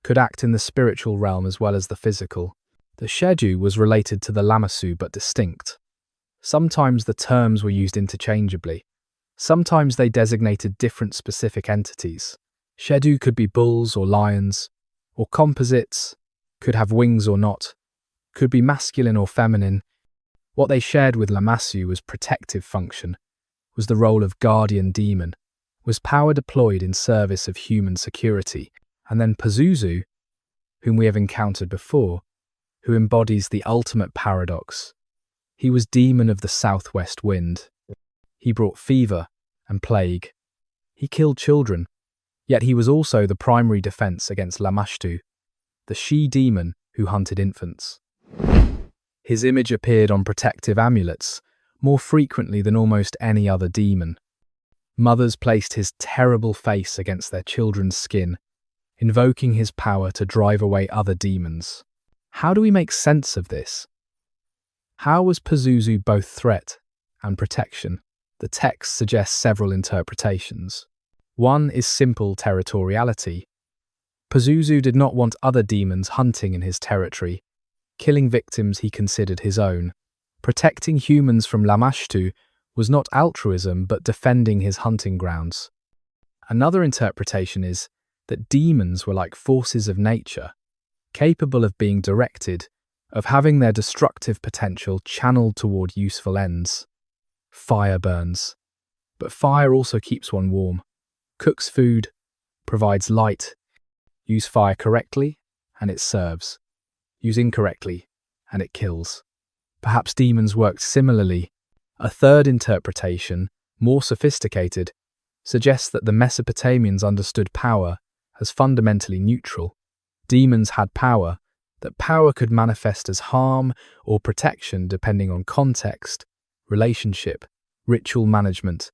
could act in the spiritual realm as well as the physical. The Shedu was related to the Lamassu but distinct. Sometimes the terms were used interchangeably. Sometimes they designated different specific entities. Shedu could be bulls or lions, or composites, could have wings or not, could be masculine or feminine. What they shared with Lamassu was protective function, was the role of guardian demon, was power deployed in service of human security. And then Pazuzu, whom we have encountered before, who embodies the ultimate paradox. He was demon of the southwest wind. He brought fever and plague. He killed children, yet he was also the primary defense against Lamashtu, the she-demon who hunted infants. His image appeared on protective amulets more frequently than almost any other demon. Mothers placed his terrible face against their children's skin, invoking his power to drive away other demons. How do we make sense of this? How was Pazuzu both threat and protection? The text suggests several interpretations. One is simple territoriality. Pazuzu did not want other demons hunting in his territory, killing victims he considered his own. Protecting humans from Lamashtu was not altruism but defending his hunting grounds. Another interpretation is that demons were like forces of nature, capable of being directed, of having their destructive potential channeled toward useful ends. Fire burns, but fire also keeps one warm, cooks food, provides light. Use fire correctly, and it serves. Use incorrectly, and it kills. Perhaps demons worked similarly. A third interpretation, more sophisticated, suggests that the Mesopotamians understood power as fundamentally neutral. Demons had power, that power could manifest as harm or protection depending on context, relationship, ritual management.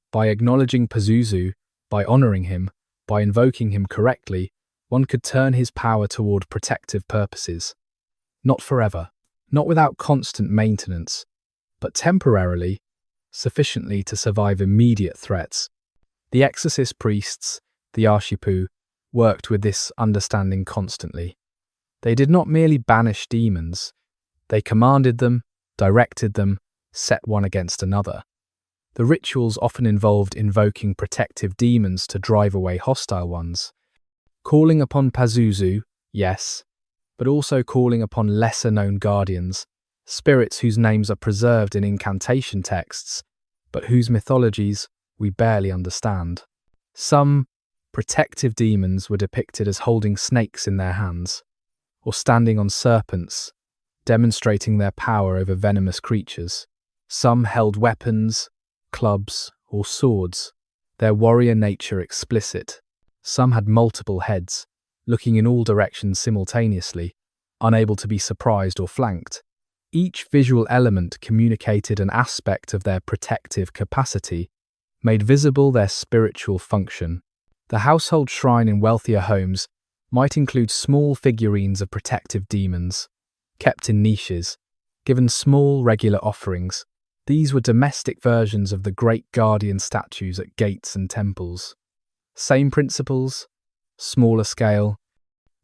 By acknowledging Pazuzu, by honoring him, by invoking him correctly, one could turn his power toward protective purposes. Not forever, not without constant maintenance, but temporarily, sufficiently to survive immediate threats. The exorcist priests, the Arshipu, worked with this understanding constantly. They did not merely banish demons, they commanded them, directed them, set one against another. The rituals often involved invoking protective demons to drive away hostile ones. Calling upon Pazuzu, yes, but also calling upon lesser-known guardians, spirits whose names are preserved in incantation texts, but whose mythologies we barely understand. Some protective demons were depicted as holding snakes in their hands, or standing on serpents, demonstrating their power over venomous creatures. Some held weapons, clubs, or swords, their warrior nature explicit. Some had multiple heads, looking in all directions simultaneously, unable to be surprised or flanked. Each visual element communicated an aspect of their protective capacity, made visible their spiritual function. The household shrine in wealthier homes might include small figurines of protective demons, kept in niches, given small regular offerings. These were domestic versions of the great guardian statues at gates and temples. Same principles, smaller scale.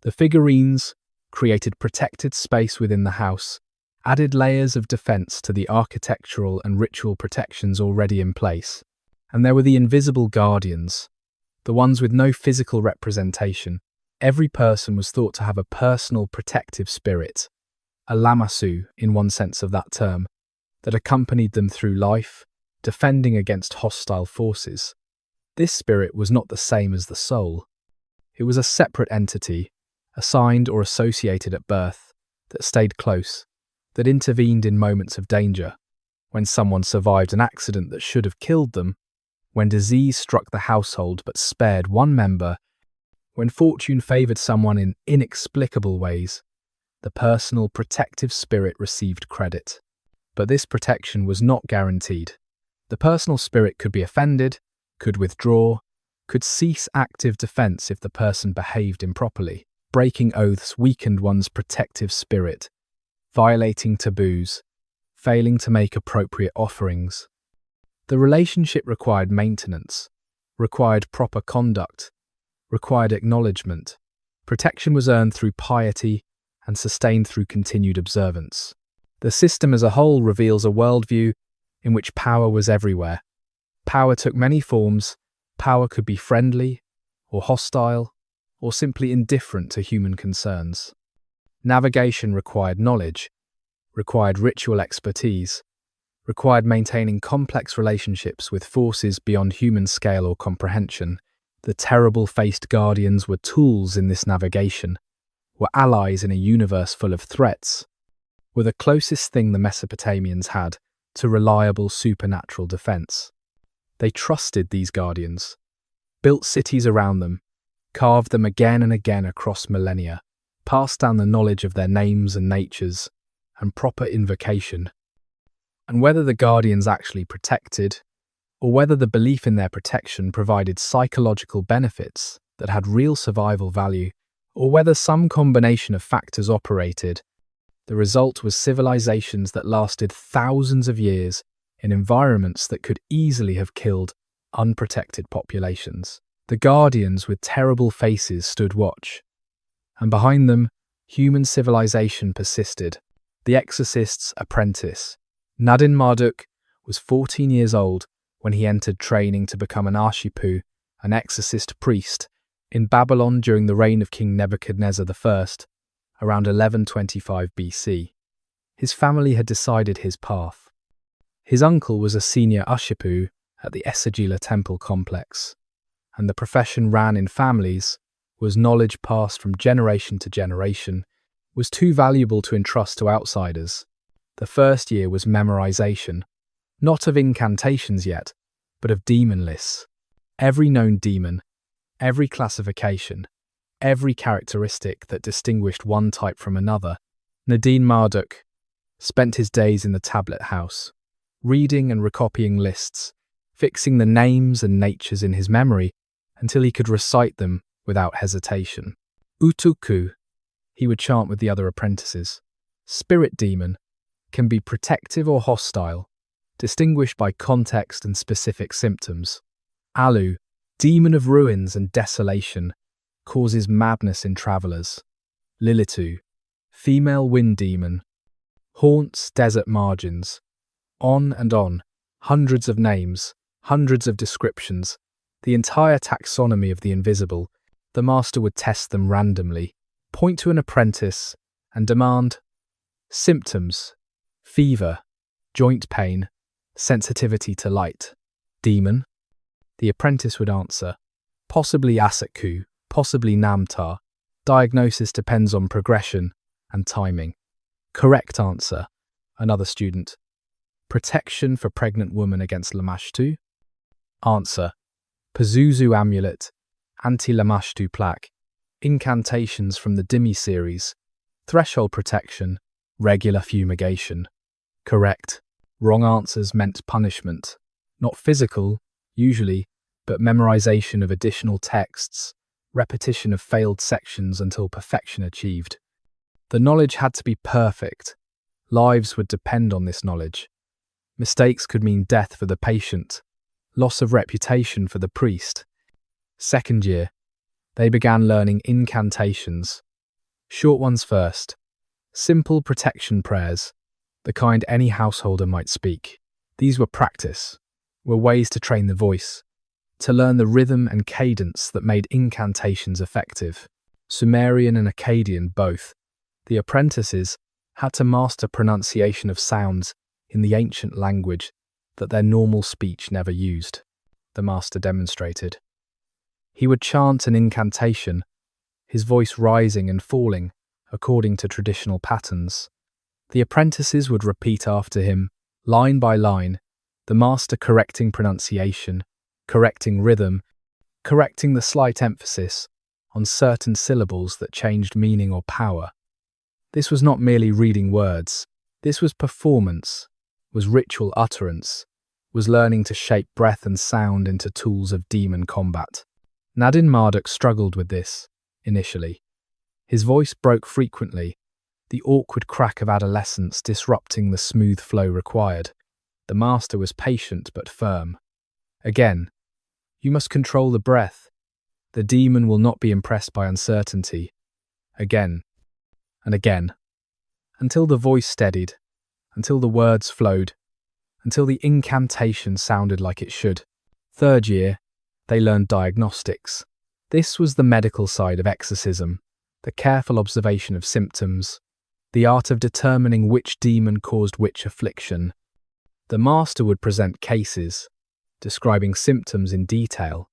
The figurines created protected space within the house, added layers of defense to the architectural and ritual protections already in place. And there were the invisible guardians, the ones with no physical representation. Every person was thought to have a personal protective spirit, a lamassu in one sense of that term, that accompanied them through life, defending against hostile forces. This spirit was not the same as the soul. It was a separate entity, assigned or associated at birth, that stayed close, that intervened in moments of danger, when someone survived an accident that should have killed them, when disease struck the household but spared one member, when fortune favoured someone in inexplicable ways. The personal protective spirit received credit. But this protection was not guaranteed. The personal spirit could be offended, could withdraw, could cease active defense if the person behaved improperly. Breaking oaths weakened one's protective spirit, violating taboos, failing to make appropriate offerings. The relationship required maintenance. required proper conduct, required acknowledgement. Protection was earned through piety and sustained through continued observance. The system as a whole reveals a worldview in which power was everywhere. Power took many forms. Power could be friendly, or hostile, or simply indifferent to human concerns. Navigation required knowledge, required ritual expertise, required maintaining complex relationships with forces beyond human scale or comprehension. The terrible-faced guardians were tools in this navigation, were allies in a universe full of threats, were the closest thing the Mesopotamians had to reliable supernatural defense. They trusted these guardians, built cities around them, carved them again and again across millennia, passed down the knowledge of their names and natures, and proper invocation. And whether the guardians actually protected, or whether the belief in their protection provided psychological benefits that had real survival value, or whether some combination of factors operated, the result was civilizations that lasted thousands of years in environments that could easily have killed unprotected populations. The guardians with terrible faces stood watch, and behind them, human civilization persisted. The exorcist's apprentice, Nadin Marduk, was 14 years old when he entered training to become an Arshipu, an exorcist priest, in Babylon during the reign of King Nebuchadnezzar I, around 1125 BC. His family had decided his path. His uncle was a senior Arshipu at the Esagila temple complex, and the profession ran in families, was knowledge passed from generation to generation, was too valuable to entrust to outsiders. The first year was memorization, not of incantations yet, but of demon lists. Every known demon, every classification, every characteristic that distinguished one type from another. Nadin Marduk spent his days in the tablet house, reading and recopying lists, fixing the names and natures in his memory until he could recite them without hesitation. Utuku, he would chant with the other apprentices. Spirit demon can be protective or hostile, distinguished by context and specific symptoms. Alu, demon of ruins and desolation, causes madness in travelers. Lilitu, female wind demon, haunts desert margins. On and on, hundreds of names, hundreds of descriptions, the entire taxonomy of the invisible. The master would test them randomly, point to an apprentice, and demand symptoms: fever, joint pain, sensitivity to light. Demon? The apprentice would answer, possibly Asatku, possibly Namtar. Diagnosis depends on progression and timing. Correct answer. Another student. Protection for pregnant woman against Lamashtu? Answer. Pazuzu amulet, anti-Lamashtu plaque, incantations from the Dimmy series, threshold protection, regular fumigation. Correct. Wrong answers meant punishment. Not physical, usually, but memorization of additional texts, repetition of failed sections until perfection achieved. The knowledge had to be perfect. Lives would depend on this knowledge. Mistakes could mean death for the patient, loss of reputation for the priest. Second year, they began learning incantations. Short ones first. Simple protection prayers, the kind any householder might speak. These were practice, were ways to train the voice, to learn the rhythm and cadence that made incantations effective. Sumerian and Akkadian both. The apprentices had to master pronunciation of sounds in the ancient language that their normal speech never used. The master demonstrated. He would chant an incantation, his voice rising and falling according to traditional patterns. The apprentices would repeat after him, line by line, the master correcting pronunciation, correcting rhythm, correcting the slight emphasis on certain syllables that changed meaning or power. This was not merely reading words. This was performance, was ritual utterance, was learning to shape breath and sound into tools of demon combat. Nadin Marduk struggled with this, initially. His voice broke frequently, the awkward crack of adolescence disrupting the smooth flow required. The master was patient but firm. Again, You must control the breath. The demon will not be impressed by uncertainty. Again and again, until the voice steadied, until the words flowed, until the incantation sounded like it should. Third year, they learned diagnostics. This was the medical side of exorcism, the careful observation of symptoms, the art of determining which demon caused which affliction. The master would present cases, describing symptoms in detail.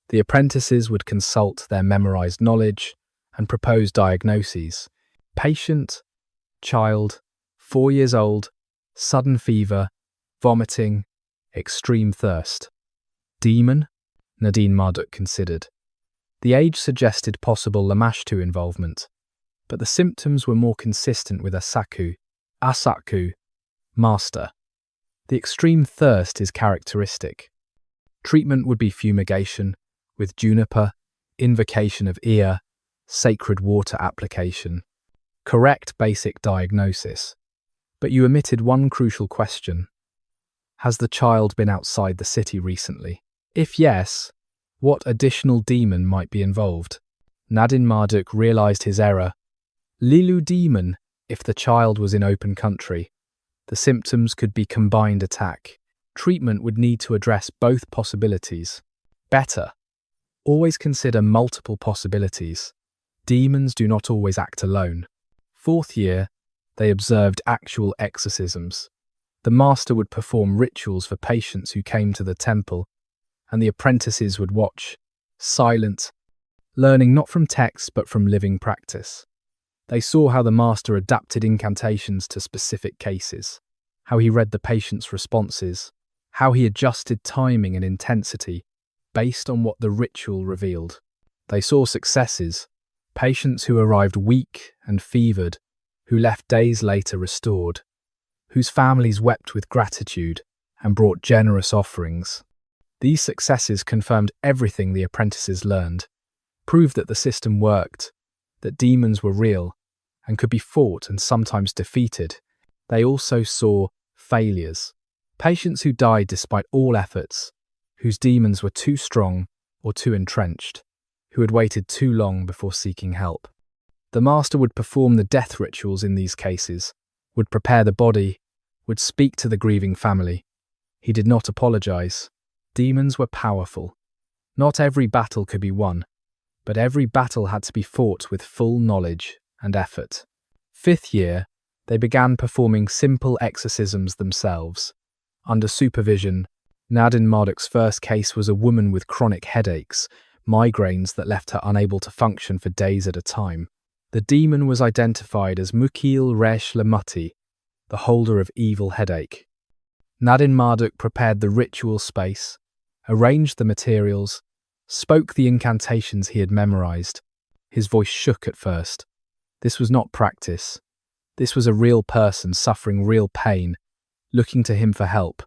The apprentices would consult their memorized knowledge and propose diagnoses. Patient, child, 4 years old, sudden fever, vomiting, extreme thirst. Demon? Nadine Marduk considered. The age suggested possible Lamashtu involvement, but the symptoms were more consistent with Asaku, master. The extreme thirst is characteristic. Treatment would be fumigation, with juniper, invocation of Ea, sacred water application. Correct basic diagnosis. But you omitted one crucial question. Has the child been outside the city recently? If yes, what additional demon might be involved? Nadine Marduk realized his error. Lilu demon, if the child was in open country. The symptoms could be combined attack. Treatment would need to address both possibilities. Better. Always consider multiple possibilities. Demons do not always act alone. Fourth year, they observed actual exorcisms. The master would perform rituals for patients who came to the temple, and the apprentices would watch, silent, learning not from text but from living practice. They saw how the master adapted incantations to specific cases, how he read the patient's responses, how he adjusted timing and intensity based on what the ritual revealed. They saw successes, patients who arrived weak and fevered, who left days later restored, whose families wept with gratitude and brought generous offerings. These successes confirmed everything the apprentices learned, proved that the system worked, that demons were real and could be fought and sometimes defeated. They also saw failures, patients who died despite all efforts, whose demons were too strong or too entrenched, who had waited too long before seeking help. The master would perform the death rituals in these cases, would prepare the body, would speak to the grieving family. He did not apologize. Demons were powerful. Not every battle could be won, but every battle had to be fought with full knowledge and effort. Fifth year, they began performing simple exorcisms themselves. Under supervision, Nadine Marduk's first case was a woman with chronic headaches, migraines that left her unable to function for days at a time. The demon was identified as Mukil Resh Lamuti, the holder of evil headache. Nadine Marduk prepared the ritual space, arranged the materials, spoke the incantations he had memorized. His voice shook at first. This was not practice. This was a real person suffering real pain, looking to him for help.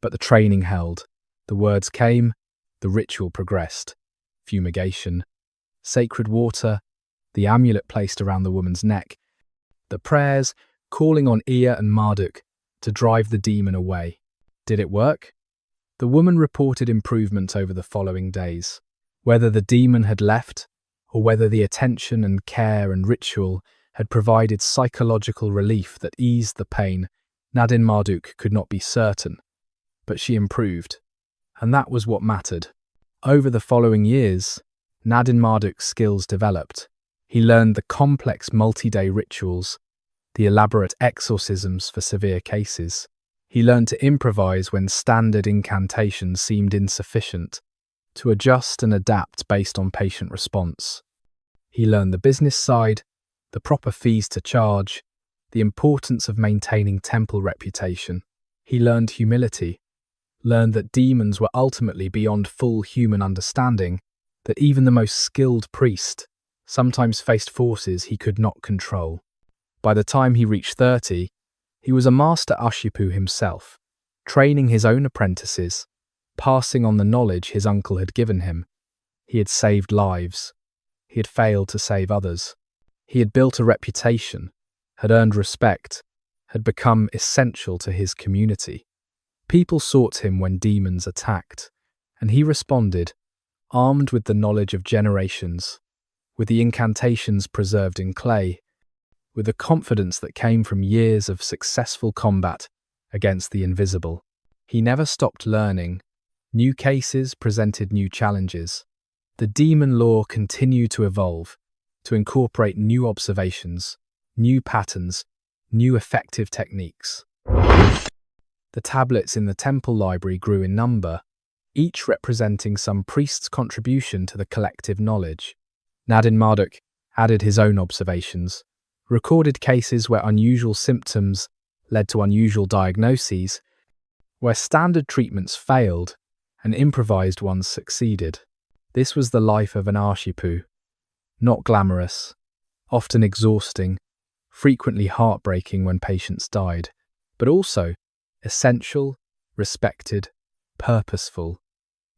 But the training held. The words came, the ritual progressed. Fumigation, sacred water, the amulet placed around the woman's neck, the prayers calling on Ea and Marduk to drive the demon away. Did it work? The woman reported improvement over the following days. Whether the demon had left, or whether the attention and care and ritual had provided psychological relief that eased the pain, Nadine Marduk could not be certain. But she improved, and that was what mattered. Over the following years, Nadine Marduk's skills developed. He learned the complex multi-day rituals, the elaborate exorcisms for severe cases. He learned to improvise when standard incantations seemed insufficient, to adjust and adapt based on patient response. He learned the business side, the proper fees to charge, the importance of maintaining temple reputation. He learned humility, learned that demons were ultimately beyond full human understanding, that even the most skilled priest sometimes faced forces he could not control. By the time he reached 30, he was a master Ushipu himself, training his own apprentices, passing on the knowledge his uncle had given him. He had saved lives. He had failed to save others. He had built a reputation, had earned respect, had become essential to his community. People sought him when demons attacked, And he responded, armed with the knowledge of generations, with the incantations preserved in clay, with the confidence that came from years of successful combat against the invisible. He never stopped learning. New cases presented new challenges. The demon lore continued to evolve, to incorporate new observations, new patterns, new effective techniques. The tablets in the temple library grew in number, each representing some priest's contribution to the collective knowledge. Nadin Marduk added his own observations, recorded cases where unusual symptoms led to unusual diagnoses, where standard treatments failed and improvised ones succeeded. This was the life of an Arshipu, not glamorous, often exhausting, frequently heartbreaking when patients died, but also essential, respected, purposeful.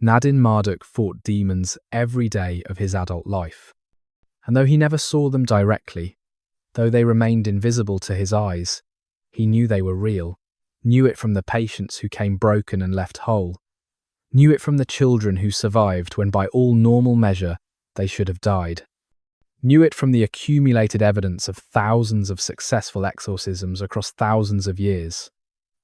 Nadin Marduk fought demons every day of his adult life. And though he never saw them directly, though they remained invisible to his eyes, he knew they were real, knew it from the patients who came broken and left whole, knew it from the children who survived when by all normal measure they should have died, knew it from the accumulated evidence of thousands of successful exorcisms across thousands of years.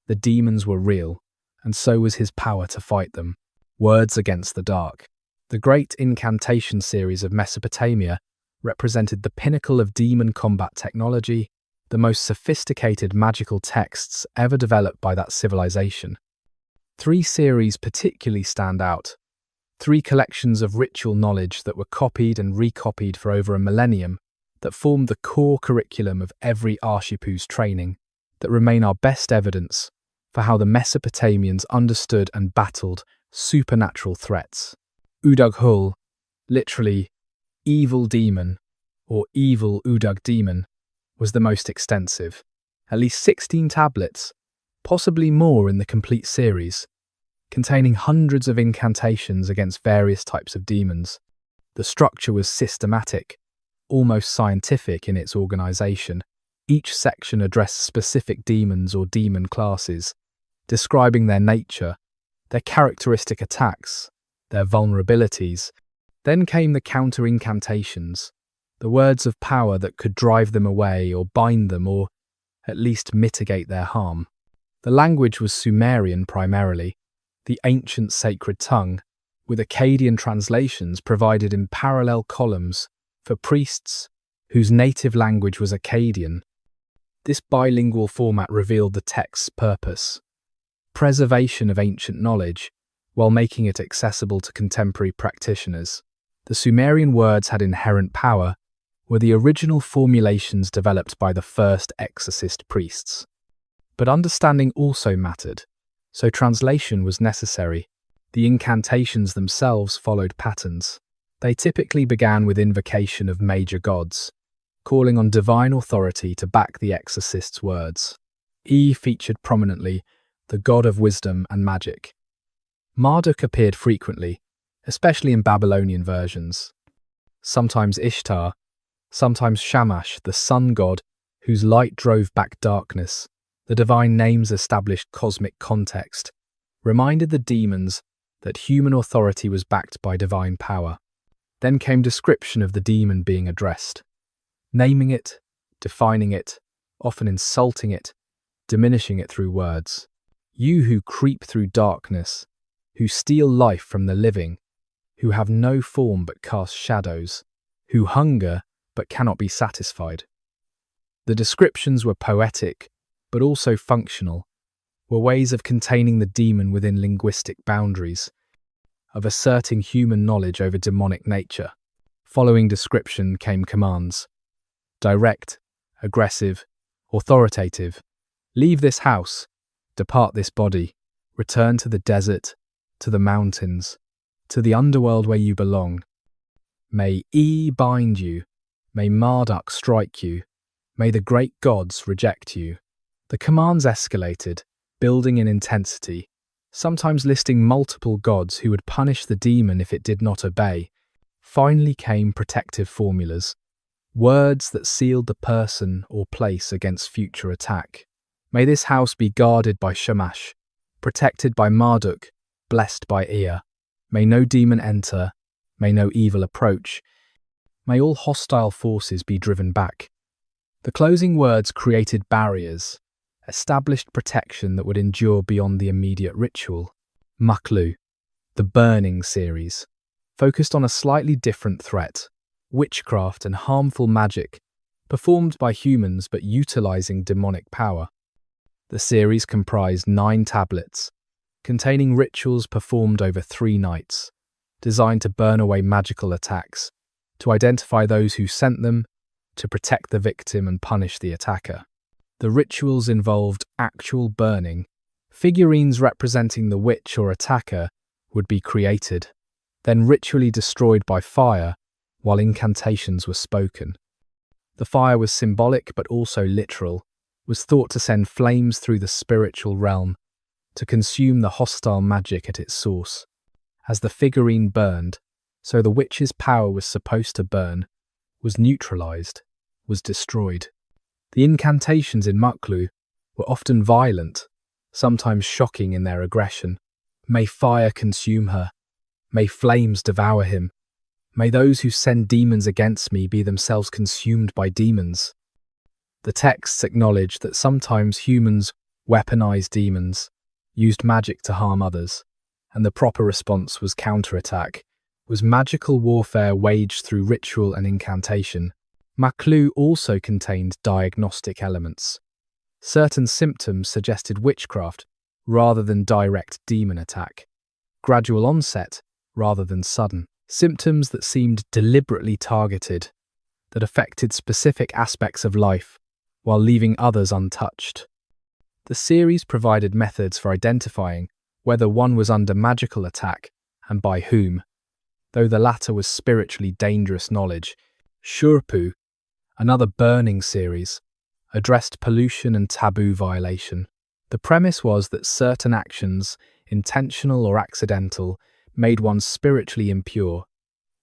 The demons were real, and so was his power to fight them. Words against the dark. The great incantation series of Mesopotamia represented the pinnacle of demon combat technology, the most sophisticated magical texts ever developed by that civilization. 3 series particularly stand out. 3 collections of ritual knowledge that were copied and recopied for over a millennium, that formed the core curriculum of every Arshipu's training, that remain our best evidence for how the Mesopotamians understood and battled supernatural threats. Udug-hul, literally evil demon, or evil Udug demon, was the most extensive. At least 16 tablets, possibly more in the complete series, containing hundreds of incantations against various types of demons. The structure was systematic, almost scientific in its organization. Each section addressed specific demons or demon classes, describing their nature, their characteristic attacks, their vulnerabilities. Then came the counter-incantations, the words of power that could drive them away or bind them or at least mitigate their harm. The language was Sumerian primarily, the ancient sacred tongue, with Akkadian translations provided in parallel columns for priests whose native language was Akkadian. This bilingual format revealed the text's purpose: preservation of ancient knowledge, while making it accessible to contemporary practitioners. The Sumerian words had inherent power, were the original formulations developed by the first exorcist priests. But understanding also mattered, so translation was necessary. The incantations themselves followed patterns. They typically began with invocation of major gods, calling on divine authority to back the exorcist's words. Featured prominently the god of wisdom and magic. Marduk appeared frequently, especially in Babylonian versions. Sometimes Ishtar, sometimes Shamash, the sun god whose light drove back darkness. The divine names established cosmic context, reminded the demons that human authority was backed by divine power. Then came description of the demon being addressed, naming it, defining it, often insulting it, diminishing it through words. You who creep through darkness, who steal life from the living, who have no form but cast shadows, who hunger but cannot be satisfied. The descriptions were poetic, but also functional, were ways of containing the demon within linguistic boundaries, of asserting human knowledge over demonic nature. Following description came commands: direct, aggressive, authoritative. Leave this house, depart this body, return to the desert, to the mountains, to the underworld where you belong. May bind you, may Marduk strike you, may the great gods reject you. The commands escalated, building in intensity, sometimes listing multiple gods who would punish the demon if it did not obey. Finally came protective formulas, words that sealed the person or place against future attack. May this house be guarded by Shamash, protected by Marduk, blessed by Ea. May no demon enter, may no evil approach, may all hostile forces be driven back. The closing words created barriers, established protection that would endure beyond the immediate ritual. Gallu, the Burning series, focused on a slightly different threat: witchcraft and harmful magic, performed by humans but utilizing demonic power. The series comprised 9 tablets, containing rituals performed over 3 nights, designed to burn away magical attacks, to identify those who sent them, to protect the victim and punish the attacker. The rituals involved actual burning. Figurines representing the witch or attacker would be created, then ritually destroyed by fire while incantations were spoken. The fire was symbolic but also literal, was thought to send flames through the spiritual realm, to consume the hostile magic at its source. As the figurine burned, so the witch's power was supposed to burn, was neutralized, was destroyed. The incantations in Gallu were often violent, sometimes shocking in their aggression. May fire consume her. May flames devour him. May those who send demons against me be themselves consumed by demons. The texts acknowledge that sometimes humans weaponized demons, used magic to harm others, and the proper response was counterattack, was magical warfare waged through ritual and incantation. Gallu also contained diagnostic elements. Certain symptoms suggested witchcraft rather than direct demon attack, gradual onset rather than sudden, symptoms that seemed deliberately targeted, that affected specific aspects of life while leaving others untouched. The series provided methods for identifying whether one was under magical attack and by whom, though the latter was spiritually dangerous knowledge. Shurpu, another Burning series, addressed pollution and taboo violation. The premise was that certain actions, intentional or accidental, made one spiritually impure,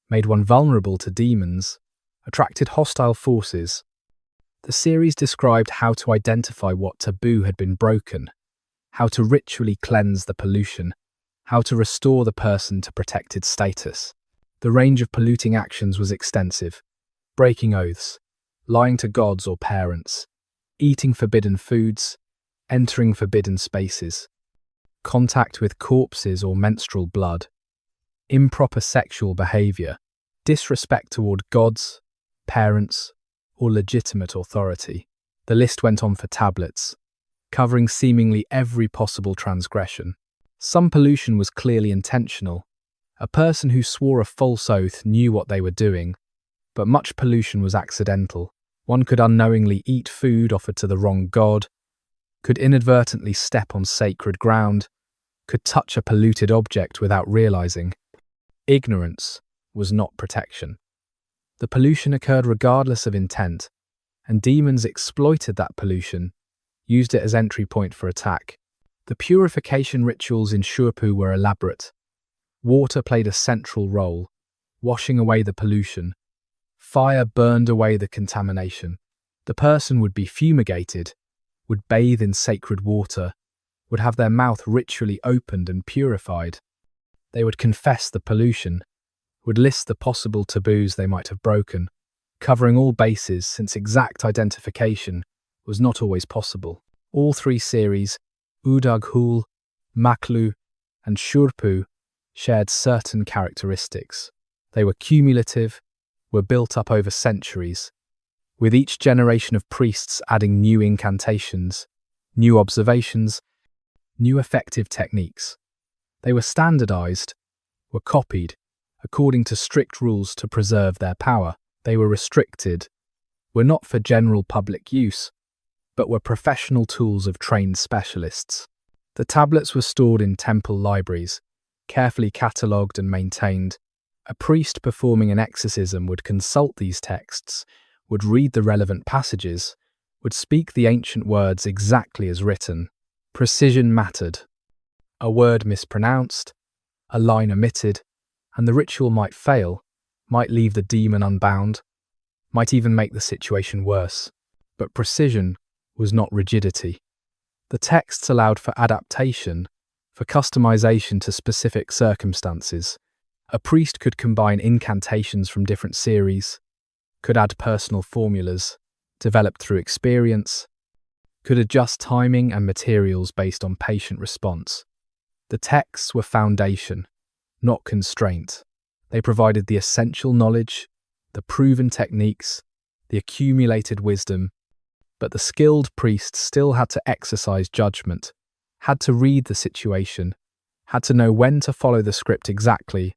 made one vulnerable to demons, attracted hostile forces. The series described how to identify what taboo had been broken, how to ritually cleanse the pollution, how to restore the person to protected status. The range of polluting actions was extensive: breaking oaths, lying to gods or parents, eating forbidden foods, entering forbidden spaces, contact with corpses or menstrual blood, improper sexual behavior, disrespect toward gods, parents, or legitimate authority. The list went on for tablets, covering seemingly every possible transgression. Some pollution was clearly intentional. A person who swore a false oath knew what they were doing, but much pollution was accidental. One could unknowingly eat food offered to the wrong god, could inadvertently step on sacred ground, could touch a polluted object without realizing. Ignorance was not protection. The pollution occurred regardless of intent, and demons exploited that pollution, used it as entry point for attack. The purification rituals in Shurpu were elaborate. Water played a central role, washing away the pollution. Fire burned away the contamination. The person would be fumigated, would bathe in sacred water, would have their mouth ritually opened and purified. They would confess the pollution, would list the possible taboos they might have broken, covering all bases since exact identification was not always possible. All 3 series, Udaghul, Gallu, and Shurpu, shared certain characteristics. They were cumulative, were built up over centuries, with each generation of priests adding new incantations, new observations, new effective techniques. They were standardized, were copied, according to strict rules to preserve their power. They were restricted, were not for general public use, but were professional tools of trained specialists. The tablets were stored in temple libraries, carefully catalogued and maintained. A priest performing an exorcism would consult these texts, would read the relevant passages, would speak the ancient words exactly as written. Precision mattered. A word mispronounced, a line omitted, and the ritual might fail, might leave the demon unbound, might even make the situation worse. But precision was not rigidity. The texts allowed for adaptation, for customization to specific circumstances. A priest could combine incantations from different series, could add personal formulas, developed through experience, could adjust timing and materials based on patient response. The texts were foundation, not constraint. They provided the essential knowledge, the proven techniques, the accumulated wisdom, but the skilled priest still had to exercise judgment, had to read the situation, had to know when to follow the script exactly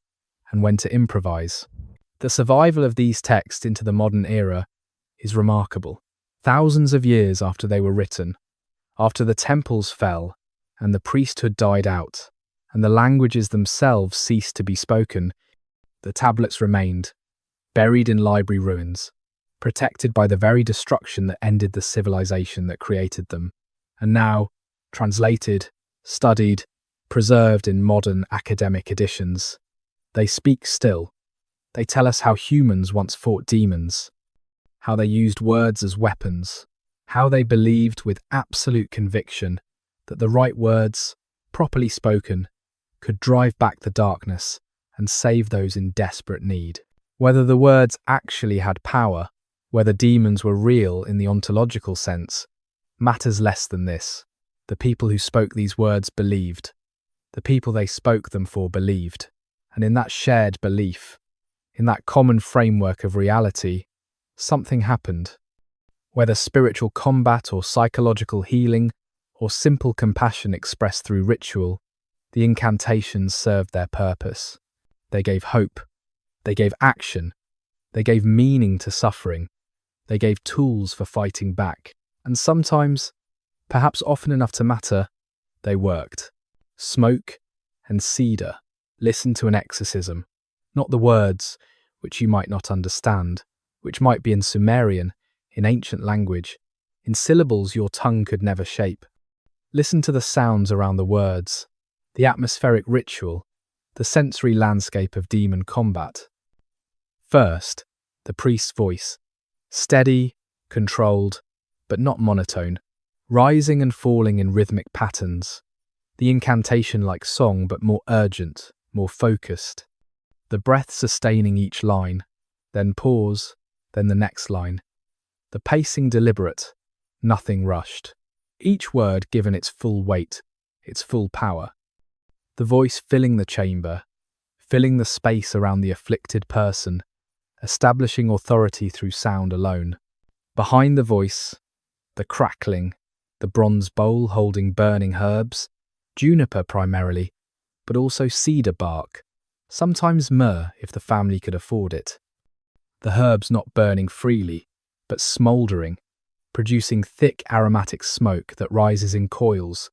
and when to improvise. The survival of these texts into the modern era is remarkable. Thousands of years after they were written, after the temples fell and the priesthood died out, and the languages themselves ceased to be spoken, the tablets remained, buried in library ruins, protected by the very destruction that ended the civilization that created them, and now translated, studied, preserved in modern academic editions. They speak still. They tell us how humans once fought demons, how they used words as weapons, how they believed with absolute conviction that the right words, properly spoken, could drive back the darkness and save those in desperate need. Whether the words actually had power, whether demons were real in the ontological sense, matters less than this. The people who spoke these words believed. The people they spoke them for believed. And in that shared belief, in that common framework of reality, something happened. Whether spiritual combat or psychological healing or simple compassion expressed through ritual, the incantations served their purpose. They gave hope. They gave action. They gave meaning to suffering. They gave tools for fighting back. And sometimes, perhaps often enough to matter, they worked. Smoke and cedar. Listen to an exorcism. Not the words, which you might not understand, which might be in Sumerian, in ancient language, in syllables your tongue could never shape. Listen to the sounds around the words, the atmospheric ritual, the sensory landscape of demon combat. First, the priest's voice, steady, controlled, but not monotone, rising and falling in rhythmic patterns. The incantation like song, but more urgent, more focused. The breath sustaining each line, then pause, then the next line. The pacing deliberate, nothing rushed. Each word given its full weight, its full power. The voice filling the chamber, filling the space around the afflicted person, establishing authority through sound alone. Behind the voice, the crackling, the bronze bowl holding burning herbs, juniper primarily, but also cedar bark, sometimes myrrh if the family could afford it. The herbs not burning freely, but smouldering, producing thick aromatic smoke that rises in coils,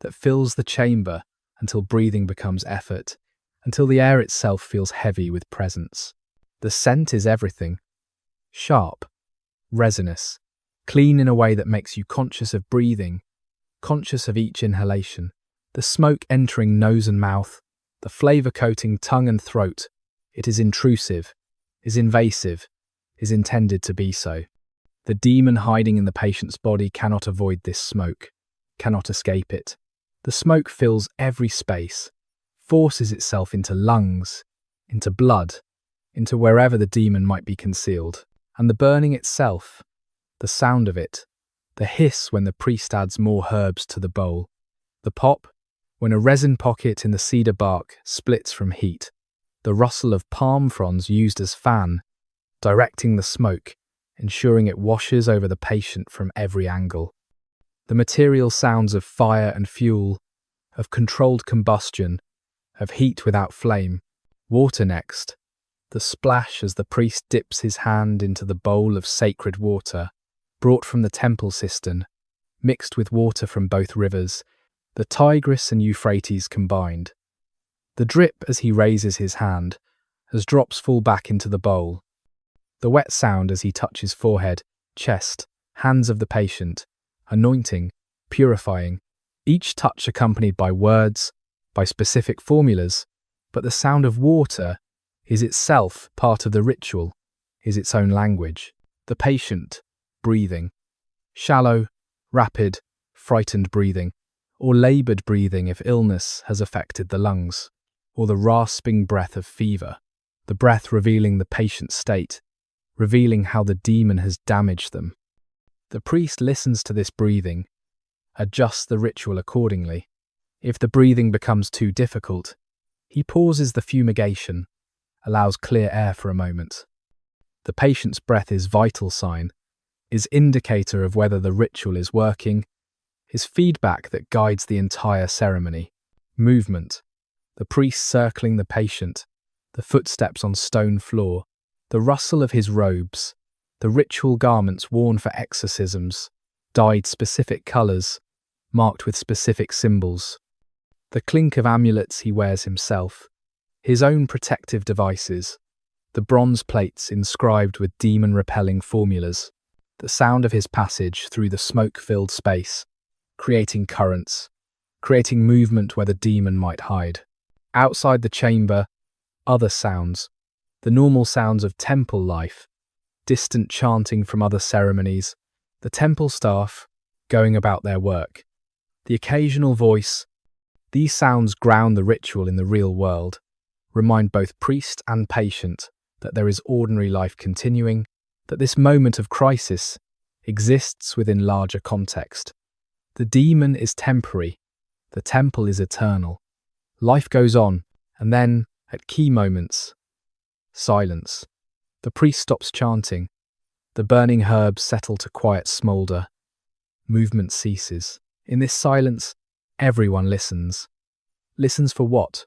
that fills the chamber until breathing becomes effort, until the air itself feels heavy with presence. The scent is everything. Sharp, resinous, clean in a way that makes you conscious of breathing, conscious of each inhalation. The smoke entering nose and mouth, the flavour coating tongue and throat. It is intrusive, is invasive, is intended to be so. The demon hiding in the patient's body cannot avoid this smoke, cannot escape it. The smoke fills every space, forces itself into lungs, into blood, into wherever the demon might be concealed. And the burning itself, the sound of it, the hiss when the priest adds more herbs to the bowl, the pop when a resin pocket in the cedar bark splits from heat, the rustle of palm fronds used as fan, directing the smoke, ensuring it washes over the patient from every angle. The material sounds of fire and fuel, of controlled combustion, of heat without flame. Water next, the splash as the priest dips his hand into the bowl of sacred water, brought from the temple cistern, mixed with water from both rivers, the Tigris and Euphrates combined. The drip as he raises his hand, as drops fall back into the bowl. The wet sound as he touches forehead, chest, hands of the patient, anointing, purifying, each touch accompanied by words, by specific formulas, but the sound of water is itself part of the ritual, is its own language. The patient, breathing. Shallow, rapid, frightened breathing, or laboured breathing if illness has affected the lungs, or the rasping breath of fever, the breath revealing the patient's state, revealing how the demon has damaged them. The priest listens to this breathing, adjusts the ritual accordingly. If the breathing becomes too difficult, he pauses the fumigation, allows clear air for a moment. The patient's breath is vital sign, is indicator of whether the ritual is working, is feedback that guides the entire ceremony. Movement, the priest circling the patient, the footsteps on stone floor, the rustle of his robes, the ritual garments worn for exorcisms, dyed specific colours, marked with specific symbols, the clink of amulets he wears himself, his own protective devices, the bronze plates inscribed with demon-repelling formulas, the sound of his passage through the smoke-filled space, creating currents, creating movement where the demon might hide. Outside the chamber, other sounds, the normal sounds of temple life, distant chanting from other ceremonies, the temple staff going about their work, the occasional voice. These sounds ground the ritual in the real world, remind both priest and patient that there is ordinary life continuing, that this moment of crisis exists within larger context. The demon is temporary, the temple is eternal. Life goes on, and then, at key moments, silence. The priest stops chanting. The burning herbs settle to quiet smoulder. Movement ceases. In this silence, everyone listens. Listens for what?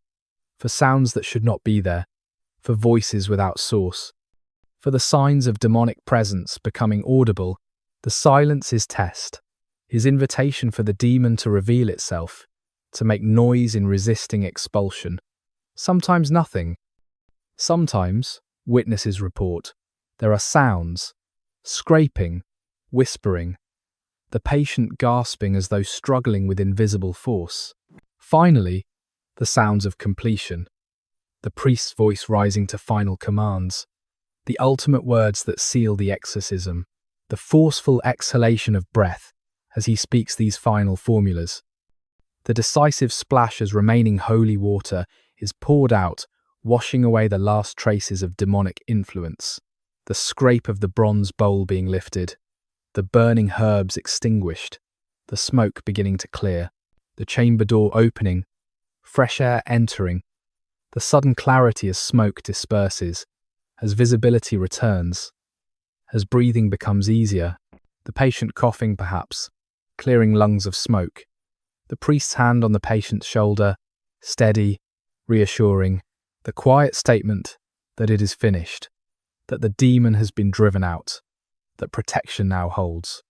For sounds that should not be there, for voices without source, for the signs of demonic presence becoming audible. The silence is test, his invitation for the demon to reveal itself, to make noise in resisting expulsion. Sometimes nothing. Sometimes, witnesses report, there are sounds, scraping, whispering, the patient gasping as though struggling with invisible force. Finally, the sounds of completion, the priest's voice rising to final commands, the ultimate words that seal the exorcism, the forceful exhalation of breath as he speaks these final formulas. The decisive splash as remaining holy water is poured out, washing away the last traces of demonic influence, the scrape of the bronze bowl being lifted, the burning herbs extinguished, the smoke beginning to clear, the chamber door opening, fresh air entering, the sudden clarity as smoke disperses, as visibility returns, as breathing becomes easier, the patient coughing perhaps, clearing lungs of smoke, the priest's hand on the patient's shoulder, steady, reassuring, the quiet statement that it is finished, that the demon has been driven out, that protection now holds.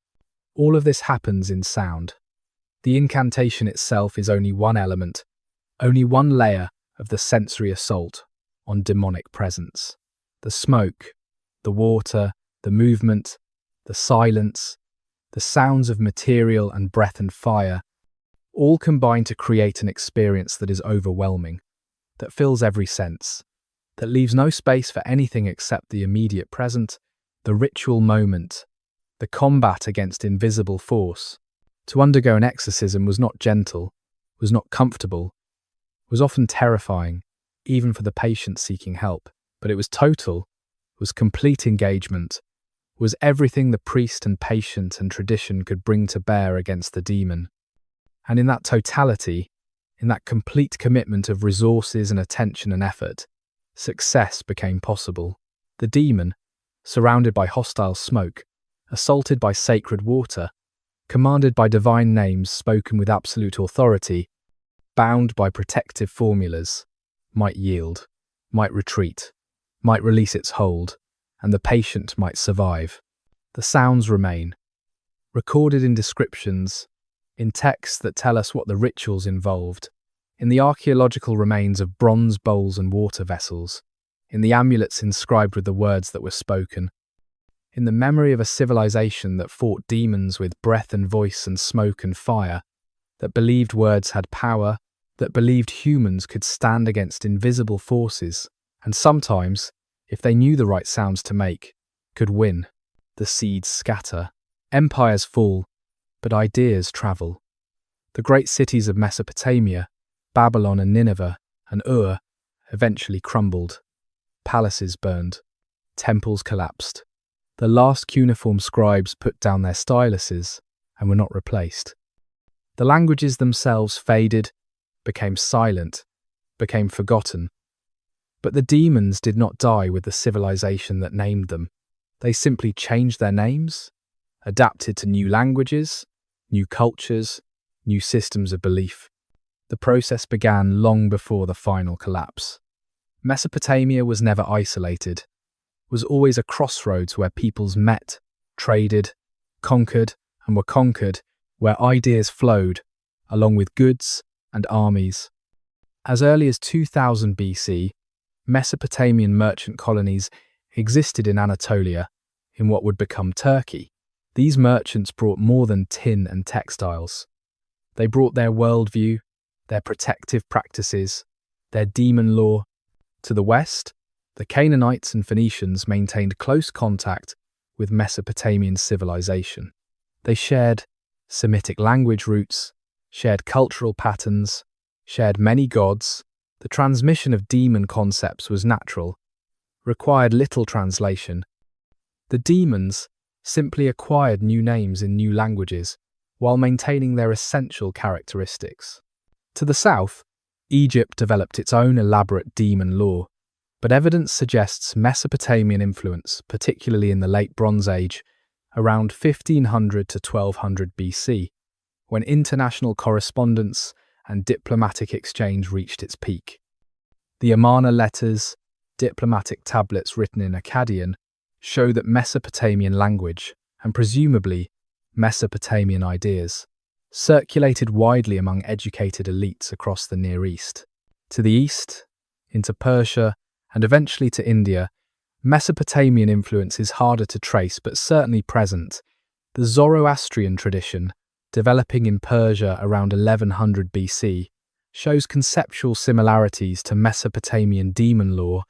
All of this happens in sound. The incantation itself is only one element, only one layer of the sensory assault on demonic presence. The smoke, the water, the movement, the silence, the sounds of material and breath and fire, all combine to create an experience that is overwhelming, that fills every sense, that leaves no space for anything except the immediate present, the ritual moment, the combat against invisible force. To undergo an exorcism was not gentle, was not comfortable, was often terrifying, even for the patient seeking help, but it was total, was complete engagement, was everything the priest and patient and tradition could bring to bear against the demon. And in that totality, in that complete commitment of resources and attention and effort, success became possible. The demon, surrounded by hostile smoke, assaulted by sacred water, commanded by divine names spoken with absolute authority, bound by protective formulas, might yield, might retreat, might release its hold, and the patient might survive. The sounds remain, recorded in descriptions, in texts that tell us what the rituals involved, in the archaeological remains of bronze bowls and water vessels, in the amulets inscribed with the words that were spoken, in the memory of a civilization that fought demons with breath and voice and smoke and fire, that believed words had power, that believed humans could stand against invisible forces, and sometimes, if they knew the right sounds to make, could win. The seeds scatter, empires fall, but ideas travel. The great cities of Mesopotamia, Babylon and Nineveh and Ur, eventually crumbled. Palaces burned. Temples collapsed. The last cuneiform scribes put down their styluses and were not replaced. The languages themselves faded, became silent, became forgotten. But the demons did not die with the civilization that named them. They simply changed their names, adapted to new languages, new cultures, new systems of belief. The process began long before the final collapse. Mesopotamia was never isolated, was always a crossroads where peoples met, traded, conquered, and were conquered, where ideas flowed, along with goods and armies. As early as 2000 BC, Mesopotamian merchant colonies existed in Anatolia, in what would become Turkey. These merchants brought more than tin and textiles. They brought their worldview, their protective practices, their demon lore. To the west, the Canaanites and Phoenicians maintained close contact with Mesopotamian civilization. They shared Semitic language roots, shared cultural patterns, shared many gods. The transmission of demon concepts was natural, required little translation. The demons simply acquired new names in new languages while maintaining their essential characteristics. To the south, Egypt developed its own elaborate demon lore, but evidence suggests Mesopotamian influence, particularly in the Late Bronze Age, around 1500 to 1200 BC, when international correspondence and diplomatic exchange reached its peak. The Amarna letters, diplomatic tablets written in Akkadian, show that Mesopotamian language, and presumably Mesopotamian ideas, circulated widely among educated elites across the Near East. To the east, into Persia, and eventually to India, Mesopotamian influence is harder to trace but certainly present. The Zoroastrian tradition, developing in Persia around 1100 BC, shows conceptual similarities to Mesopotamian demon lore,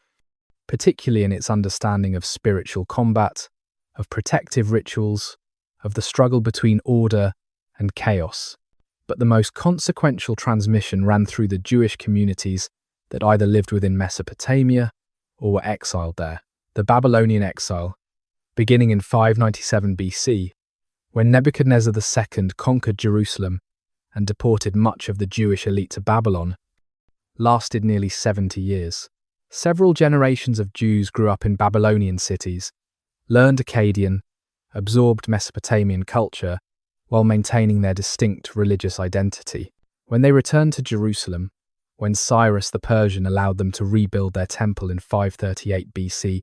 particularly in its understanding of spiritual combat, of protective rituals, of the struggle between order and chaos. But the most consequential transmission ran through the Jewish communities that either lived within Mesopotamia or were exiled there. The Babylonian exile, beginning in 597 BC, when Nebuchadnezzar II conquered Jerusalem and deported much of the Jewish elite to Babylon, lasted nearly 70 years. Several generations of Jews grew up in Babylonian cities, learned Akkadian, absorbed Mesopotamian culture, while maintaining their distinct religious identity. When they returned to Jerusalem, when Cyrus the Persian allowed them to rebuild their temple in 538 BC,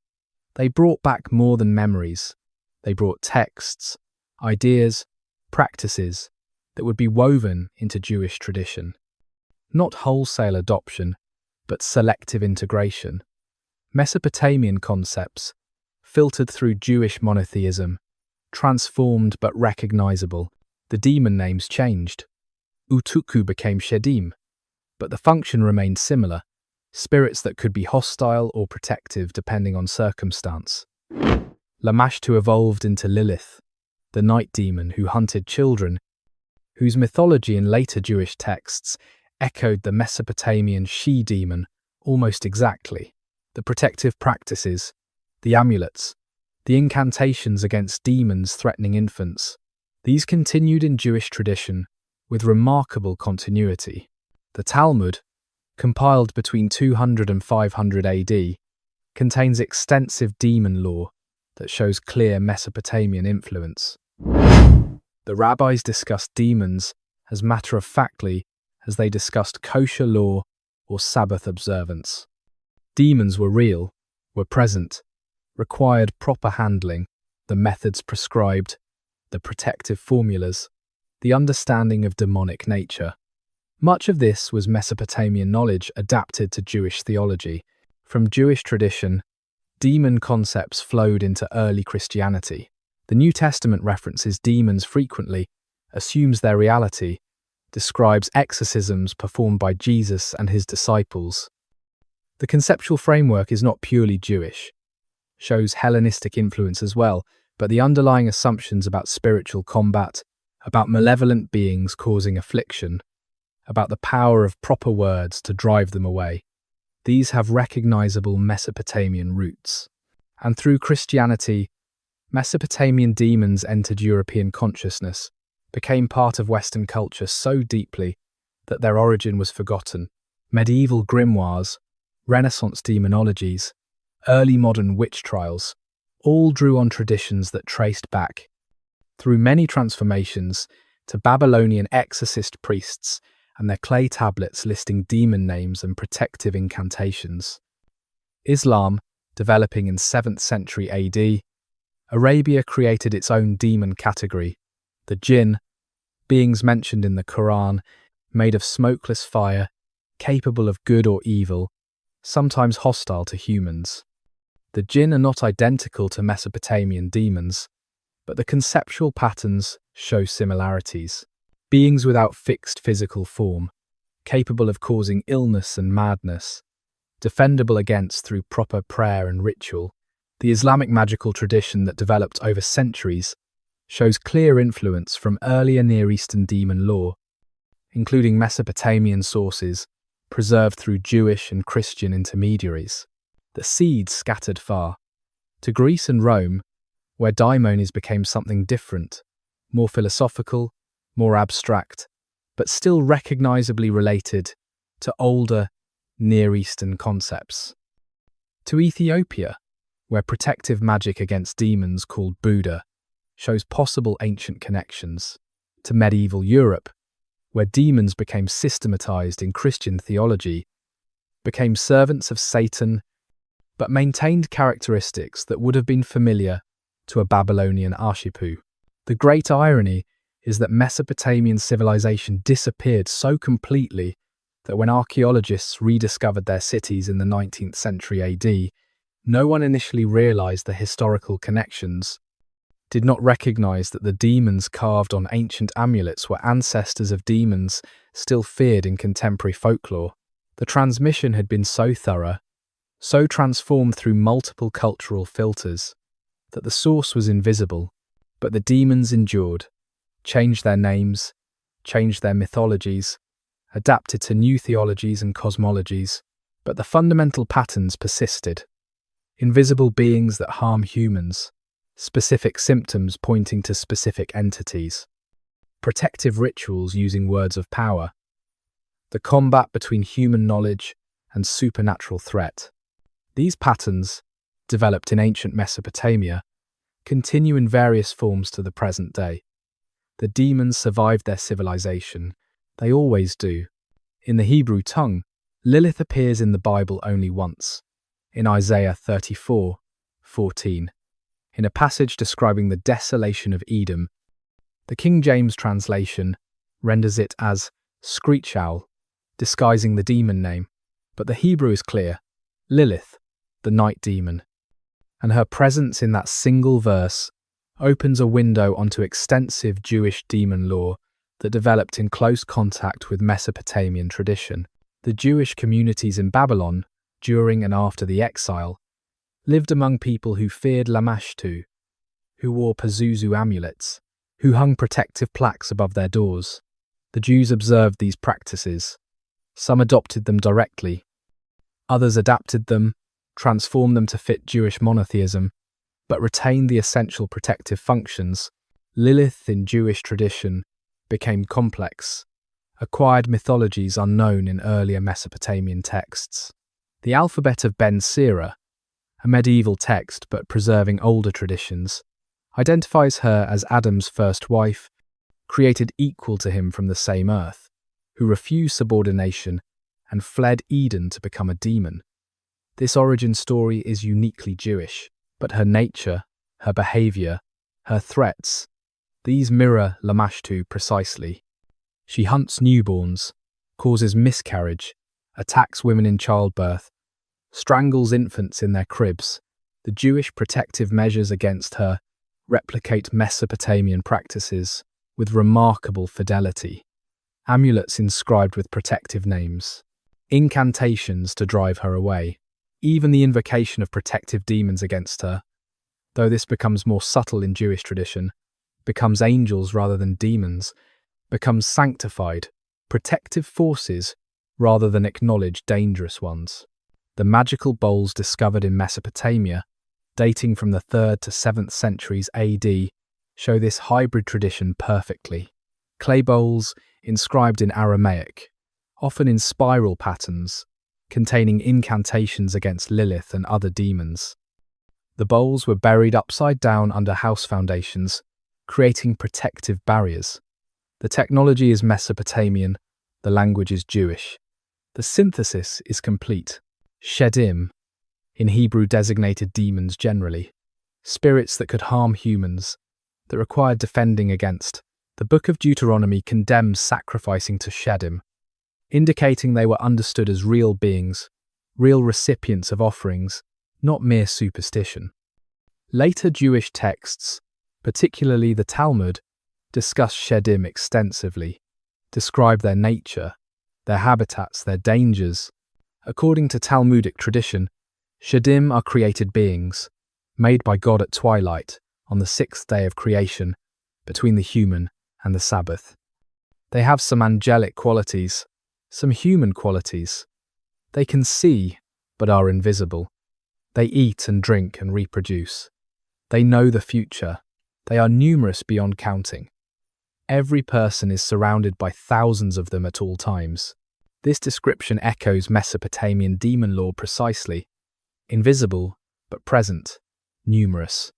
they brought back more than memories. They brought texts, ideas, practices that would be woven into Jewish tradition. Not wholesale adoption, but selective integration. Mesopotamian concepts, filtered through Jewish monotheism, transformed but recognizable. The demon names changed. Utukku became Shedim, but the function remained similar, spirits that could be hostile or protective depending on circumstance. Lamashtu evolved into Lilith, the night demon who hunted children, whose mythology in later Jewish texts echoed the Mesopotamian she-demon almost exactly. The protective practices, the amulets, the incantations against demons threatening infants, these continued in Jewish tradition with remarkable continuity. The Talmud, compiled between 200 and 500 AD, contains extensive demon lore that shows clear Mesopotamian influence. The rabbis discussed demons as matter-of-factly as they discussed kosher law or Sabbath observance. Demons were real, were present, required proper handling, the methods prescribed, the protective formulas, the understanding of demonic nature. Much of this was Mesopotamian knowledge adapted to Jewish theology. From Jewish tradition, demon concepts flowed into early Christianity. The New Testament references demons frequently, assumes their reality, describes exorcisms performed by Jesus and his disciples. The conceptual framework is not purely Jewish, shows Hellenistic influence as well, but the underlying assumptions about spiritual combat, about malevolent beings causing affliction, about the power of proper words to drive them away. These have recognizable Mesopotamian roots. And through Christianity, Mesopotamian demons entered European consciousness, became part of Western culture so deeply that their origin was forgotten. Medieval grimoires, Renaissance demonologies, early modern witch trials, all drew on traditions that traced back, through many transformations, to Babylonian exorcist priests and their clay tablets listing demon names and protective incantations. Islam, developing in 7th century AD, Arabia created its own demon category, the jinn, beings mentioned in the Quran, made of smokeless fire, capable of good or evil, sometimes hostile to humans. The jinn are not identical to Mesopotamian demons, but the conceptual patterns show similarities. Beings without fixed physical form, capable of causing illness and madness, defendable against through proper prayer and ritual. The Islamic magical tradition that developed over centuries shows clear influence from earlier Near Eastern demon lore, including Mesopotamian sources preserved through Jewish and Christian intermediaries. The seeds scattered far to Greece and Rome, where daimones became something different, more philosophical, more abstract, but still recognizably related to older Near Eastern concepts. To Ethiopia, where protective magic against demons called Buddha shows possible ancient connections. To medieval Europe, where demons became systematized in Christian theology, became servants of Satan, but maintained characteristics that would have been familiar to a Babylonian archipel. The great irony is that Mesopotamian civilization disappeared so completely that when archaeologists rediscovered their cities in the 19th century AD, no one initially realized the historical connections, did not recognize that the demons carved on ancient amulets were ancestors of demons still feared in contemporary folklore. The transmission had been so thorough, so transformed through multiple cultural filters, that the source was invisible, but the demons endured, changed their names, changed their mythologies, adapted to new theologies and cosmologies, but the fundamental patterns persisted. Invisible beings that harm humans, specific symptoms pointing to specific entities, protective rituals using words of power, the combat between human knowledge and supernatural threat. These patterns, developed in ancient Mesopotamia, continue in various forms to the present day. The demons survived their civilization. They always do. In the Hebrew tongue, Lilith appears in the Bible only once, in Isaiah 34:14. In a passage describing the desolation of Edom, the King James translation renders it as screech owl, disguising the demon name, but the Hebrew is clear: Lilith, the night demon. And her presence in that single verse opens a window onto extensive Jewish demon lore that developed in close contact with Mesopotamian tradition. The Jewish communities in Babylon, during and after the exile, lived among people who feared Lamashtu, who wore Pazuzu amulets, who hung protective plaques above their doors. The Jews observed these practices. Some adopted them directly. Others adapted them, transformed them to fit Jewish monotheism, but retained the essential protective functions. Lilith in Jewish tradition became complex, acquired mythologies unknown in earlier Mesopotamian texts. The alphabet of Ben Sira, a medieval text but preserving older traditions, identifies her as Adam's first wife, created equal to him from the same earth, who refused subordination and fled Eden to become a demon. This origin story is uniquely Jewish, but her nature, her behavior, her threats, these mirror Lamashtu precisely. She hunts newborns, causes miscarriage, attacks women in childbirth, strangles infants in their cribs. The Jewish protective measures against her replicate Mesopotamian practices with remarkable fidelity. Amulets inscribed with protective names, incantations to drive her away, even the invocation of protective demons against her, though this becomes more subtle in Jewish tradition, becomes angels rather than demons, becomes sanctified, protective forces rather than acknowledged dangerous ones. The magical bowls discovered in Mesopotamia, dating from the 3rd to 7th centuries AD, show this hybrid tradition perfectly. Clay bowls, inscribed in Aramaic, often in spiral patterns, containing incantations against Lilith and other demons. The bowls were buried upside down under house foundations, creating protective barriers. The technology is Mesopotamian, the language is Jewish. The synthesis is complete. Shedim, in Hebrew designated demons generally, spirits that could harm humans, that required defending against. The Book of Deuteronomy condemns sacrificing to Shedim, indicating they were understood as real beings, real recipients of offerings, not mere superstition. Later Jewish texts, particularly the Talmud, discuss Shedim extensively, describe their nature, their habitats, their dangers. According to Talmudic tradition, Shedim are created beings, made by God at twilight, on the 6th day of creation, between the human and the Sabbath. They have some angelic qualities, some human qualities. They can see, but are invisible. They eat and drink and reproduce. They know the future. They are numerous beyond counting. Every person is surrounded by thousands of them at all times. This description echoes Mesopotamian demon lore precisely. Invisible, but present, numerous,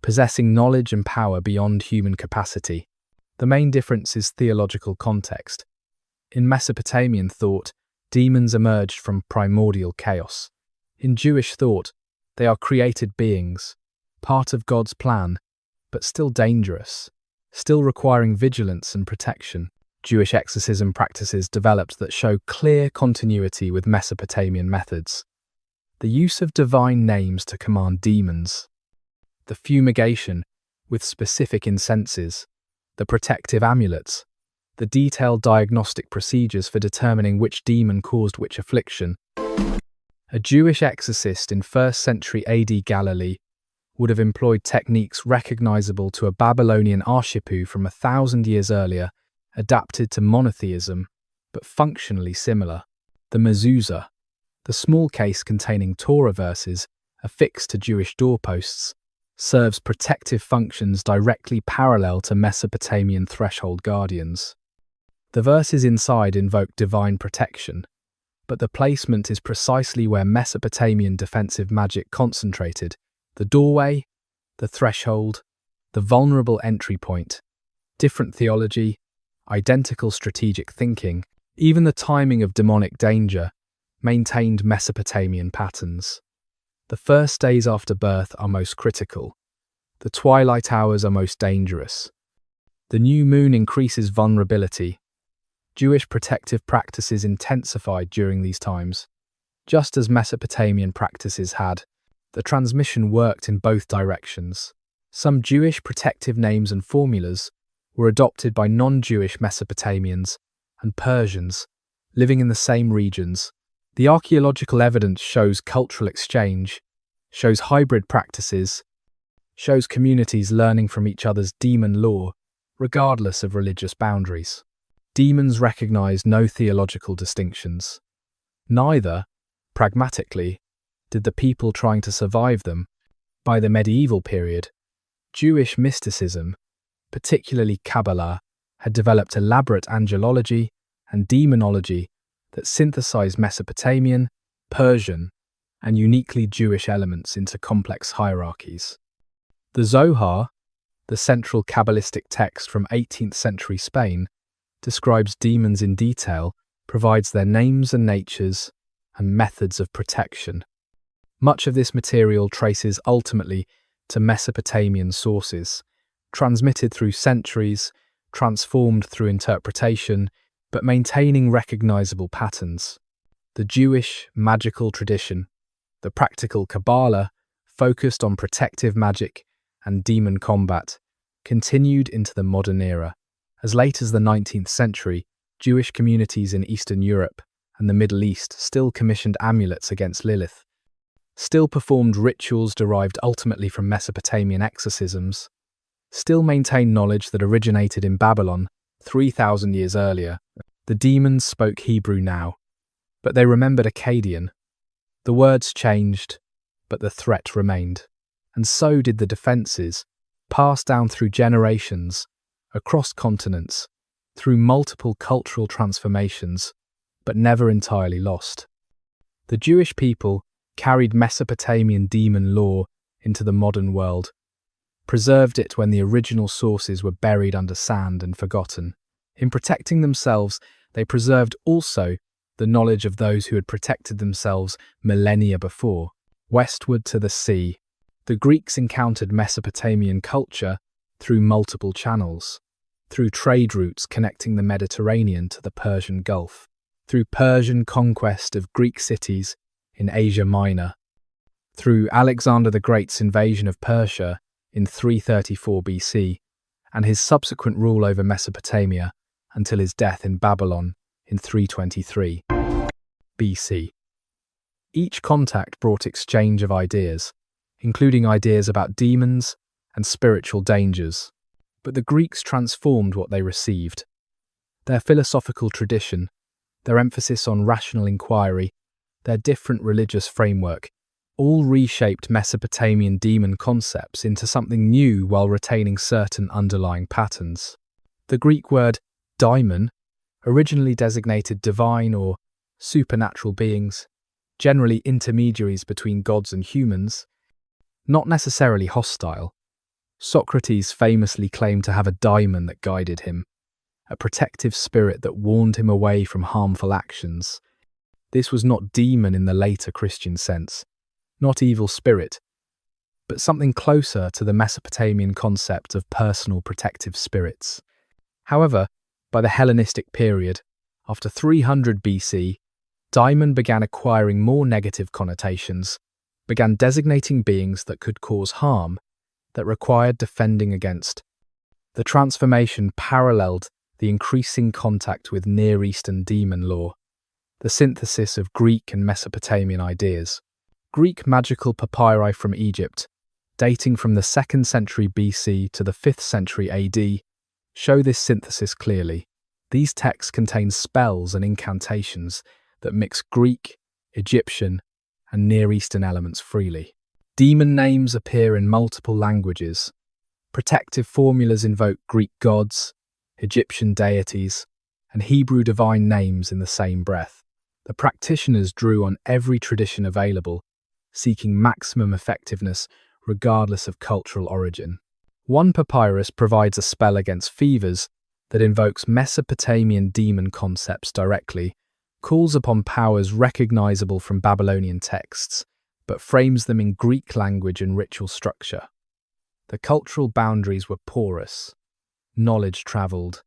possessing knowledge and power beyond human capacity. The main difference is theological context. In Mesopotamian thought, demons emerged from primordial chaos. In Jewish thought, they are created beings, part of God's plan, but still dangerous, still requiring vigilance and protection. Jewish exorcism practices developed that show clear continuity with Mesopotamian methods. The use of divine names to command demons, the fumigation with specific incenses, the protective amulets, the detailed diagnostic procedures for determining which demon caused which affliction. A Jewish exorcist in 1st century AD Galilee would have employed techniques recognizable to a Babylonian arshipu from 1,000 years earlier, adapted to monotheism, but functionally similar. The mezuzah, the small case containing Torah verses affixed to Jewish doorposts, serves protective functions directly parallel to Mesopotamian threshold guardians. The verses inside invoke divine protection, but the placement is precisely where Mesopotamian defensive magic concentrated: the doorway, the threshold, the vulnerable entry point. Different theology, identical strategic thinking, even the timing of demonic danger, maintained Mesopotamian patterns. The first days after birth are most critical. The twilight hours are most dangerous. The new moon increases vulnerability. Jewish protective practices intensified during these times. Just as Mesopotamian practices had, the transmission worked in both directions. Some Jewish protective names and formulas were adopted by non-Jewish Mesopotamians and Persians living in the same regions. The archaeological evidence shows cultural exchange, shows hybrid practices, shows communities learning from each other's demon lore, regardless of religious boundaries. Demons recognized no theological distinctions. Neither, pragmatically, did the people trying to survive them. By the medieval period, Jewish mysticism, particularly Kabbalah, had developed elaborate angelology and demonology that synthesized Mesopotamian, Persian, and uniquely Jewish elements into complex hierarchies. The Zohar, the central Kabbalistic text from 18th century Spain, describes demons in detail, provides their names and natures, and methods of protection. Much of this material traces ultimately to Mesopotamian sources, transmitted through centuries, transformed through interpretation, but maintaining recognizable patterns. The Jewish magical tradition, the practical Kabbalah, focused on protective magic and demon combat, continued into the modern era. As late as the 19th century, Jewish communities in Eastern Europe and the Middle East still commissioned amulets against Lilith, still performed rituals derived ultimately from Mesopotamian exorcisms, still maintained knowledge that originated in Babylon 3,000 years earlier. The demons spoke Hebrew now, but they remembered Akkadian. The words changed, but the threat remained. And so did the defenses, passed down through generations, across continents, through multiple cultural transformations, but never entirely lost. The Jewish people carried Mesopotamian demon lore into the modern world, preserved it when the original sources were buried under sand and forgotten. In protecting themselves, they preserved also the knowledge of those who had protected themselves millennia before. Westward to the sea, the Greeks encountered Mesopotamian culture through multiple channels, through trade routes connecting the Mediterranean to the Persian Gulf, through Persian conquest of Greek cities in Asia Minor, through Alexander the Great's invasion of Persia in 334 BC, and his subsequent rule over Mesopotamia until his death in Babylon in 323 BC. Each contact brought exchange of ideas, including ideas about demons and spiritual dangers. But the Greeks transformed what they received. Their philosophical tradition, their emphasis on rational inquiry, their different religious framework, all reshaped Mesopotamian demon concepts into something new while retaining certain underlying patterns. The Greek word daimon originally designated divine or supernatural beings, generally intermediaries between gods and humans, not necessarily hostile. Socrates famously claimed to have a daimon that guided him, a protective spirit that warned him away from harmful actions. This was not demon in the later Christian sense, not evil spirit, but something closer to the Mesopotamian concept of personal protective spirits. However, by the Hellenistic period, after 300 BC, daimon began acquiring more negative connotations, began designating beings that could cause harm, that required defending against. The transformation paralleled the increasing contact with Near Eastern demon lore, the synthesis of Greek and Mesopotamian ideas. Greek magical papyri from Egypt, dating from the 2nd century BC to the 5th century AD, show this synthesis clearly. These texts contain spells and incantations that mix Greek, Egyptian, and Near Eastern elements freely. Demon names appear in multiple languages. Protective formulas invoke Greek gods, Egyptian deities, and Hebrew divine names in the same breath. The practitioners drew on every tradition available, seeking maximum effectiveness regardless of cultural origin. One papyrus provides a spell against fevers that invokes Mesopotamian demon concepts directly, calls upon powers recognizable from Babylonian texts, but frames them in Greek language and ritual structure. The cultural boundaries were porous. Knowledge traveled.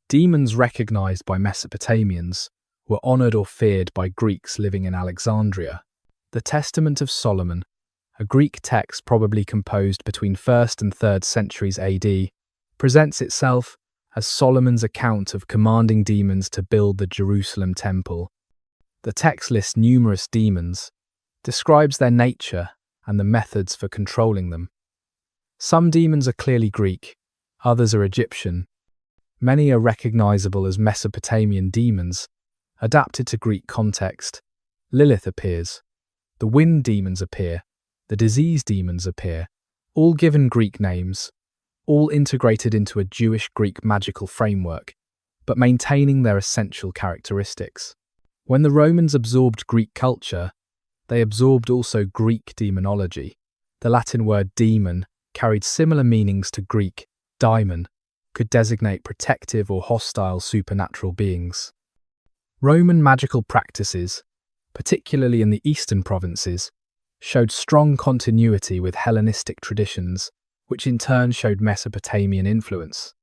Demons recognized by Mesopotamians were honored or feared by Greeks living in Alexandria. The Testament of Solomon, a Greek text probably composed between 1st and 3rd centuries AD, presents itself as Solomon's account of commanding demons to build the Jerusalem temple. The text lists numerous demons, describes their nature and the methods for controlling them. Some demons are clearly Greek, others are Egyptian. Many are recognizable as Mesopotamian demons, adapted to Greek context. Lilith appears, the wind demons appear, the disease demons appear, all given Greek names, all integrated into a Jewish-Greek magical framework, but maintaining their essential characteristics. When the Romans absorbed Greek culture, they absorbed also Greek demonology. The Latin word demon carried similar meanings to Greek daimon, could designate protective or hostile supernatural beings. Roman magical practices, particularly in the eastern provinces, showed strong continuity with Hellenistic traditions, which in turn showed Mesopotamian influence.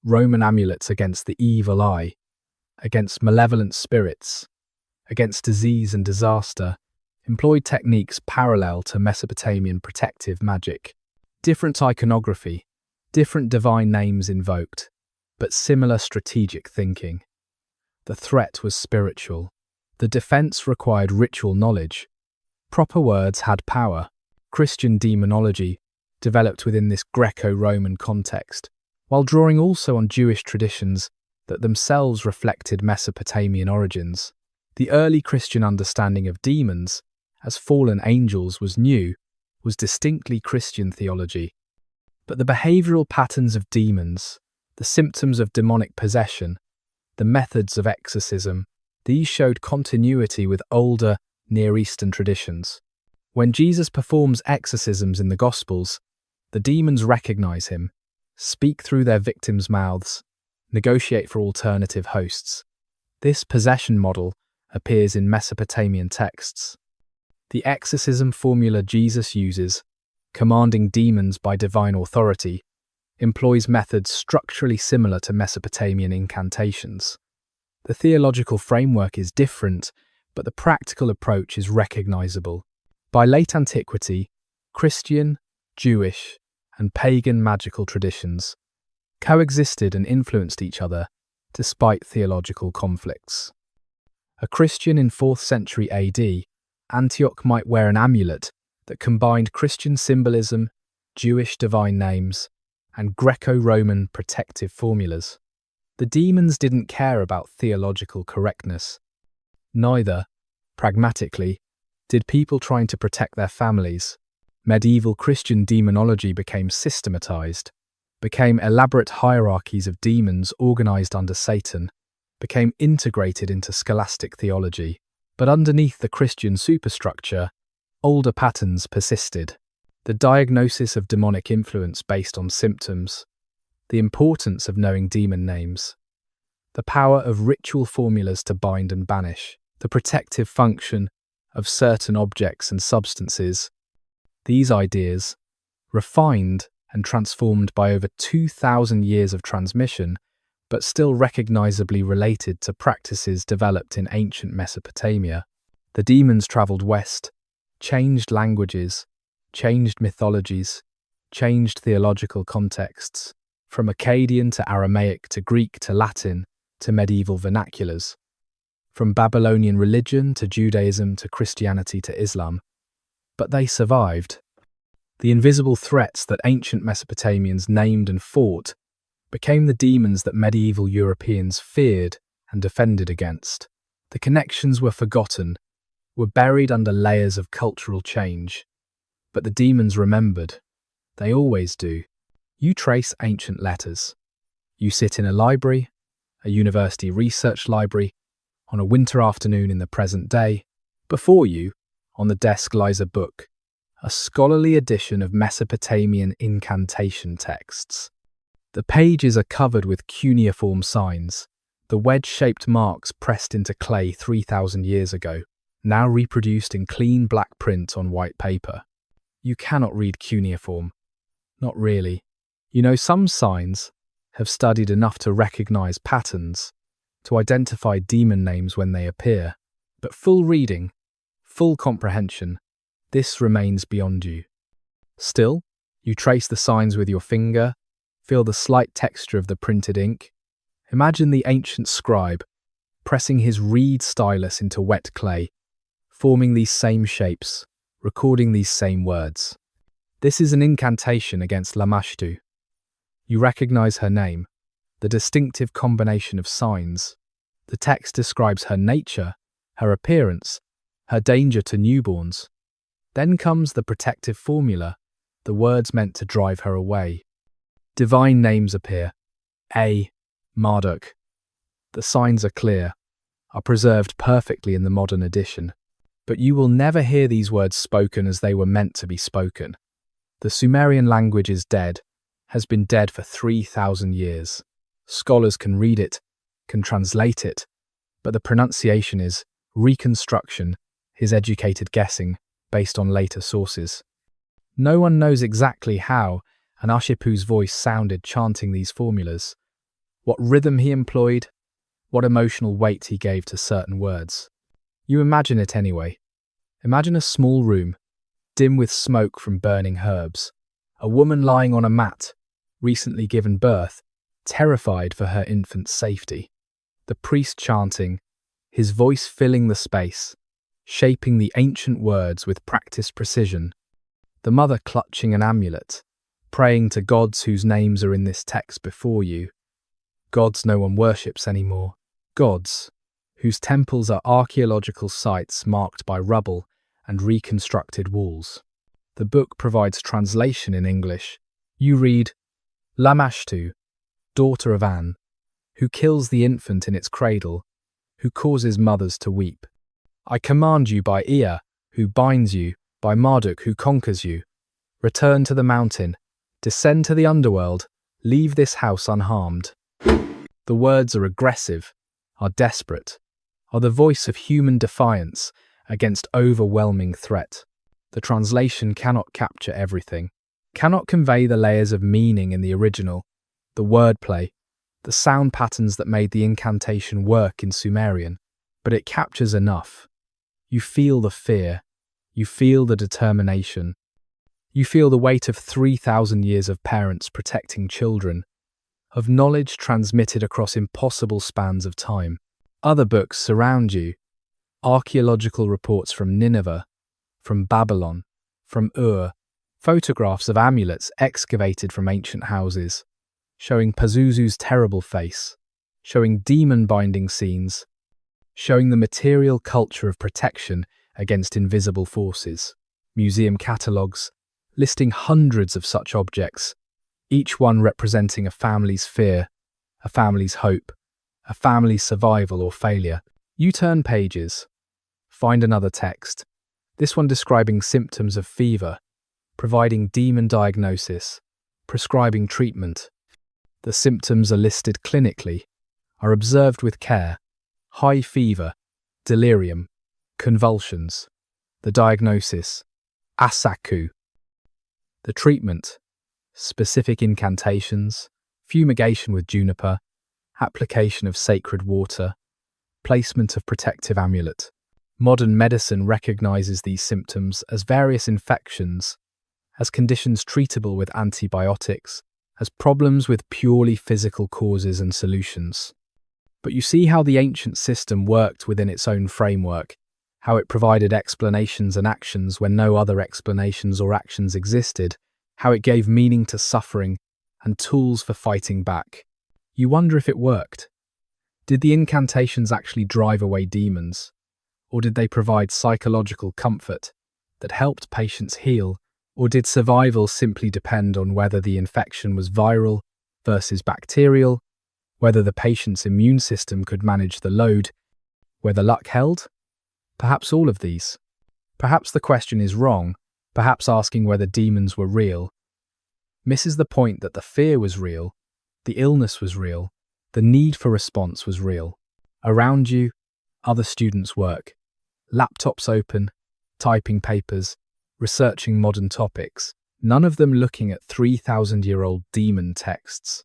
Roman amulets against the evil eye, against malevolent spirits, against disease and disaster, employed techniques parallel to Mesopotamian protective magic. Different iconography, different divine names invoked, but similar strategic thinking. The threat was spiritual. The defense required ritual knowledge. Proper words had power. Christian demonology developed within this Greco-Roman context, while drawing also on Jewish traditions that themselves reflected Mesopotamian origins. The early Christian understanding of demons as fallen angels was distinctly Christian theology. But the behavioral patterns of demons, the symptoms of demonic possession, the methods of exorcism, these showed continuity with older Near Eastern traditions. When Jesus performs exorcisms in the Gospels, the demons recognize him, speak through their victims' mouths, negotiate for alternative hosts. This possession model appears in Mesopotamian texts. The exorcism formula Jesus uses, commanding demons by divine authority, employs methods structurally similar to Mesopotamian incantations. The theological framework is different, but the practical approach is recognizable. By late antiquity, Christian, Jewish, and pagan magical traditions coexisted and influenced each other despite theological conflicts. A Christian in 4th century AD, Antioch might wear an amulet that combined Christian symbolism, Jewish divine names, and Greco-Roman protective formulas. The demons didn't care about theological correctness. Neither, pragmatically, did people trying to protect their families. Medieval Christian demonology became systematized, became elaborate hierarchies of demons organized under Satan, became integrated into scholastic theology. But underneath the Christian superstructure, older patterns persisted. The diagnosis of demonic influence based on symptoms, the importance of knowing demon names, the power of ritual formulas to bind and banish, the protective function of certain objects and substances. These ideas, refined and transformed by over 2,000 years of transmission, but still recognizably related to practices developed in ancient Mesopotamia. The demons traveled west, changed languages, changed mythologies, changed theological contexts, from Akkadian to Aramaic to Greek to Latin to medieval vernaculars, from Babylonian religion to Judaism to Christianity to Islam. But they survived. The invisible threats that ancient Mesopotamians named and fought became the demons that medieval Europeans feared and defended against. The connections were forgotten, were buried under layers of cultural change. But the demons remembered. They always do. You trace ancient letters. You sit in a library, a university research library, on a winter afternoon in the present day. Before you, on the desk lies a book, a scholarly edition of Mesopotamian incantation texts. The pages are covered with cuneiform signs, the wedge-shaped marks pressed into clay 3,000 years ago, now reproduced in clean black print on white paper. You cannot read cuneiform. Not really. You know, some signs have studied enough to recognize patterns, to identify demon names when they appear. But full reading, full comprehension, this remains beyond you. Still, you trace the signs with your finger, feel the slight texture of the printed ink. Imagine the ancient scribe pressing his reed stylus into wet clay, forming these same shapes, recording these same words. This is an incantation against Lamashtu. You recognize her name, the distinctive combination of signs. The text describes her nature, her appearance, her danger to newborns. Then comes the protective formula, the words meant to drive her away. Divine names appear. A. Marduk. The signs are clear, are preserved perfectly in the modern edition. But you will never hear these words spoken as they were meant to be spoken. The Sumerian language is dead, has been dead for 3,000 years. Scholars can read it, can translate it, but the pronunciation is reconstruction, his educated guessing, based on later sources. No one knows exactly how Anashipu's voice sounded chanting these formulas, what rhythm he employed, what emotional weight he gave to certain words. You imagine it anyway. Imagine a small room, dim with smoke from burning herbs, a woman lying on a mat, recently given birth, terrified for her infant's safety. The priest chanting, his voice filling the space, shaping the ancient words with practiced precision. The mother clutching an amulet, praying to gods whose names are in this text before you. Gods no one worships anymore. Gods whose temples are archaeological sites marked by rubble and reconstructed walls. The book provides translation in English. You read, Lamashtu, daughter of An, who kills the infant in its cradle, who causes mothers to weep. I command you by Ea, who binds you, by Marduk, who conquers you. Return to the mountain, descend to the underworld, leave this house unharmed. The words are aggressive, are desperate, are the voice of human defiance against overwhelming threat. The translation cannot capture everything, cannot convey the layers of meaning in the original, the wordplay, the sound patterns that made the incantation work in Sumerian, but it captures enough. You feel the fear, you feel the determination, you feel the weight of 3,000 years of parents protecting children, of knowledge transmitted across impossible spans of time. Other books surround you, archaeological reports from Nineveh, from Babylon, from Ur, photographs of amulets excavated from ancient houses, showing Pazuzu's terrible face, showing demon-binding scenes, showing the material culture of protection against invisible forces. Museum catalogues, listing hundreds of such objects, each one representing a family's fear, a family's hope, a family's survival or failure. You turn pages, find another text, this one describing symptoms of fever, providing demon diagnosis, prescribing treatment. The symptoms are listed clinically, are observed with care: high fever, delirium, convulsions. The diagnosis: asaku. The treatment: specific incantations, fumigation with juniper, application of sacred water, placement of protective amulet. Modern medicine recognizes these symptoms as various infections, as conditions treatable with antibiotics, as problems with purely physical causes and solutions. But you see how the ancient system worked within its own framework, how it provided explanations and actions when no other explanations or actions existed, how it gave meaning to suffering and tools for fighting back. You wonder if it worked. Did the incantations actually drive away demons? Or did they provide psychological comfort that helped patients heal? Or did survival simply depend on whether the infection was viral versus bacterial, whether the patient's immune system could manage the load, whether luck held? Perhaps all of these. Perhaps the question is wrong, perhaps asking whether demons were real misses the point that the fear was real, the illness was real, the need for response was real. Around you, other students work, laptops open, typing papers, researching modern topics, none of them looking at 3,000-year-old demon texts.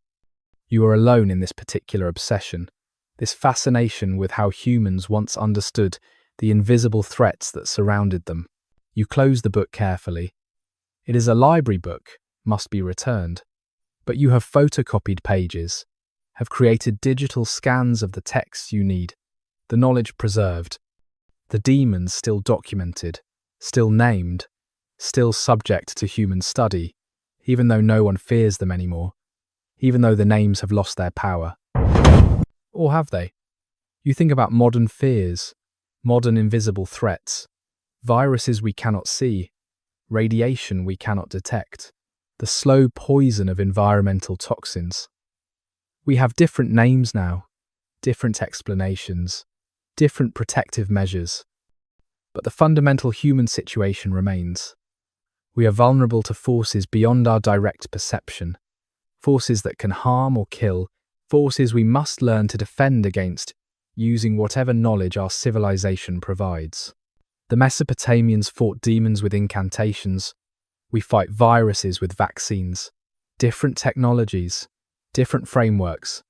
You are alone in this particular obsession, this fascination with how humans once understood the invisible threats that surrounded them. You close the book carefully. It is a library book, must be returned. But you have photocopied pages, have created digital scans of the texts you need, the knowledge preserved, the demons still documented, still named, still subject to human study, even though no one fears them anymore, even though the names have lost their power. Or have they? You think about modern fears, modern invisible threats, viruses we cannot see, radiation we cannot detect, the slow poison of environmental toxins. We have different names now, different explanations, different protective measures. But the fundamental human situation remains. We are vulnerable to forces beyond our direct perception, forces that can harm or kill, forces we must learn to defend against using whatever knowledge our civilization provides. The Mesopotamians fought demons with incantations. We fight viruses with vaccines. Different technologies, different frameworks,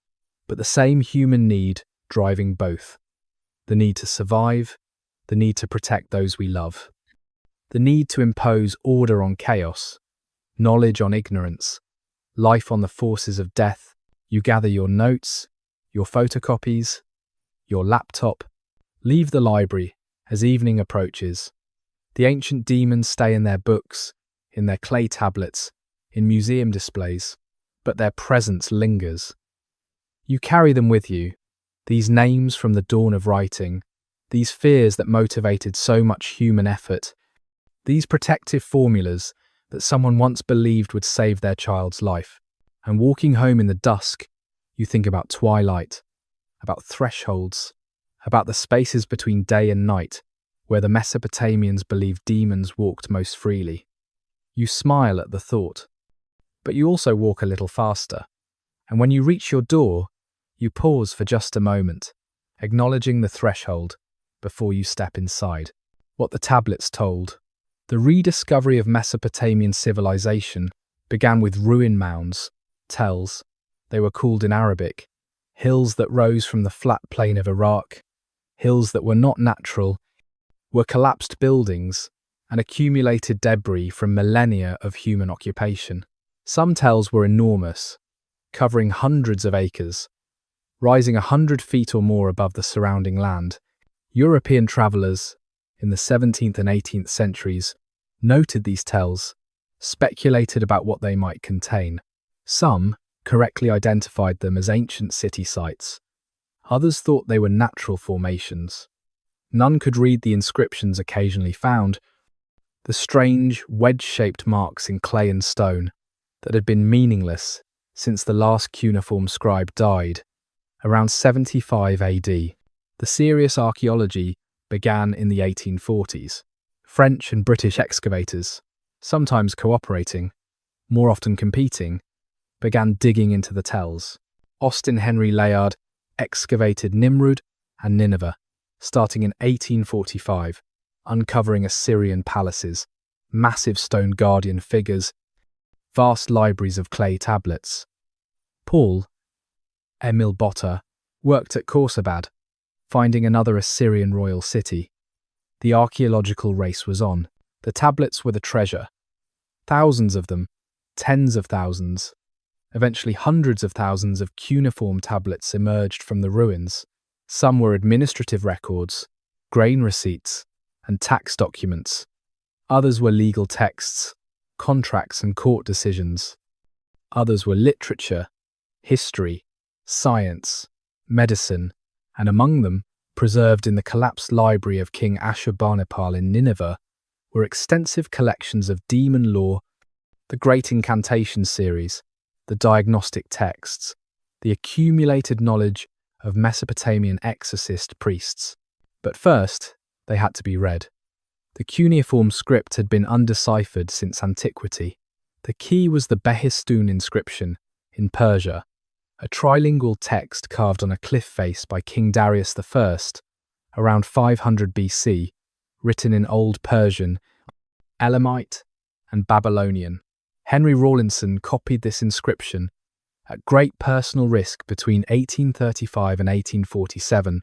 but the same human need driving both. The need to survive, the need to protect those we love. The need to impose order on chaos, knowledge on ignorance, life on the forces of death. You gather your notes, your photocopies, your laptop, leave the library as evening approaches. The ancient demons stay in their books, in their clay tablets, in museum displays, but their presence lingers. You carry them with you, these names from the dawn of writing, these fears that motivated so much human effort, these protective formulas that someone once believed would save their child's life. And walking home in the dusk, you think about twilight, about thresholds, about the spaces between day and night, where the Mesopotamians believed demons walked most freely. You smile at the thought, but you also walk a little faster. And when you reach your door, you pause for just a moment, acknowledging the threshold before you step inside. What the tablets told. The rediscovery of Mesopotamian civilization began with ruin mounds, tells, they were called in Arabic, hills that rose from the flat plain of Iraq, hills that were not natural, were collapsed buildings and accumulated debris from millennia of human occupation. Some tells were enormous, covering hundreds of acres, rising 100 feet or more above the surrounding land. European travellers in the 17th and 18th centuries noted these tells, speculated about what they might contain. Some correctly identified them as ancient city sites. Others thought they were natural formations. None could read the inscriptions occasionally found, the strange, wedge-shaped marks in clay and stone that had been meaningless since the last cuneiform scribe died, around 75 AD. The serious archaeology began in the 1840s. French and British excavators, sometimes cooperating, more often competing, began digging into the tells. Austin Henry Layard excavated Nimrud and Nineveh, starting in 1845, uncovering Assyrian palaces, massive stone guardian figures, vast libraries of clay tablets. Paul Emil Botta worked at Khorsabad, finding another Assyrian royal city. The archaeological race was on. The tablets were the treasure. Thousands of them, tens of thousands, eventually hundreds of thousands of cuneiform tablets emerged from the ruins. Some were administrative records, grain receipts, and tax documents. Others were legal texts, contracts and court decisions. Others were literature, history, science, medicine, and among them, preserved in the collapsed library of King Ashurbanipal in Nineveh, were extensive collections of demon lore, the Great Incantation series, the diagnostic texts, the accumulated knowledge of Mesopotamian exorcist priests. But first, they had to be read. The cuneiform script had been undeciphered since antiquity. The key was the Behistun inscription in Persia, a trilingual text carved on a cliff face by King Darius I, around 500 BC, written in Old Persian, Elamite, and Babylonian. Henry Rawlinson copied this inscription at great personal risk between 1835 and 1847,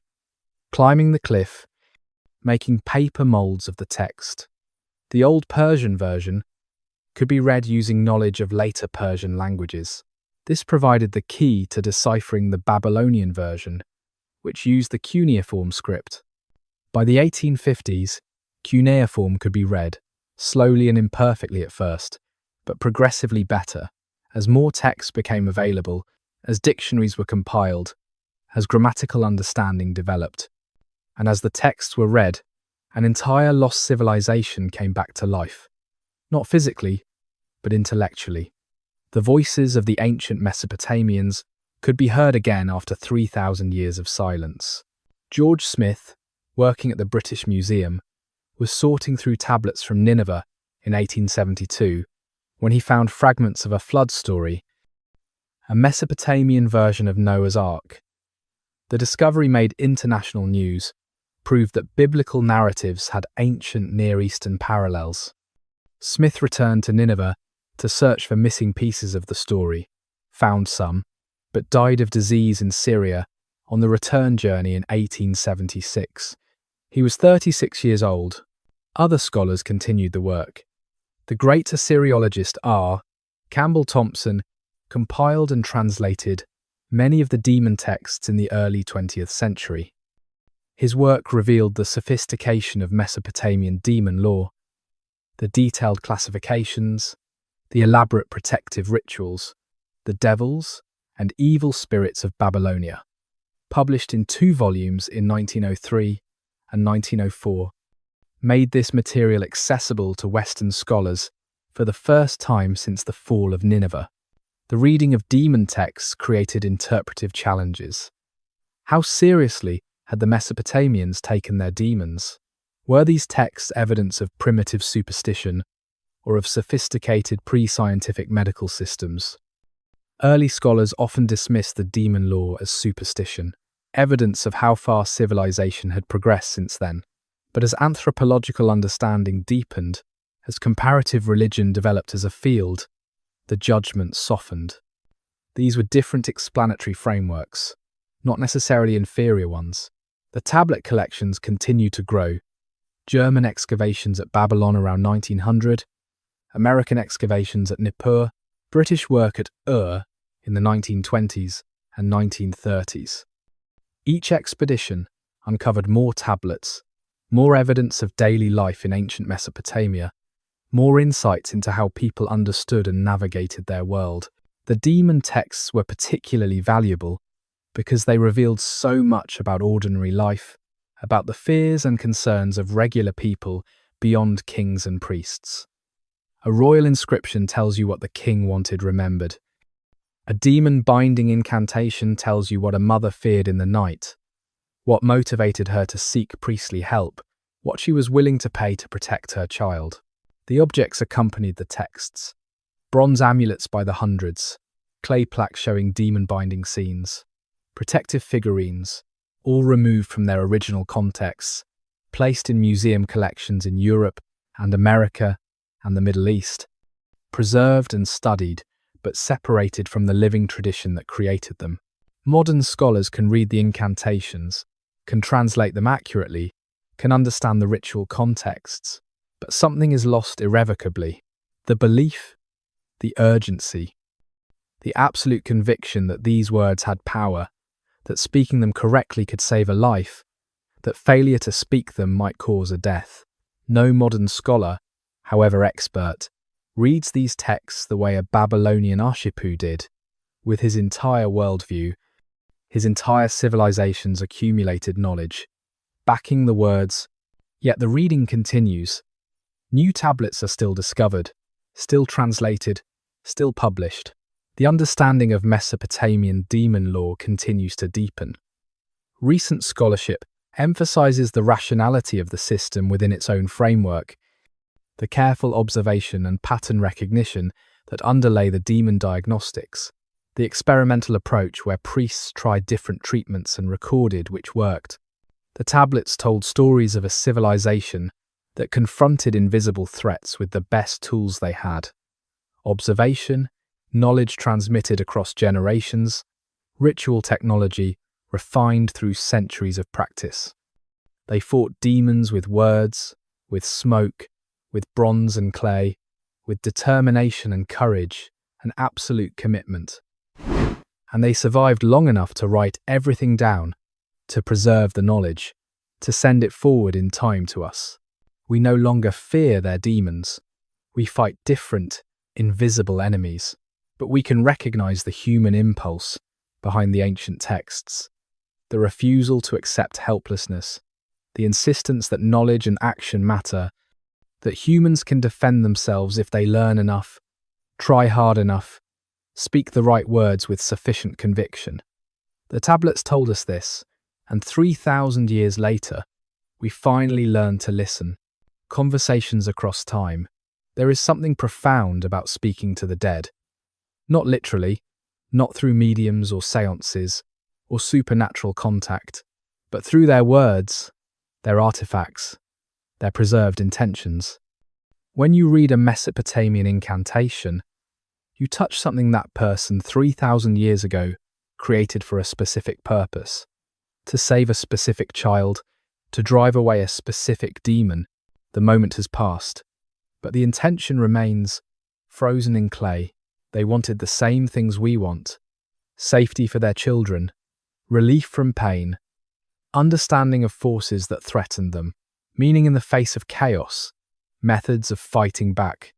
climbing the cliff, making paper molds of the text. The Old Persian version could be read using knowledge of later Persian languages. This provided the key to deciphering the Babylonian version, which used the cuneiform script. By the 1850s, cuneiform could be read, slowly and imperfectly at first, but progressively better, as more texts became available, as dictionaries were compiled, as grammatical understanding developed, and as the texts were read, an entire lost civilization came back to life, not physically, but intellectually. The voices of the ancient Mesopotamians could be heard again after 3,000 years of silence. George Smith, working at the British Museum, was sorting through tablets from Nineveh in 1872 when he found fragments of a flood story, a Mesopotamian version of Noah's Ark. The discovery made international news, proved that biblical narratives had ancient Near Eastern parallels. Smith returned to Nineveh to search for missing pieces of the story, found some, but died of disease in Syria on the return journey in 1876. He was 36 years old. Other scholars continued the work. The great Assyriologist R. Campbell Thompson compiled and translated many of the demon texts in the early 20th century. His work revealed the sophistication of Mesopotamian demon lore. The detailed classifications, the elaborate protective rituals, the devils and evil spirits of Babylonia, published in 2 volumes in 1903 and 1904, made this material accessible to Western scholars for the first time since the fall of Nineveh. The reading of demon texts created interpretive challenges. How seriously had the Mesopotamians taken their demons? Were these texts evidence of primitive superstition or of sophisticated pre-scientific medical systems? Early scholars often dismissed the demon lore as superstition, evidence of how far civilization had progressed since then. But as anthropological understanding deepened, as comparative religion developed as a field, the judgments softened. These were different explanatory frameworks, not necessarily inferior ones. The tablet collections continued to grow. German excavations at Babylon around 1900, American excavations at Nippur, British work at Ur in the 1920s and 1930s. Each expedition uncovered more tablets, more evidence of daily life in ancient Mesopotamia, more insights into how people understood and navigated their world. The demon texts were particularly valuable because they revealed so much about ordinary life, about the fears and concerns of regular people beyond kings and priests. A royal inscription tells you what the king wanted remembered. A demon-binding incantation tells you what a mother feared in the night, what motivated her to seek priestly help, what she was willing to pay to protect her child. The objects accompanied the texts. Bronze amulets by the hundreds, clay plaques showing demon-binding scenes, protective figurines, all removed from their original contexts, placed in museum collections in Europe and America and the Middle East, preserved and studied, but separated from the living tradition that created them. Modern scholars can read the incantations, can translate them accurately, can understand the ritual contexts, but something is lost irrevocably. The belief, the urgency, the absolute conviction that these words had power, that speaking them correctly could save a life, that failure to speak them might cause a death. No modern scholar, however expert, reads these texts the way a Babylonian Ashipu did, with his entire worldview, his entire civilization's accumulated knowledge, backing the words. Yet the reading continues. New tablets are still discovered, still translated, still published. The understanding of Mesopotamian demon lore continues to deepen. Recent scholarship emphasizes the rationality of the system within its own framework, the careful observation and pattern recognition that underlay the demon diagnostics, the experimental approach where priests tried different treatments and recorded which worked. The tablets told stories of a civilization that confronted invisible threats with the best tools they had. Observation, knowledge transmitted across generations, ritual technology refined through centuries of practice. They fought demons with words, with smoke, with bronze and clay, with determination and courage and absolute commitment. And they survived long enough to write everything down, to preserve the knowledge, to send it forward in time to us. We no longer fear their demons. We fight different, invisible enemies. But we can recognize the human impulse behind the ancient texts, the refusal to accept helplessness, the insistence that knowledge and action matter, that humans can defend themselves if they learn enough, try hard enough, speak the right words with sufficient conviction. The tablets told us this, and 3,000 years later, we finally learned to listen. Conversations across time. There is something profound about speaking to the dead. Not literally, not through mediums or seances, or supernatural contact, but through their words, their artifacts, their preserved intentions. When you read a Mesopotamian incantation, you touch something that person 3,000 years ago created for a specific purpose, to save a specific child, to drive away a specific demon. The moment has passed, but the intention remains frozen in clay. They wanted the same things we want: safety for their children, relief from pain, understanding of forces that threatened them, meaning in the face of chaos, methods of fighting back.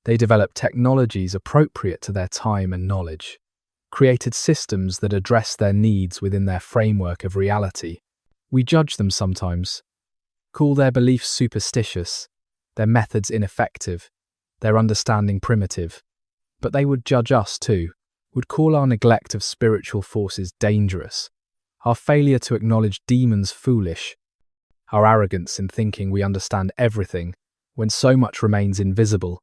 They developed technologies appropriate to their time and knowledge, created systems that address their needs within their framework of reality. We judge them sometimes, call their beliefs superstitious, their methods ineffective, their understanding primitive. But they would judge us too, would call our neglect of spiritual forces dangerous, our failure to acknowledge demons foolish, our arrogance in thinking we understand everything when so much remains invisible,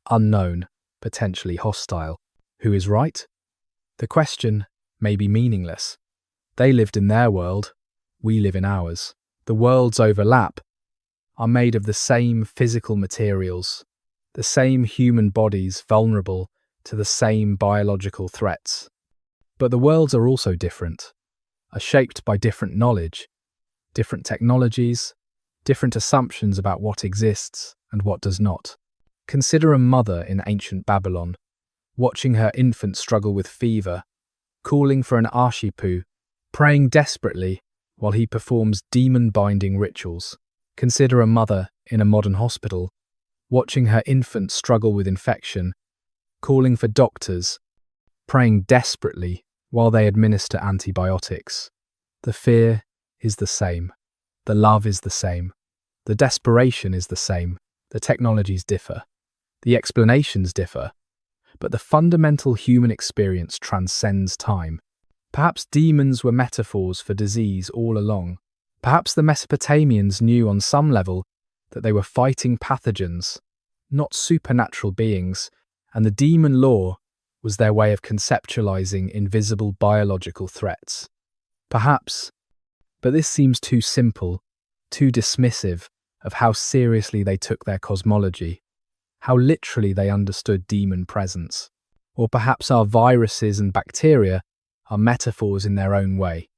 unknown, potentially hostile. Who is right? The question may be meaningless. They lived in their world, we live in ours. The worlds overlap, are made of the same physical materials, the same human bodies vulnerable to the same biological threats. But the worlds are also different, are shaped by different knowledge, different technologies, different assumptions about what exists and what does not. Consider a mother in ancient Babylon, watching her infant struggle with fever, calling for an Arshipu, praying desperately while he performs demon-binding rituals. Consider a mother in a modern hospital, watching her infant struggle with infection, calling for doctors, praying desperately while they administer antibiotics. The fear is the same. The love is the same. The desperation is the same. The technologies differ. The explanations differ. But the fundamental human experience transcends time. Perhaps demons were metaphors for disease all along. Perhaps the Mesopotamians knew on some level that they were fighting pathogens, not supernatural beings, and the demon law was their way of conceptualizing invisible biological threats. Perhaps, but this seems too simple, too dismissive of how seriously they took their cosmology, how literally they understood demon presence. Or perhaps our viruses and bacteria are metaphors in their own way.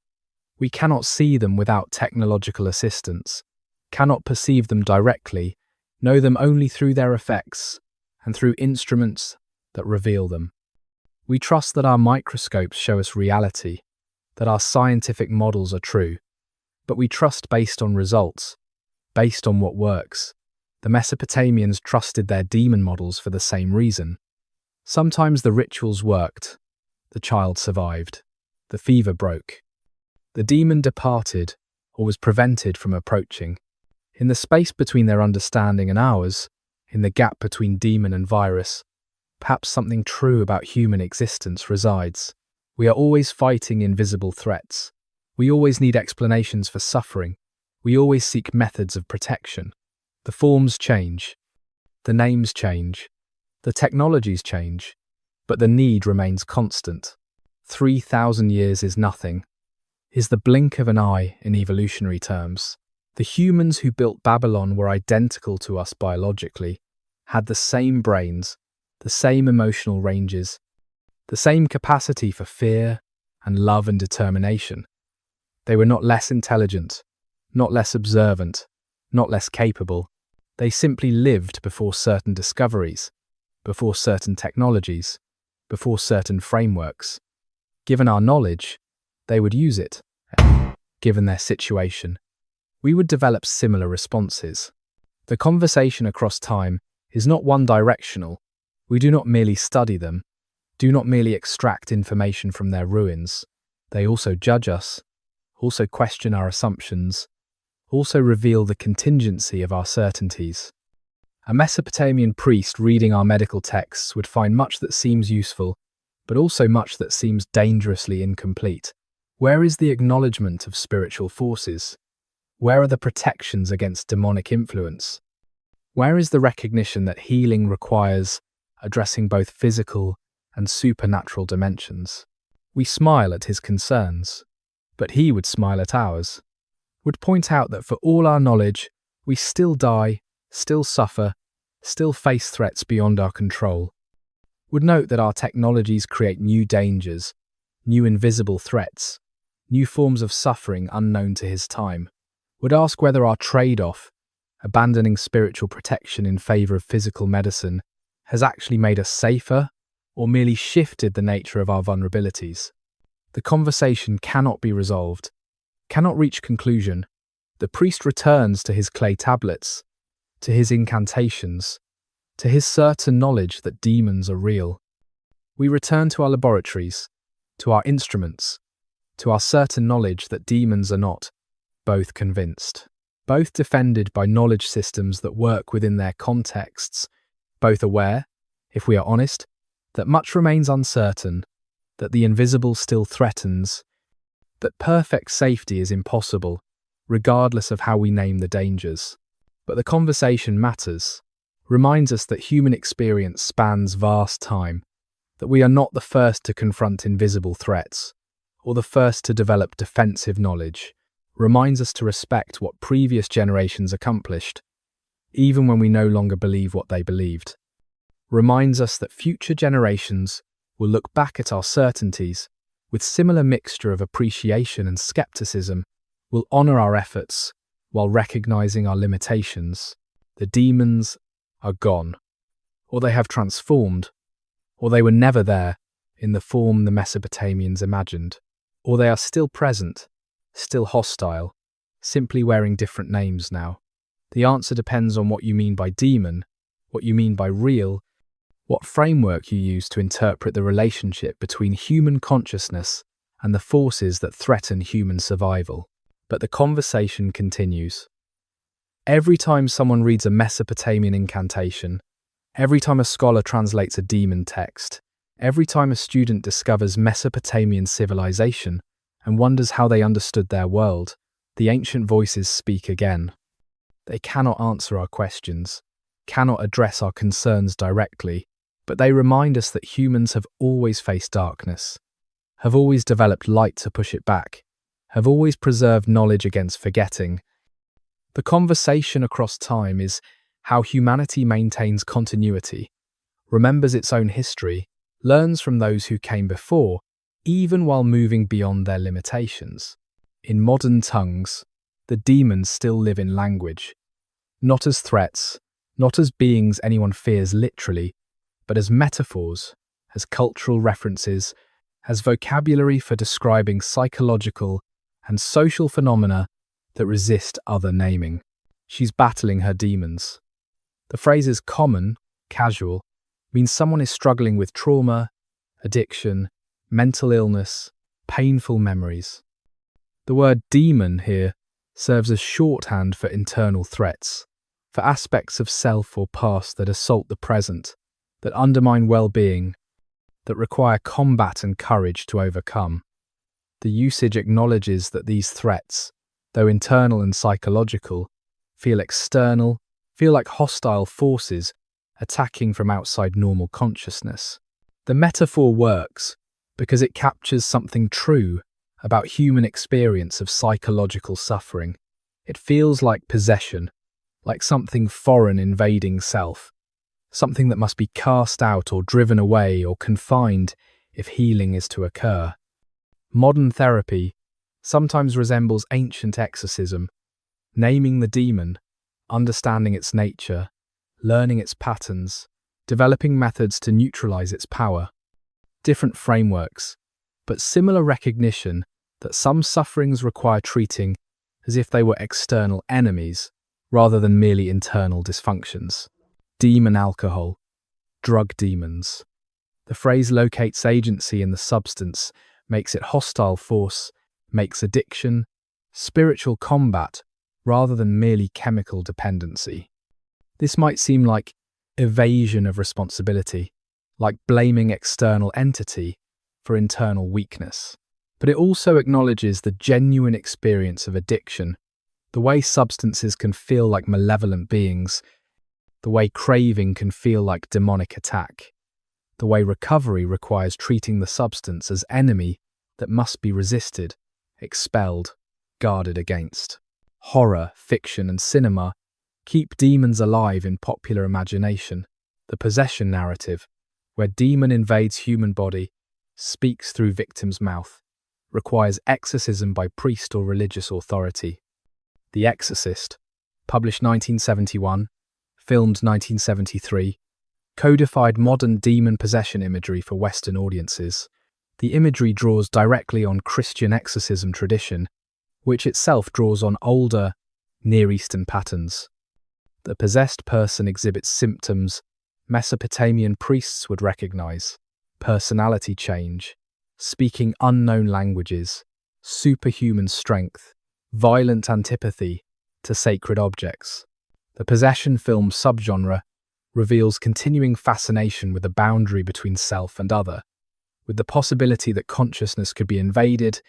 We cannot see them without technological assistance, cannot perceive them directly, know them only through their effects and through instruments that reveal them. We trust that our microscopes show us reality, that our scientific models are true, but we trust based on results, based on what works. The Mesopotamians trusted their demon models for the same reason. Sometimes the rituals worked, the child survived, the fever broke. The demon departed or was prevented from approaching. In the space between their understanding and ours, in the gap between demon and virus, perhaps something true about human existence resides. We are always fighting invisible threats. We always need explanations for suffering. We always seek methods of protection. The forms change. The names change. The technologies change. But the need remains constant. 3,000 years is nothing. Is the blink of an eye in evolutionary terms. The humans who built Babylon were identical to us biologically, had the same brains, the same emotional ranges, the same capacity for fear and love and determination. They were not less intelligent, not less observant, not less capable. They simply lived before certain discoveries, before certain technologies, before certain frameworks. Given our knowledge, they would use it. Given their situation, we would develop similar responses. The conversation across time is not one-directional. We do not merely study them, do not merely extract information from their ruins. They also judge us, also question our assumptions, also reveal the contingency of our certainties. A Mesopotamian priest reading our medical texts would find much that seems useful, but also much that seems dangerously incomplete. Where is the acknowledgement of spiritual forces? Where are the protections against demonic influence? Where is the recognition that healing requires addressing both physical and supernatural dimensions? We smile at his concerns, but he would smile at ours, would point out that for all our knowledge, we still die, still suffer, still face threats beyond our control, would note that our technologies create new dangers, new invisible threats, new forms of suffering unknown to his time, would ask whether our trade-off, abandoning spiritual protection in favor of physical medicine, has actually made us safer or merely shifted the nature of our vulnerabilities. The conversation cannot be resolved, cannot reach conclusion. The priest returns to his clay tablets, to his incantations, to his certain knowledge that demons are real. We return to our laboratories, to our instruments, to our certain knowledge that demons are not, both convinced, both defended by knowledge systems that work within their contexts, both aware, if we are honest, that much remains uncertain, that the invisible still threatens, that perfect safety is impossible, regardless of how we name the dangers. But the conversation matters, reminds us that human experience spans vast time, that we are not the first to confront invisible threats, or the first to develop defensive knowledge, reminds us to respect what previous generations accomplished, even when we no longer believe what they believed. Reminds us that future generations will look back at our certainties with similar mixture of appreciation and skepticism, will honor our efforts while recognizing our limitations. The demons are gone, or they have transformed, or they were never there in the form the Mesopotamians imagined, or they are still present, still hostile, simply wearing different names now. The answer depends on what you mean by demon, what you mean by real, what framework you use to interpret the relationship between human consciousness and the forces that threaten human survival. But the conversation continues. Every time someone reads a Mesopotamian incantation, every time a scholar translates a demon text, every time a student discovers Mesopotamian civilization and wonders how they understood their world, the ancient voices speak again. They cannot answer our questions, cannot address our concerns directly, but they remind us that humans have always faced darkness, have always developed light to push it back, have always preserved knowledge against forgetting. The conversation across time is how humanity maintains continuity, remembers its own history, learns from those who came before, even while moving beyond their limitations. In modern tongues, the demons still live in language, not as threats, not as beings anyone fears literally, but as metaphors, as cultural references, as vocabulary for describing psychological and social phenomena that resist other naming. She's battling her demons. The phrases common, casual, means someone is struggling with trauma, addiction, mental illness, painful memories. The word demon here serves as shorthand for internal threats, for aspects of self or past that assault the present, that undermine well-being, that require combat and courage to overcome. The usage acknowledges that these threats, though internal and psychological, feel external, feel like hostile forces attacking from outside normal consciousness. The metaphor works because it captures something true about human experience of psychological suffering. It feels like possession, like something foreign invading self, something that must be cast out or driven away or confined if healing is to occur. Modern therapy sometimes resembles ancient exorcism, naming the demon, understanding its nature, learning its patterns, developing methods to neutralize its power. Different frameworks, but similar recognition that some sufferings require treating as if they were external enemies rather than merely internal dysfunctions. Demon alcohol, drug demons. The phrase locates agency in the substance, makes it hostile force, makes addiction, spiritual combat, rather than merely chemical dependency. This might seem like evasion of responsibility, like blaming external entity for internal weakness. But it also acknowledges the genuine experience of addiction, the way substances can feel like malevolent beings, the way craving can feel like demonic attack, the way recovery requires treating the substance as enemy that must be resisted, expelled, guarded against. Horror, fiction, and cinema keep demons alive in popular imagination. The possession narrative, where demon invades human body, speaks through victim's mouth, requires exorcism by priest or religious authority. The Exorcist, published 1971, filmed 1973, codified modern demon possession imagery for Western audiences. The imagery draws directly on Christian exorcism tradition, which itself draws on older, Near Eastern patterns. The possessed person exhibits symptoms Mesopotamian priests would recognize: personality change, speaking unknown languages, superhuman strength, violent antipathy to sacred objects. The possession film subgenre reveals continuing fascination with the boundary between self and other, with the possibility that consciousness could be invaded,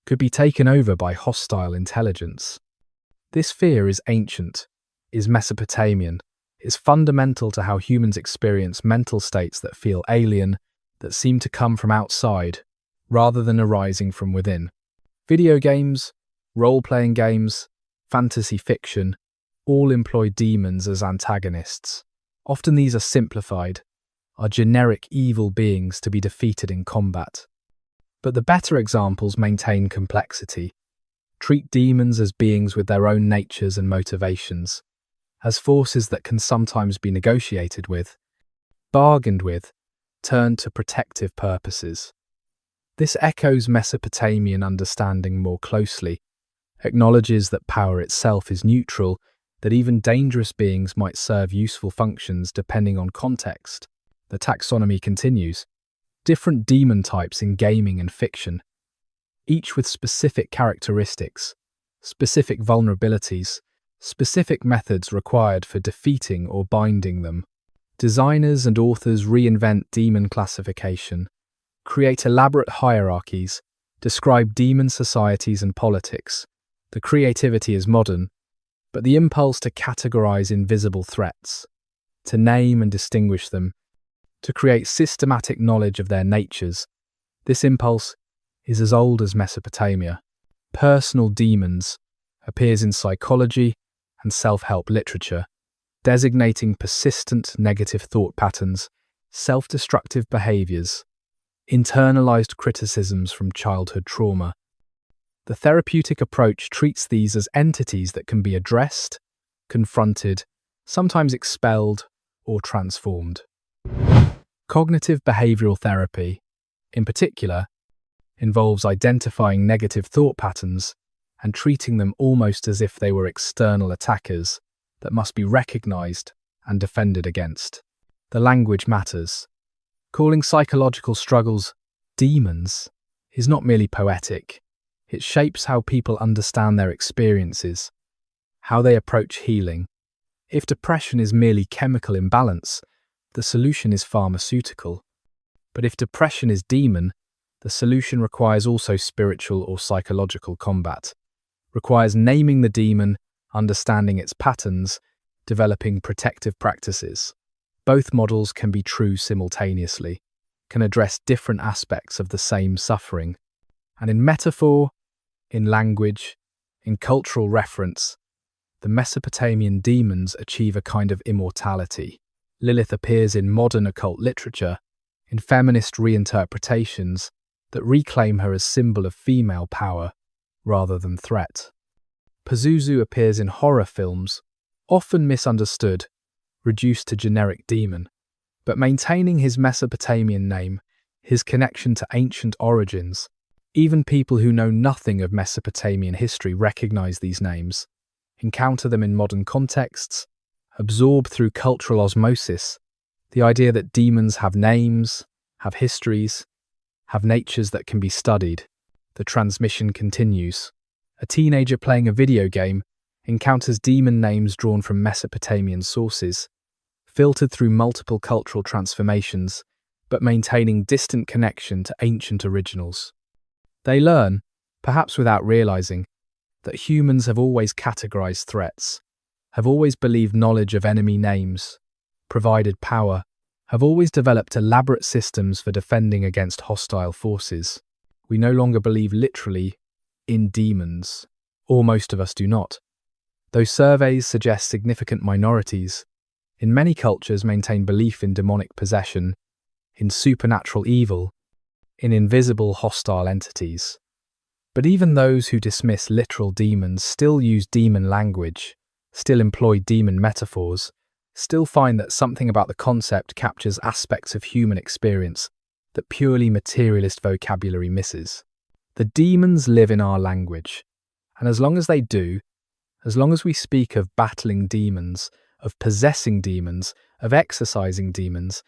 could be taken over by hostile intelligence. This fear is ancient, is Mesopotamian, is fundamental to how humans experience mental states that feel alien, that seem to come from outside, rather than arising from within. Video games, role-playing games, fantasy fiction, all employ demons as antagonists. Often these are simplified, are generic evil beings to be defeated in combat. But the better examples maintain complexity, treat demons as beings with their own natures and motivations, as forces that can sometimes be negotiated with, bargained with, turned to protective purposes. This echoes Mesopotamian understanding more closely, acknowledges that power itself is neutral, that even dangerous beings might serve useful functions depending on context. The taxonomy continues. Different demon types in gaming and fiction, each with specific characteristics, specific vulnerabilities, specific methods required for defeating or binding them. Designers and authors reinvent demon classification, create elaborate hierarchies, describe demon societies and politics. The creativity is modern, but the impulse to categorize invisible threats, to name and distinguish them, to create systematic knowledge of their natures, this impulse is as old as Mesopotamia. Personal demons appears in psychology and self-help literature, designating persistent negative thought patterns, self-destructive behaviors, internalized criticisms from childhood trauma. The therapeutic approach treats these as entities that can be addressed, confronted, sometimes expelled, or transformed. Cognitive behavioral therapy, in particular, involves identifying negative thought patterns and treating them almost as if they were external attackers that must be recognized and defended against. The language matters. Calling psychological struggles demons is not merely poetic. It shapes how people understand their experiences, how they approach healing. If depression is merely chemical imbalance, the solution is pharmaceutical. But if depression is demon, the solution requires also spiritual or psychological combat, requires naming the demon, understanding its patterns, developing protective practices. Both models can be true simultaneously, can address different aspects of the same suffering. And in metaphor, in language, in cultural reference, the Mesopotamian demons achieve a kind of immortality. Lilith appears in modern occult literature, in feminist reinterpretations that reclaim her as symbol of female power rather than threat. Pazuzu appears in horror films, often misunderstood, reduced to generic demon, but maintaining his Mesopotamian name, his connection to ancient origins. Even people who know nothing of Mesopotamian history recognize these names, encounter them in modern contexts, absorb through cultural osmosis the idea that demons have names, have histories, have natures that can be studied. The transmission continues. A teenager playing a video game encounters demon names drawn from Mesopotamian sources, filtered through multiple cultural transformations, but maintaining distant connection to ancient originals. They learn, perhaps without realizing, that humans have always categorized threats, have always believed knowledge of enemy names, provided power, have always developed elaborate systems for defending against hostile forces. We no longer believe literally in demons, or most of us do not. Though surveys suggest significant minorities, in many cultures maintain belief in demonic possession, in supernatural evil, in invisible hostile entities. But even those who dismiss literal demons still use demon language, still employ demon metaphors, still find that something about the concept captures aspects of human experience that purely materialist vocabulary misses. The demons live in our language, and as long as they do, as long as we speak of battling demons, of possessing demons, of exorcising demons.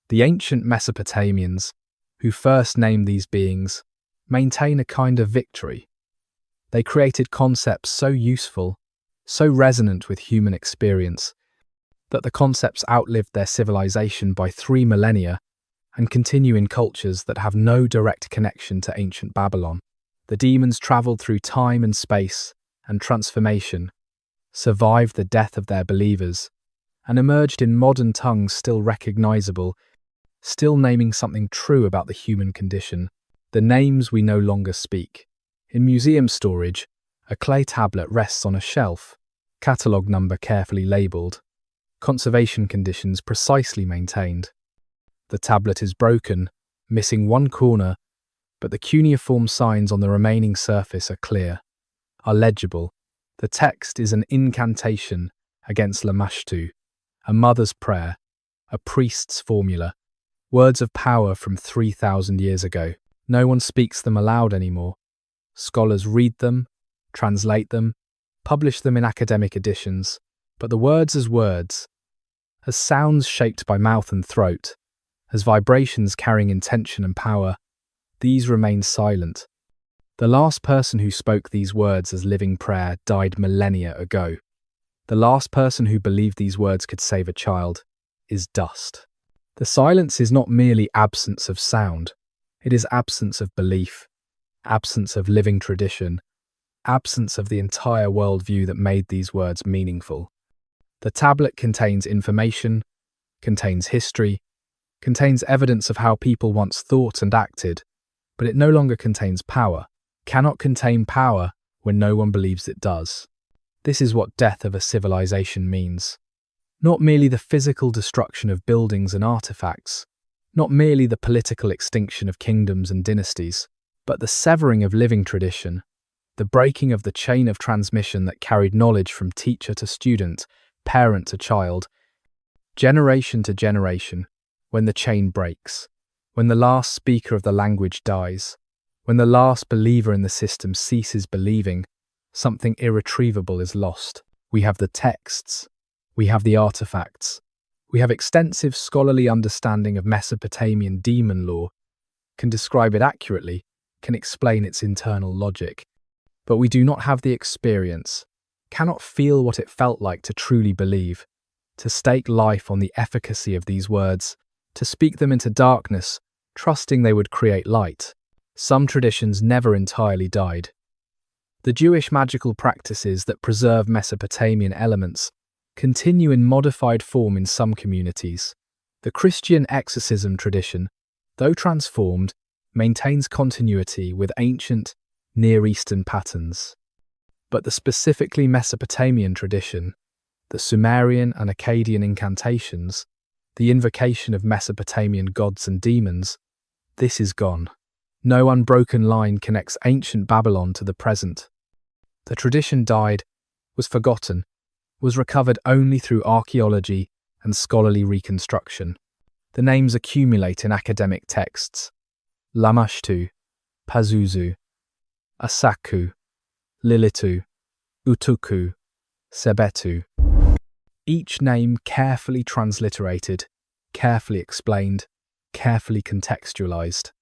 The ancient Mesopotamians, who first named these beings, maintain a kind of victory. They created concepts so useful, so resonant with human experience, that the concepts outlived their civilization by 3 millennia and continue in cultures that have no direct connection to ancient Babylon. The demons traveled through time and space and transformation, survived the death of their believers, and emerged in modern tongues still recognizable, still naming something true about the human condition, the names we no longer speak. In museum storage, a clay tablet rests on a shelf, catalogue number carefully labelled, conservation conditions precisely maintained. The tablet is broken, missing one corner, but the cuneiform signs on the remaining surface are clear, are legible. The text is an incantation against Lamashtu, a mother's prayer, a priest's formula, words of power from 3,000 years ago. No one speaks them aloud anymore. Scholars read them, translate them, publish them in academic editions, but the words as words, as sounds shaped by mouth and throat, as vibrations carrying intention and power, these remain silent. The last person who spoke these words as living prayer died millennia ago. The last person who believed these words could save a child is dust. The silence is not merely absence of sound, it is absence of belief, absence of living tradition, absence of the entire worldview that made these words meaningful. The tablet contains information, contains history, contains evidence of how people once thought and acted, but it no longer contains power, cannot contain power when no one believes it does. This is what death of a civilization means. Not merely the physical destruction of buildings and artifacts, not merely the political extinction of kingdoms and dynasties, but the severing of living tradition, the breaking of the chain of transmission that carried knowledge from teacher to student, parent to child, generation to generation. When the chain breaks, when the last speaker of the language dies, when the last believer in the system ceases believing, something irretrievable is lost. We have the texts, we have the artifacts, we have extensive scholarly understanding of Mesopotamian demon lore, can describe it accurately, can explain its internal logic. But we do not have the experience, cannot feel what it felt like to truly believe, to stake life on the efficacy of these words, to speak them into darkness, trusting they would create light. Some traditions never entirely died. The Jewish magical practices that preserve Mesopotamian elements continue in modified form in some communities. The Christian exorcism tradition, though transformed, maintains continuity with ancient Near Eastern patterns. But the specifically Mesopotamian tradition, the Sumerian and Akkadian incantations, the invocation of Mesopotamian gods and demons, this is gone. No unbroken line connects ancient Babylon to the present. The tradition died, was forgotten, was recovered only through archaeology and scholarly reconstruction. The names accumulate in academic texts: Lamashtu, Pazuzu, Asaku, Lilitu, Utuku, Sebetu. Each name carefully transliterated, carefully explained, carefully contextualized.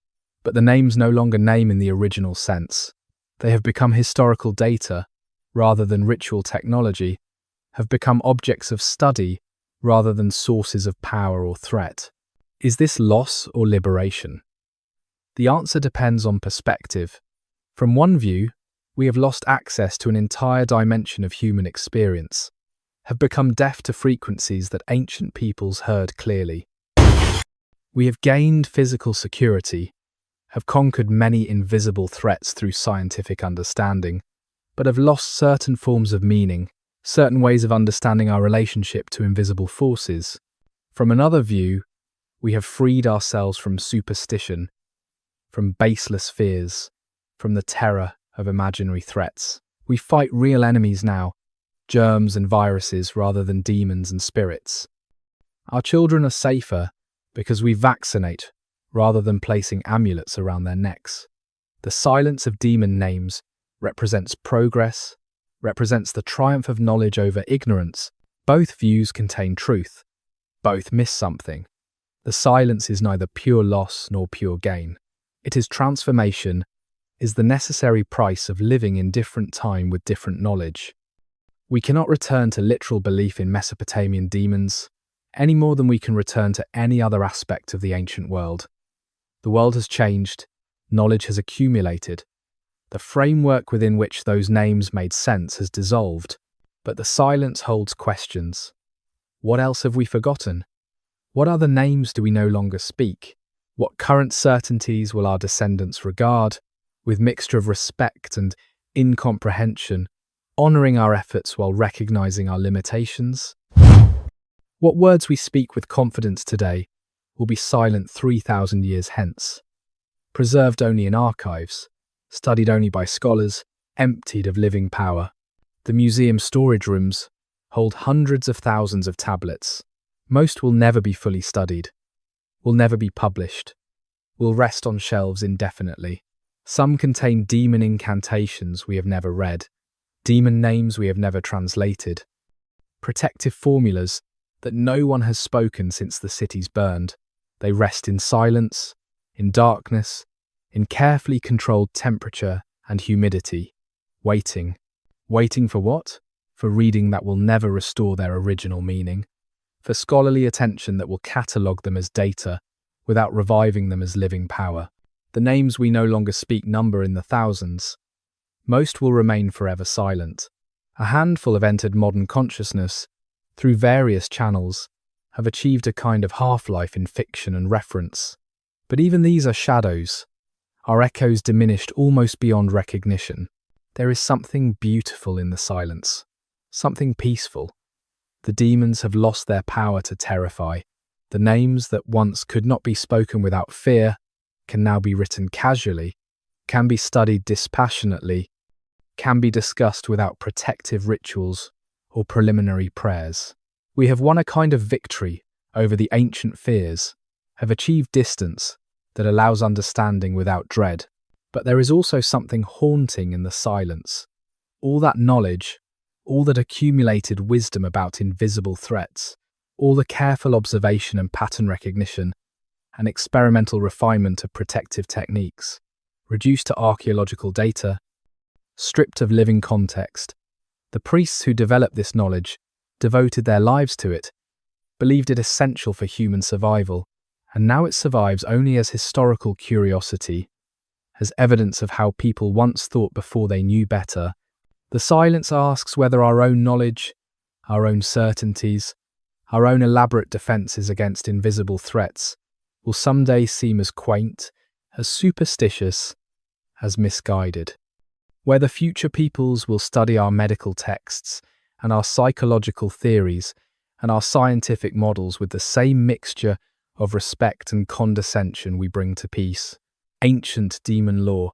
But the names no longer name in the original sense. They have become historical data, rather than ritual technology, have become objects of study, rather than sources of power or threat. Is this loss or liberation? The answer depends on perspective. From one view, we have lost access to an entire dimension of human experience, have become deaf to frequencies that ancient peoples heard clearly. We have gained physical security, have conquered many invisible threats through scientific understanding, but have lost certain forms of meaning, certain ways of understanding our relationship to invisible forces. From another view, we have freed ourselves from superstition, from baseless fears, from the terror of imaginary threats. We fight real enemies now, germs and viruses rather than demons and spirits. Our children are safer because we vaccinate rather than placing amulets around their necks. The silence of demon names represents progress, represents the triumph of knowledge over ignorance, Both views contain truth. Both miss something. The silence is neither pure loss nor pure gain. It is transformation, is the necessary price of living in different time with different knowledge. We cannot return to literal belief in Mesopotamian demons, any more than we can return to any other aspect of the ancient world. The world has changed, knowledge has accumulated. The framework within which those names made sense has dissolved, but the silence holds questions. What else have we forgotten? What other names do we no longer speak? What current certainties will our descendants regard, with mixture of respect and incomprehension, honouring our efforts while recognising our limitations? What words we speak with confidence today will be silent 3,000 years hence, preserved only in archives, studied only by scholars, emptied of living power. The museum storage rooms hold hundreds of thousands of tablets. Most will never be fully studied, will never be published, will rest on shelves indefinitely. Some contain demon incantations we have never read, demon names we have never translated, protective formulas that no one has spoken since the cities burned. They rest in silence, in darkness, in carefully controlled temperature and humidity, waiting. Waiting for what? For reading that will never restore their original meaning, for scholarly attention that will catalogue them as data without reviving them as living power. The names we no longer speak number in the thousands. Most will remain forever silent. A handful have entered modern consciousness through various channels, have achieved a kind of half-life in fiction and reference. But even these are shadows, our echoes diminished almost beyond recognition. There is something beautiful in the silence, something peaceful. The demons have lost their power to terrify. The names that once could not be spoken without fear can now be written casually, can be studied dispassionately, can be discussed without protective rituals or preliminary prayers. We have won a kind of victory over the ancient fears, have achieved distance that allows understanding without dread. But there is also something haunting in the silence. All that knowledge, all that accumulated wisdom about invisible threats, all the careful observation and pattern recognition, and experimental refinement of protective techniques, reduced to archaeological data, stripped of living context. The priests who developed this knowledge devoted their lives to it, believed it essential for human survival, and now it survives only as historical curiosity, as evidence of how people once thought before they knew better. The silence asks whether our own knowledge, our own certainties, our own elaborate defences against invisible threats will someday seem as quaint, as superstitious, as misguided. Whether future peoples will study our medical texts and our psychological theories and our scientific models with the same mixture of respect and condescension we bring to peace. Ancient demon lore.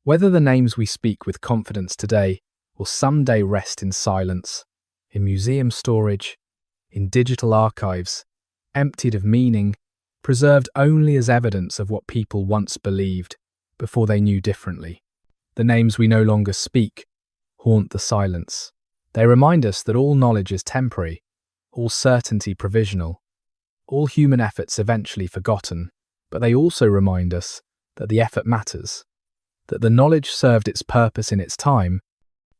Whether the names we speak with confidence today will someday rest in silence, in museum storage, in digital archives, emptied of meaning, preserved only as evidence of what people once believed before they knew differently. The names we no longer speak haunt the silence. They remind us that all knowledge is temporary, all certainty provisional, all human efforts eventually forgotten, but they also remind us that the effort matters, that the knowledge served its purpose in its time,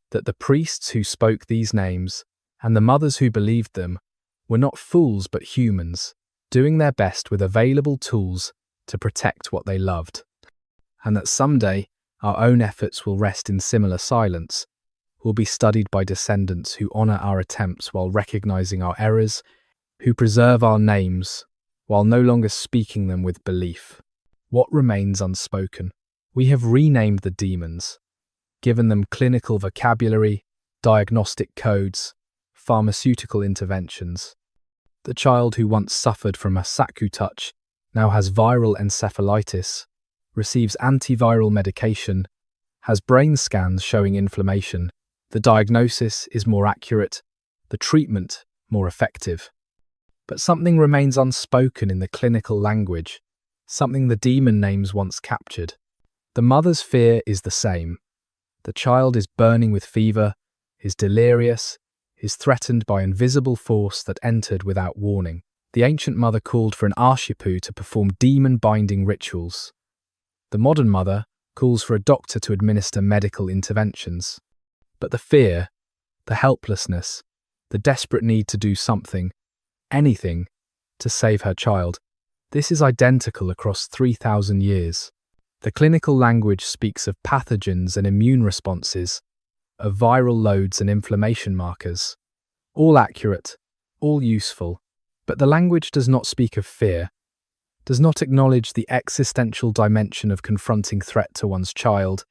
that the priests who spoke these names and the mothers who believed them were not fools but humans, doing their best with available tools to protect what they loved, and that someday our own efforts will rest in similar silence, will be studied by descendants who honour our attempts while recognising our errors, who preserve our names while no longer speaking them with belief. What remains unspoken? We have renamed the demons, given them clinical vocabulary, diagnostic codes, pharmaceutical interventions. The child who once suffered from a saku touch now has viral encephalitis, receives antiviral medication, has brain scans showing inflammation. The diagnosis is more accurate, the treatment more effective. But something remains unspoken in the clinical language, something the demon names once captured. The mother's fear is the same. The child is burning with fever, is delirious, is threatened by an invisible force that entered without warning. The ancient mother called for an Arshipu to perform demon-binding rituals. The modern mother calls for a doctor to administer medical interventions. But the fear, the helplessness, the desperate need to do something, anything, to save her child, this is identical across 3,000 years. The clinical language speaks of pathogens and immune responses, of viral loads and inflammation markers. All accurate, all useful, but the language does not speak of fear, does not acknowledge the existential dimension of confronting threat to one's child,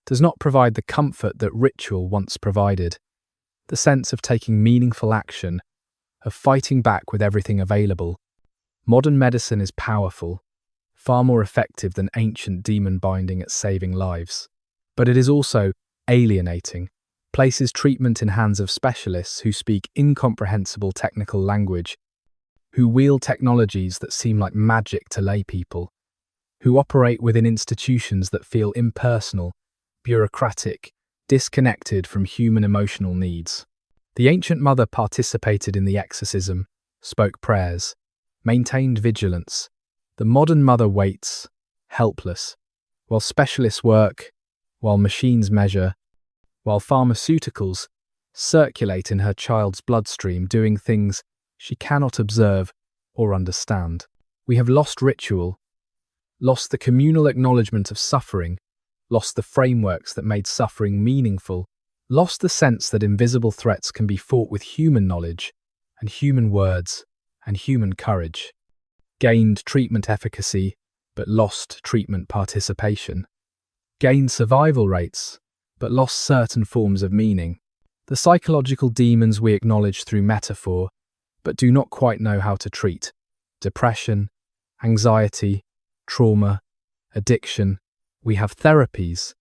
does not provide the comfort that ritual once provided, the sense of taking meaningful action, of fighting back with everything available. Modern medicine is powerful, far more effective than ancient demon binding at saving lives. But it is also alienating, places treatment in hands of specialists who speak incomprehensible technical language, who wield technologies that seem like magic to lay people, who operate within institutions that feel impersonal, bureaucratic, disconnected from human emotional needs. The ancient mother participated in the exorcism, spoke prayers, maintained vigilance. The modern mother waits, helpless, while specialists work, while machines measure, while pharmaceuticals circulate in her child's bloodstream, doing things she cannot observe or understand. We have lost ritual, lost the communal acknowledgement of suffering, lost the frameworks that made suffering meaningful, lost the sense that invisible threats can be fought with human knowledge and human words and human courage. Gained treatment efficacy, but lost treatment participation. Gained survival rates, but lost certain forms of meaning. The psychological demons we acknowledge through metaphor, but do not quite know how to treat. Depression, anxiety, trauma, addiction. We have therapies,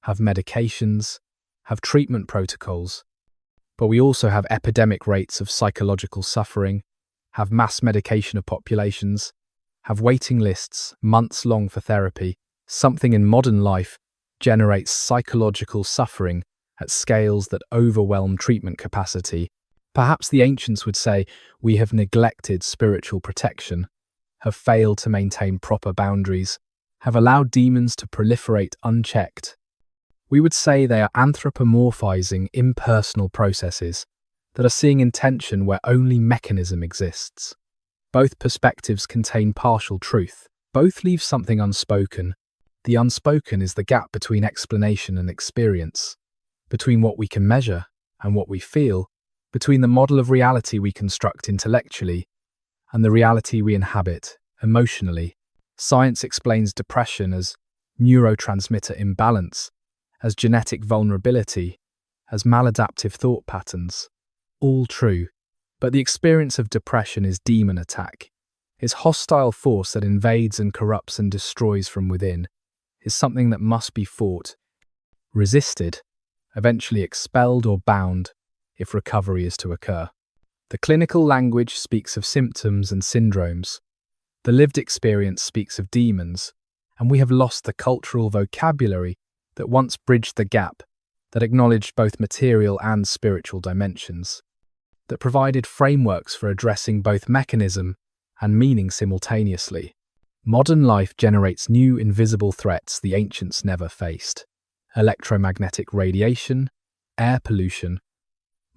have medications, have treatment protocols, but we also have epidemic rates of psychological suffering, have mass medication of populations, have waiting lists months long for therapy. Something in modern life generates psychological suffering at scales that overwhelm treatment capacity. Perhaps the ancients would say we have neglected spiritual protection, have failed to maintain proper boundaries, have allowed demons to proliferate unchecked. We would say they are anthropomorphizing impersonal processes that are seeing intention where only mechanism exists. Both perspectives contain partial truth. Both leave something unspoken. The unspoken is the gap between explanation and experience, between what we can measure and what we feel, between the model of reality we construct intellectually and the reality we inhabit emotionally. Science explains depression as neurotransmitter imbalance, as genetic vulnerability, as maladaptive thought patterns. All true, but the experience of depression is demon attack, is hostile force that invades and corrupts and destroys from within, is something that must be fought, resisted, eventually expelled or bound if recovery is to occur. The clinical language speaks of symptoms and syndromes. The lived experience speaks of demons, and we have lost the cultural vocabulary that once bridged the gap, that acknowledged both material and spiritual dimensions, that provided frameworks for addressing both mechanism and meaning simultaneously. Modern life generates new invisible threats the ancients never faced. Electromagnetic radiation, air pollution,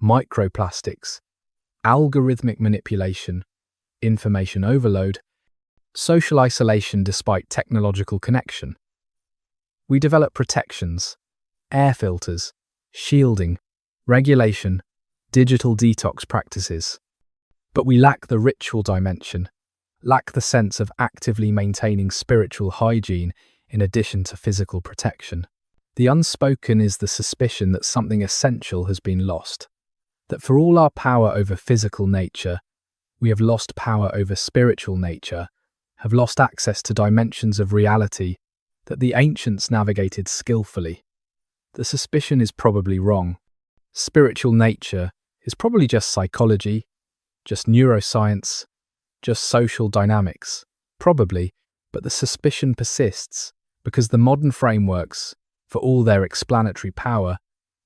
microplastics, algorithmic manipulation, information overload, social isolation despite technological connection. We develop protections, air filters, shielding, regulation, digital detox practices. But we lack the ritual dimension, lack the sense of actively maintaining spiritual hygiene in addition to physical protection. The unspoken is the suspicion that something essential has been lost, that for all our power over physical nature, we have lost power over spiritual nature, have lost access to dimensions of reality that the ancients navigated skillfully. The suspicion is probably wrong. Spiritual nature is probably just psychology, just neuroscience, just social dynamics, probably, but the suspicion persists because the modern frameworks, for all their explanatory power,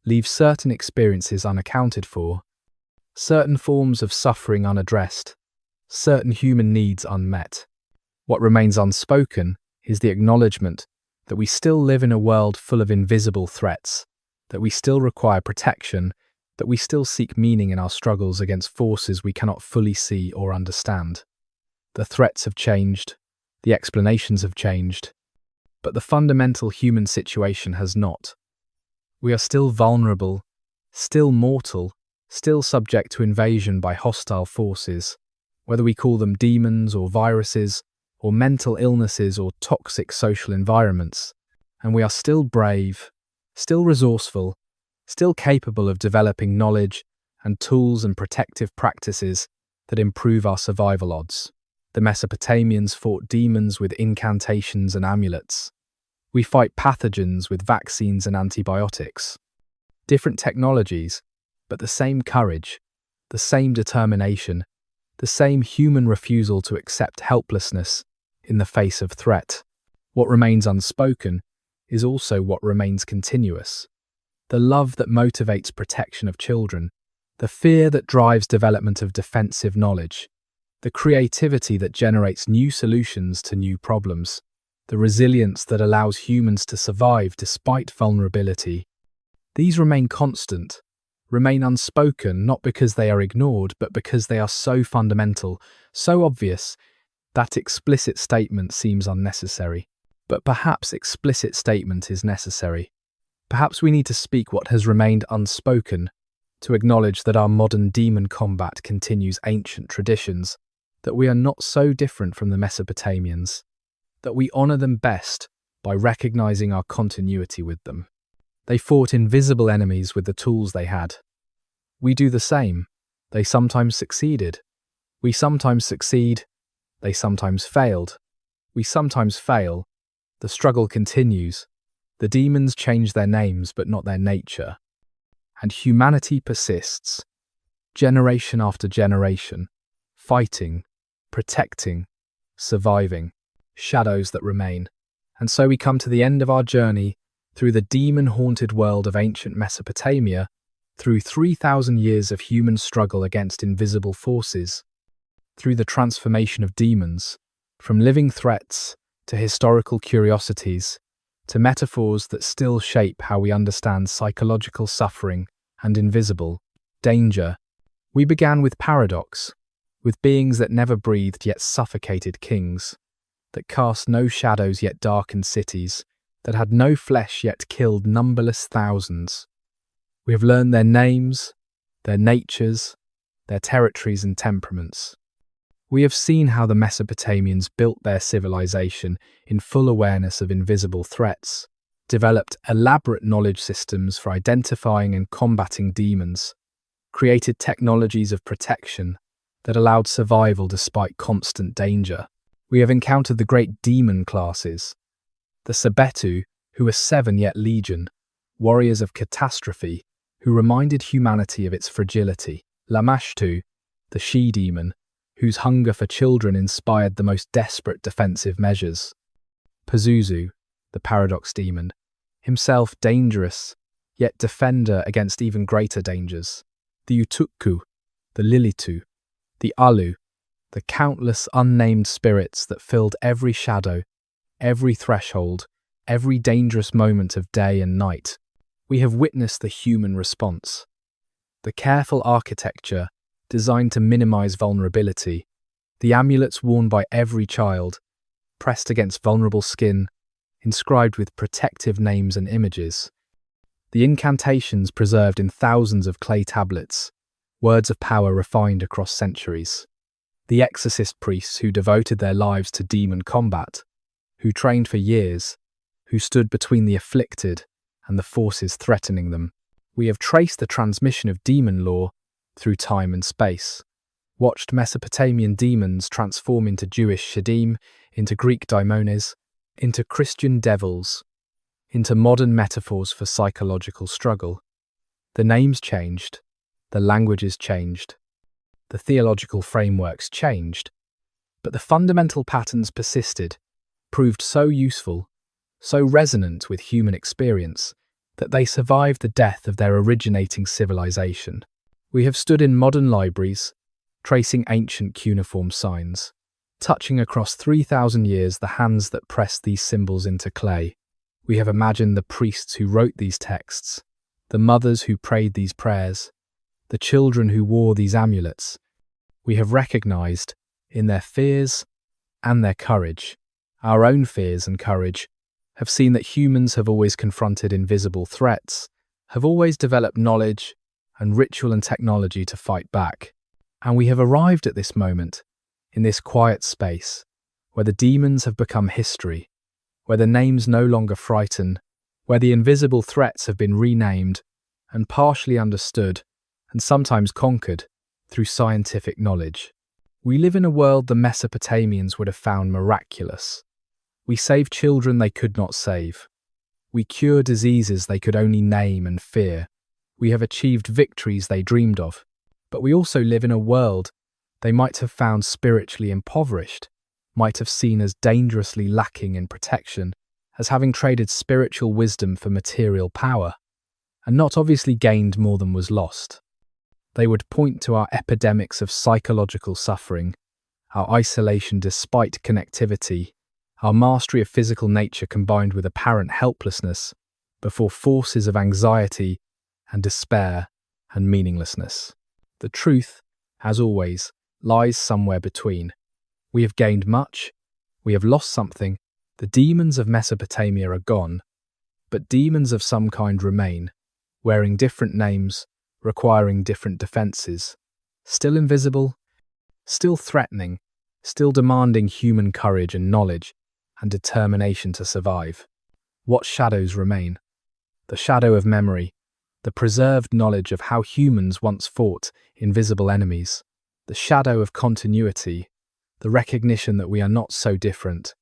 leave certain experiences unaccounted for, certain forms of suffering unaddressed, certain human needs unmet. What remains unspoken is the acknowledgement that we still live in a world full of invisible threats, that we still require protection, that we still seek meaning in our struggles against forces we cannot fully see or understand. The threats have changed, the explanations have changed, but the fundamental human situation has not. We are still vulnerable, still mortal, still subject to invasion by hostile forces, whether we call them demons or viruses, or mental illnesses or toxic social environments, and we are still brave, still resourceful, still capable of developing knowledge and tools and protective practices that improve our survival odds. The Mesopotamians fought demons with incantations and amulets. We fight pathogens with vaccines and antibiotics. Different technologies, but the same courage, the same determination, the same human refusal to accept helplessness in the face of threat. What remains unspoken is also what remains continuous. The love that motivates protection of children, the fear that drives development of defensive knowledge, the creativity that generates new solutions to new problems, the resilience that allows humans to survive despite vulnerability. These remain constant, remain unspoken not because they are ignored, but because they are so fundamental, so obvious, that explicit statement seems unnecessary. But perhaps explicit statement is necessary. Perhaps we need to speak what has remained unspoken, to acknowledge that our modern demon combat continues ancient traditions, that we are not so different from the Mesopotamians, that we honour them best by recognising our continuity with them. They fought invisible enemies with the tools they had. We do the same. They sometimes succeeded. We sometimes succeed. They sometimes failed. We sometimes fail. The struggle continues. The demons change their names but not their nature. And humanity persists, generation after generation, fighting, protecting, surviving, shadows that remain. And so we come to the end of our journey through the demon-haunted world of ancient Mesopotamia, through 3,000 years of human struggle against invisible forces, through the transformation of demons, from living threats to historical curiosities, to metaphors that still shape how we understand psychological suffering and invisible danger. We began with paradox, with beings that never breathed yet suffocated kings, that cast no shadows yet darkened cities, that had no flesh yet killed numberless thousands. We have learned their names, their natures, their territories and temperaments. We have seen how the Mesopotamians built their civilization in full awareness of invisible threats, developed elaborate knowledge systems for identifying and combating demons, created technologies of protection that allowed survival despite constant danger. We have encountered the great demon classes, the Sebetu, who were 7 yet legion, warriors of catastrophe, who reminded humanity of its fragility, Lamashtu, the she-demon, whose hunger for children inspired the most desperate defensive measures, Pazuzu, the paradox demon, himself dangerous, yet defender against even greater dangers, the Utukku, the Lilitu, the Alu, the countless unnamed spirits that filled every shadow, every threshold, every dangerous moment of day and night. We have witnessed the human response, the careful architecture designed to minimize vulnerability, the amulets worn by every child, pressed against vulnerable skin, inscribed with protective names and images, the incantations preserved in thousands of clay tablets, words of power refined across centuries, the exorcist priests who devoted their lives to demon combat, who trained for years, who stood between the afflicted and the forces threatening them. We have traced the transmission of demon lore through time and space, watched Mesopotamian demons transform into Jewish shadim, into Greek daimones, into Christian devils, into modern metaphors for psychological struggle. The names changed, the languages changed, the theological frameworks changed, but the fundamental patterns persisted, proved so useful, so resonant with human experience, that they survived the death of their originating civilization. We have stood in modern libraries, tracing ancient cuneiform signs, touching across 3,000 years the hands that pressed these symbols into clay. We have imagined the priests who wrote these texts, the mothers who prayed these prayers, the children who wore these amulets. We have recognized, in their fears and their courage, our own fears and courage, have seen that humans have always confronted invisible threats, have always developed knowledge and ritual and technology to fight back. And we have arrived at this moment, in this quiet space, where the demons have become history, where the names no longer frighten, where the invisible threats have been renamed and partially understood and sometimes conquered through scientific knowledge. We live in a world the Mesopotamians would have found miraculous. We save children they could not save. We cure diseases they could only name and fear. We have achieved victories they dreamed of. But we also live in a world they might have found spiritually impoverished, might have seen as dangerously lacking in protection, as having traded spiritual wisdom for material power, and not obviously gained more than was lost. They would point to our epidemics of psychological suffering, our isolation despite connectivity, our mastery of physical nature combined with apparent helplessness before forces of anxiety and despair and meaninglessness. The truth, as always, lies somewhere between. We have gained much, we have lost something, the demons of Mesopotamia are gone, but demons of some kind remain, wearing different names, requiring different defenses, still invisible, still threatening, still demanding human courage and knowledge and determination to survive. What shadows remain? The shadow of memory, the preserved knowledge of how humans once fought invisible enemies, the shadow of continuity, the recognition that we are not so different,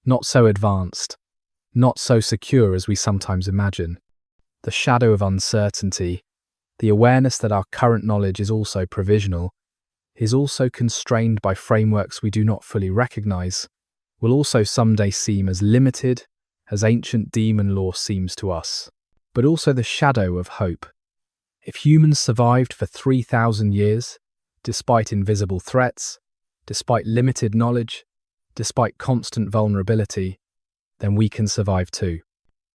not so advanced, not so secure as we sometimes imagine, the shadow of uncertainty, the awareness that our current knowledge is also provisional, is also constrained by frameworks we do not fully recognize, will also someday seem as limited as ancient demon lore seems to us, but also the shadow of hope. If humans survived for 3,000 years, despite invisible threats, despite limited knowledge, despite constant vulnerability, then we can survive too.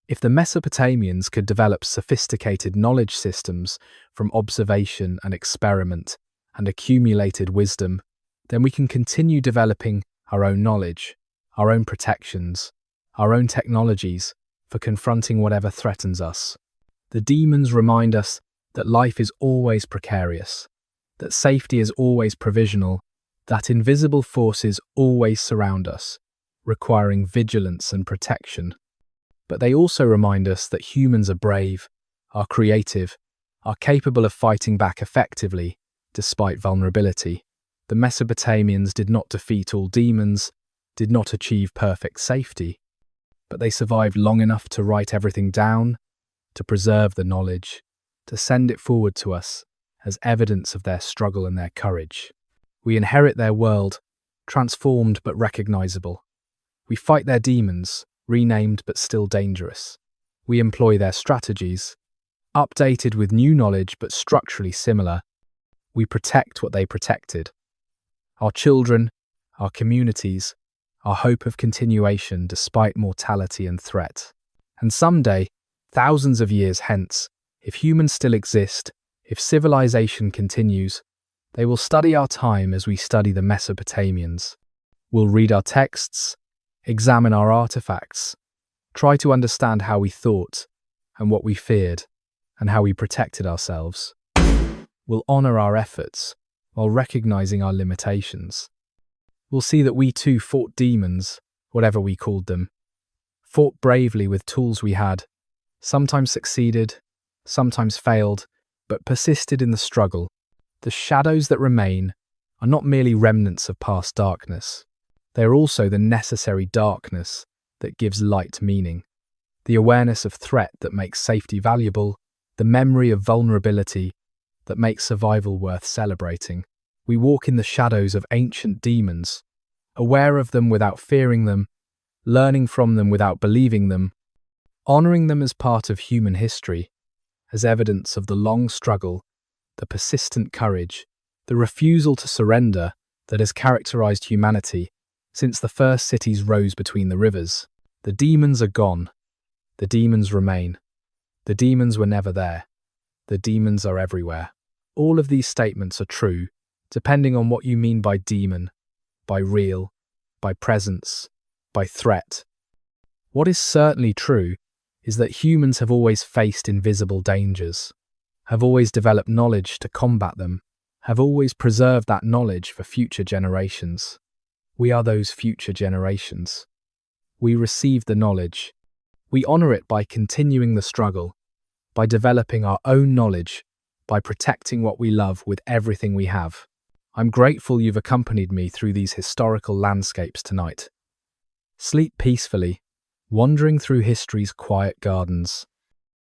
If the Mesopotamians could develop sophisticated knowledge systems from observation and experiment and accumulated wisdom, then we can continue developing our own knowledge, our own protections, our own technologies for confronting whatever threatens us. The demons remind us that life is always precarious, that safety is always provisional, that invisible forces always surround us, requiring vigilance and protection. But they also remind us that humans are brave, are creative, are capable of fighting back effectively, despite vulnerability. The Mesopotamians did not defeat all demons, did not achieve perfect safety, but they survived long enough to write everything down, to preserve the knowledge, to send it forward to us as evidence of their struggle and their courage. We inherit their world, transformed but recognizable. We fight their demons, renamed but still dangerous. We employ their strategies, updated with new knowledge but structurally similar. We protect what they protected. Our children, our communities, our hope of continuation despite mortality and threat. And someday, thousands of years hence, if humans still exist, if civilization continues, they will study our time as we study the Mesopotamians. We'll read our texts, examine our artifacts, try to understand how we thought and what we feared and how we protected ourselves. We'll honor our efforts while recognizing our limitations. We'll see that we too fought demons, whatever we called them, fought bravely with tools we had, sometimes succeeded, sometimes failed, but persisted in the struggle. The shadows that remain are not merely remnants of past darkness. They are also the necessary darkness that gives light meaning, the awareness of threat that makes safety valuable, the memory of vulnerability that makes survival worth celebrating. We walk in the shadows of ancient demons, aware of them without fearing them, learning from them without believing them, honoring them as part of human history, as evidence of the long struggle the persistent courage, the refusal to surrender that has characterized humanity since the first cities rose between the rivers. The demons are gone. The demons remain. The demons were never there. The demons are everywhere. All of these statements are true, depending on what you mean by demon, by real, by presence, by threat. What is certainly true is that humans have always faced invisible dangers, have always developed knowledge to combat them, have always preserved that knowledge for future generations. We are those future generations. We receive the knowledge. We honor it by continuing the struggle, by developing our own knowledge, by protecting what we love with everything we have. I'm grateful you've accompanied me through these historical landscapes tonight. Sleep peacefully, wandering through history's quiet gardens.